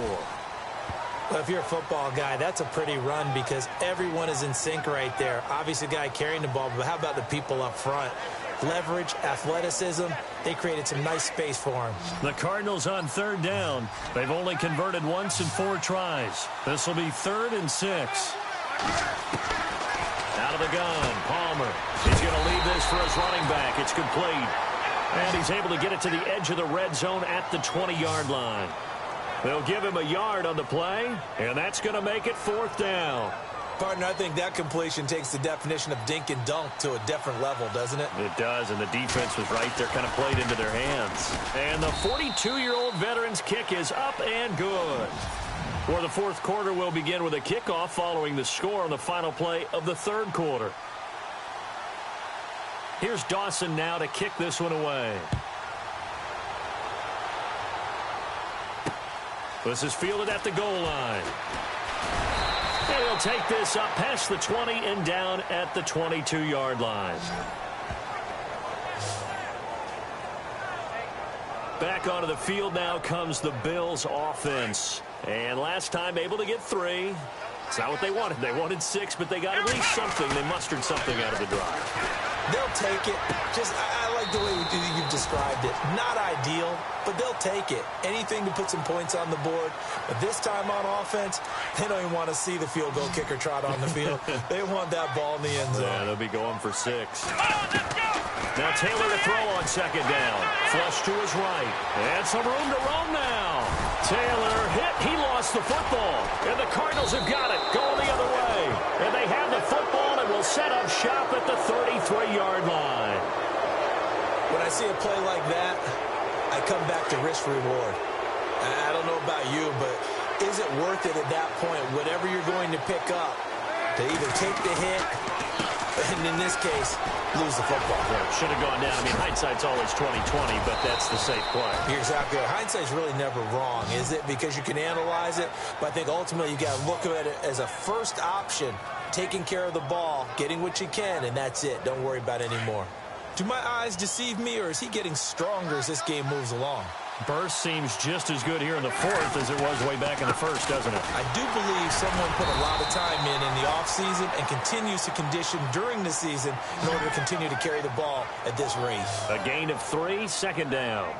Well, if you're a football guy, that's a pretty run because everyone is in sync right there. Obviously, the guy carrying the ball, but how about the people up front? Leverage, athleticism, they created some nice space for him. The Cardinals on 3rd down. They've only converted once in 4 tries. This will be 3rd and 6. Out of the gun, Palmer. He's going to leave this for his running back. It's complete. And he's able to get it to the edge of the red zone at the 20-yard line. They'll give him a yard on the play, and that's going to make it 4th down. Partner, I think that completion takes the definition of dink and dunk to a different level, doesn't it? It does, and the defense was right there, kind of played into their hands. And the 42-year-old veteran's kick is up and good. For the fourth quarter, we'll begin with a kickoff following the score on the final play of the third quarter. Here's Dawson now to kick this one away. This is fielded at the goal line. And he'll take this up past the 20 and down at the 22-yard line. Back onto the field now comes the Bills offense. And last time able to get 3. It's not what they wanted. They wanted 6, but they got at least something. They mustered something out of the drive. They'll take it. I like the way you've described it. Not ideal, but they'll take it. Anything to put some points on the board. But this time on offense, they don't even want to see the field goal kicker trot on the field. They want that ball in the end zone. Yeah, they'll be going for 6. Now Taylor to throw on second down. Flush to his right. And some room to roam now. Taylor hit. He lost the football. And the Cardinals have got it. Going the other way. And they have the football and will set up shop at the 33-yard line. When I see a play like that, I come back to risk reward. I don't know about you, but is it worth it at that point, whatever you're going to pick up, to either take the hit, and in this case, lose the football? Well, should have gone down. I mean, hindsight's always 20/20, but that's the safe play. You're exactly right. Hindsight's really never wrong, is it? Because you can analyze it, but I think ultimately you got to look at it as a first option, taking care of the ball, getting what you can, and that's it. Don't worry about it anymore. Do my eyes deceive me, or is he getting stronger as this game moves along? Burst seems just as good here in the fourth as it was way back in the first, doesn't it? I do believe someone put a lot of time in the offseason and continues to condition during the season in order to continue to carry the ball at this rate. A gain of 3, second down.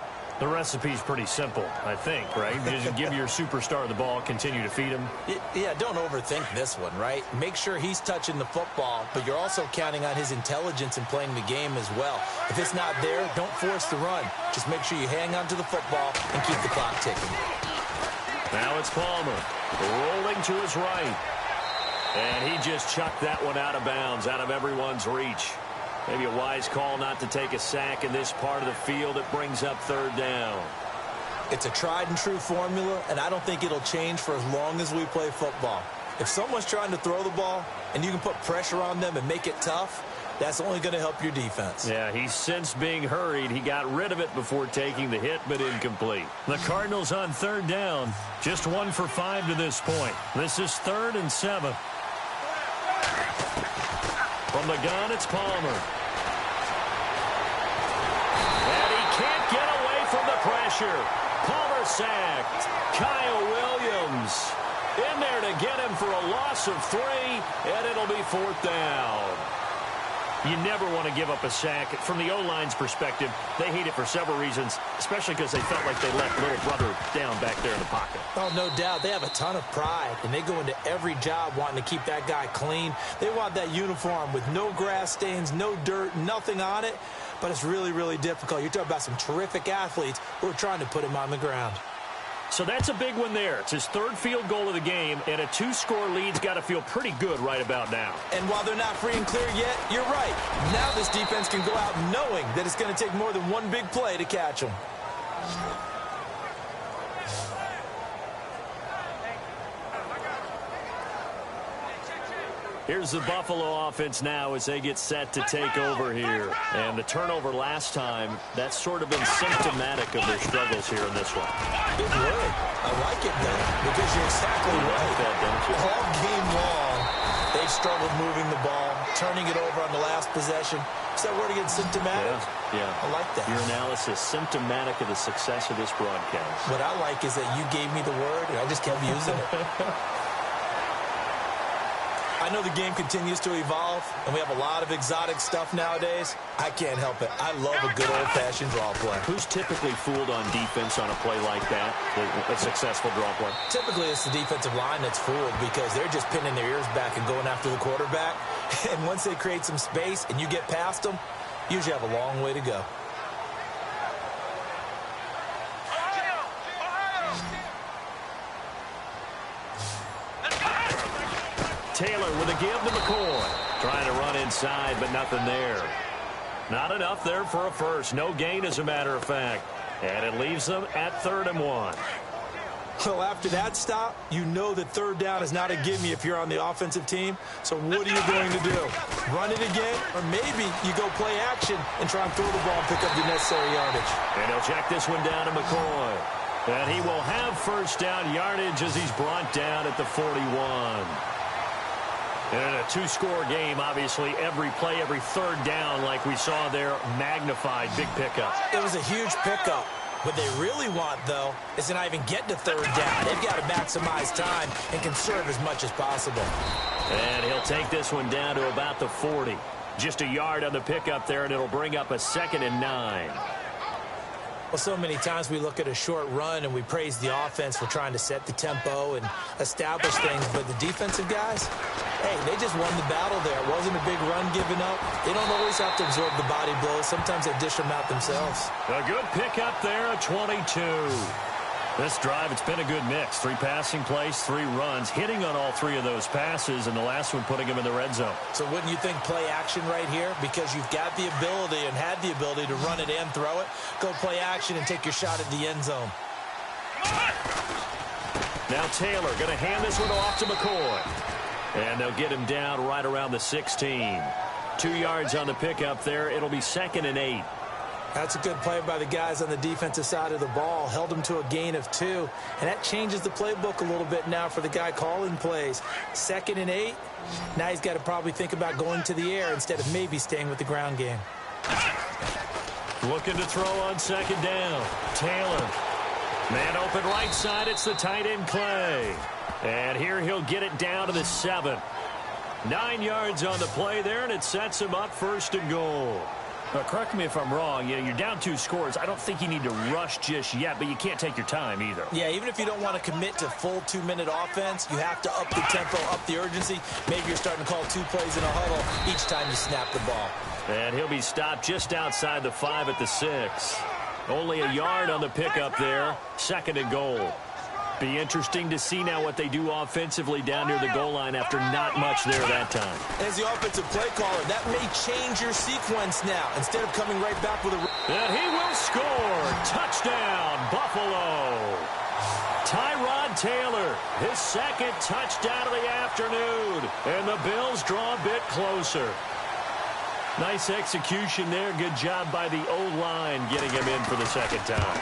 The recipe's pretty simple, I think, right? Just give your superstar the ball, continue to feed him. Yeah, don't overthink this one, right? Make sure he's touching the football, but you're also counting on his intelligence in playing the game as well. If it's not there, don't force the run. Just make sure you hang on to the football and keep the clock ticking. Now it's Palmer, rolling to his right. And he just chucked that one out of bounds, out of everyone's reach. Maybe a wise call not to take a sack in this part of the field. It brings up third down. It's a tried and true formula, and I don't think it'll change for as long as we play football. If someone's trying to throw the ball and you can put pressure on them and make it tough, that's only going to help your defense. Yeah, he's since being hurried. He got rid of it before taking the hit, but incomplete. The Cardinals on third down, just 1 for 5 to this point. This is 3rd and 7. From the gun, it's Palmer. And he can't get away from the pressure. Palmer sacked. Kyle Williams in there to get him for a loss of 3, and it'll be 4th down. You never want to give up a sack. From the O-line's perspective, they hate it for several reasons, especially because they felt like they left little brother down back there in the pocket. Oh, no doubt. They have a ton of pride, and they go into every job wanting to keep that guy clean. They want that uniform with no grass stains, no dirt, nothing on it, but it's really, really difficult. You're talking about some terrific athletes who are trying to put him on the ground. So that's a big one there. It's his 3rd field goal of the game, and a 2-score lead's got to feel pretty good right about now. And while they're not free and clear yet, you're right. Now this defense can go out knowing that it's going to take more than one big play to catch them. Here's the Buffalo offense now as they get set to take over here. And the turnover last time, that's sort of been symptomatic of their struggles here in this one. Good word. I like it, though, because you're exactly right. That, don't you? All game long, they've struggled moving the ball, turning it over on the last possession. Is that word again, symptomatic? Yeah. I like that. Your analysis, symptomatic of the success of this broadcast. What I like is that you gave me the word, and I just kept using it. I know the game continues to evolve, and we have a lot of exotic stuff nowadays. I can't help it. I love a good old-fashioned draw play. Who's typically fooled on defense on a play like that, a successful draw play? Typically, it's the defensive line that's fooled because they're just pinning their ears back and going after the quarterback. And once they create some space and you get past them, you usually have a long way to go. Taylor with a give to McCoy. Trying to run inside, but nothing there. Not enough there for a first. No gain, as a matter of fact. And it leaves them at 3rd and 1. Well, after that stop, you know that third down is not a gimme if you're on the offensive team. So what are you going to do? Run it again? Or maybe you go play action and try and throw the ball and pick up the necessary yardage. And he'll check this one down to McCoy. And he will have first down yardage as he's brought down at the 41. And in a two-score game, obviously, every play, every third down, like we saw there, magnified, big pickup. It was a huge pickup. What they really want, though, is to not even get to third down. They've got to maximize time and conserve as much as possible. And he'll take this one down to about the 40. Just a yard on the pickup there, and it'll bring up a 2nd and 9. Well, so many times we look at a short run and we praise the offense for trying to set the tempo and establish things, but the defensive guys, hey, they just won the battle there. It wasn't a big run given up. They don't always have to absorb the body blows. Sometimes they dish them out themselves. A good pickup there, a 22. This drive, it's been a good mix. 3 passing plays, 3 runs, hitting on all 3 of those passes, and the last one putting him in the red zone. So wouldn't you think play action right here? Because you've got the ability and had the ability to run it and throw it. Go play action and take your shot at the end zone. Now Taylor going to hand this one off to McCoy. And they'll get him down right around the 16. 2 yards on the pickup there. It'll be 2nd and 8. That's a good play by the guys on the defensive side of the ball. Held them to a gain of 2. And that changes the playbook a little bit now for the guy calling plays. 2nd and 8. Now he's got to probably think about going to the air instead of maybe staying with the ground game. Looking to throw on 2nd down. Taylor. Man open right side. It's the tight end Clay. And here he'll get it down to the 7. 9 yards on the play there, and it sets him up 1st and goal. Correct me if I'm wrong. You're down 2 scores. I don't think you need to rush just yet, but you can't take your time either. Yeah, even if you don't want to commit to full 2-minute offense, you have to up the tempo, up the urgency. Maybe you're starting to call 2 plays in a huddle each time you snap the ball. And he'll be stopped just outside the 5 at the 6. Only a yard on the pickup there. 2nd and goal. Be interesting to see now what they do offensively down near the goal line after not much there that time. As the offensive play caller, that may change your sequence now. Instead of coming right back with a... And he will score. Touchdown, Buffalo. Tyrod Taylor, his 2nd touchdown of the afternoon. And the Bills draw a bit closer. Nice execution there. Good job by the O-line getting him in for the 2nd time.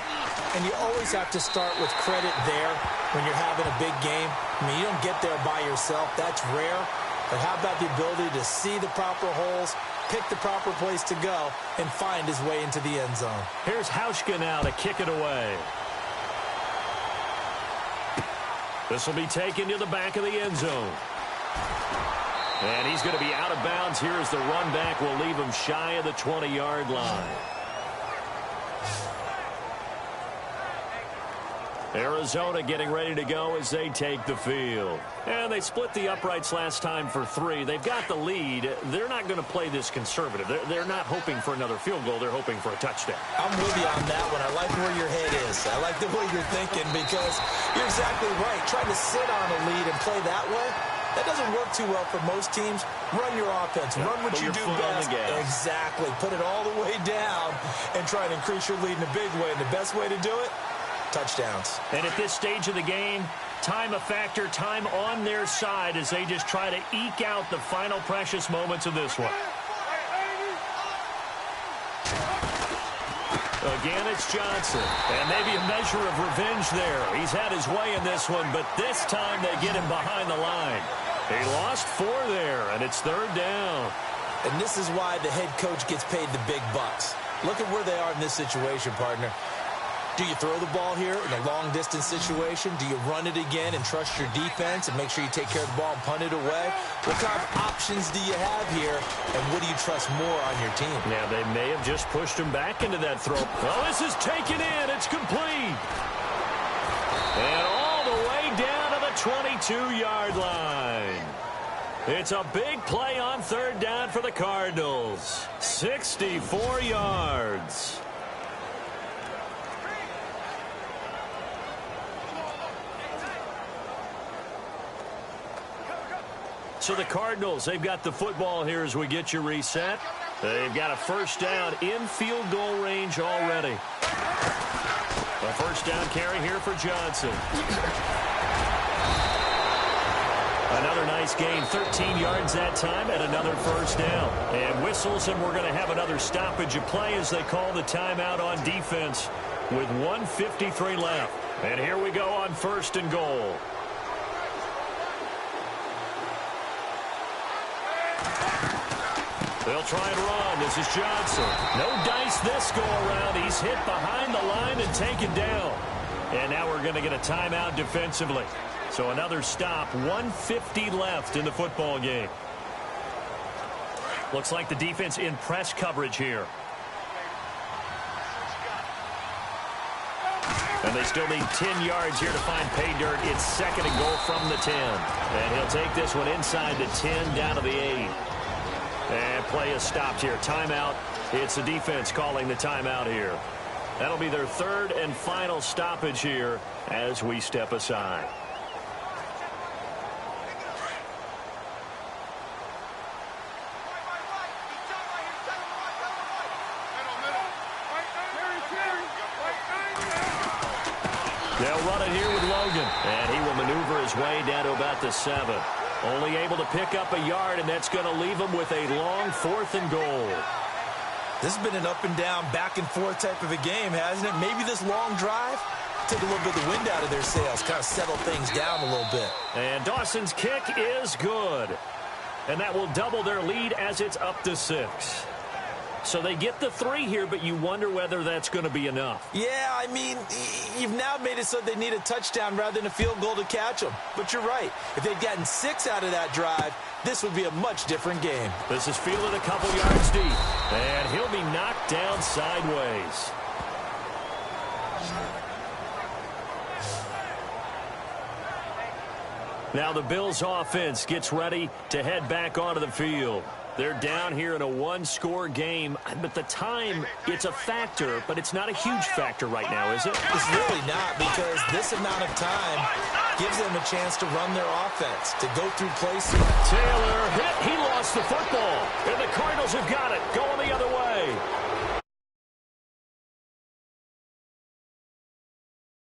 And you always have to start with credit there when you're having a big game. I mean, you don't get there by yourself. That's rare. But how about the ability to see the proper holes, pick the proper place to go, and find his way into the end zone? Here's Hauschka now to kick it away. This will be taken to the back of the end zone. And he's going to be out of bounds here as the run back will leave him shy of the 20-yard line. Arizona getting ready to go as they take the field. And they split the uprights last time for 3. They've got the lead. They're not going to play this conservative. They're not hoping for another field goal. They're hoping for a touchdown. I'm with you on that one. I like where your head is. I like the way you're thinking because you're exactly right. Trying to sit on a lead and play that way, that doesn't work too well for most teams. Run your offense. Run what you do best. Exactly. Put it all the way down and try to increase your lead in a big way. And the best way to do it, touchdowns. And at this stage of the game, time a factor, time on their side as they just try to eke out the final precious moments of this one. Again, it's Johnson. And maybe a measure of revenge there. He's had his way in this one, but this time they get him behind the line. He lost 4 there, and it's 3rd down. And this is why the head coach gets paid the big bucks. Look at where they are in this situation, partner. Do you throw the ball here in a long-distance situation? Do you run it again and trust your defense and make sure you take care of the ball and punt it away? What kind of options do you have here, and what do you trust more on your team? Now, they may have just pushed him back into that throw. Oh, this is taken in. It's complete. And all the way down to the 22-yard line. It's a big play on 3rd down for the Cardinals. 64 yards. So the Cardinals, they've got the football here as we get you reset. They've got a 1st down in field goal range already. A first down carry here for Johnson. Another nice gain, 13 yards that time, and another first down. And whistles, and we're going to have another stoppage of play as they call the timeout on defense with 1:53 left. And here we go on first and goal. They'll try and run. This is Johnson. No dice this go-around. He's hit behind the line and taken down. And now we're going to get a timeout defensively. So another stop, 1:50 left in the football game. Looks like the defense in press coverage here. And they still need 10 yards here to find pay dirt. It's second and goal from the 10. And he'll take this one inside the 10 down to the 8. And play is stopped here. Timeout. It's the defense calling the timeout here. That'll be their third and final stoppage here as we step aside. They'll run it here with Logan, and he will maneuver his way down to about the 7. Only able to pick up a yard, and that's going to leave him with a long 4th and goal. This has been an up and down, back and forth type of a game, hasn't it? Maybe this long drive take a little bit of the wind out of their sails, kind of settle things down a little bit. And Dawson's kick is good. And that will double their lead as it's up to 6. So they get the 3 here, but you wonder whether that's going to be enough. Yeah, I mean, you've now made it so they need a touchdown rather than a field goal to catch them. But you're right. If they'd gotten 6 out of that drive, this would be a much different game. This is fielded a couple yards deep. And he'll be knocked down sideways. Now the Bills offense gets ready to head back onto the field. They're down here in a 1-score game, but the time, it's a factor, but it's not a huge factor right now, is it? It's really not, because this amount of time gives them a chance to run their offense, to go through places. Taylor hit. He lost the football, and the Cardinals have got it, going the other way.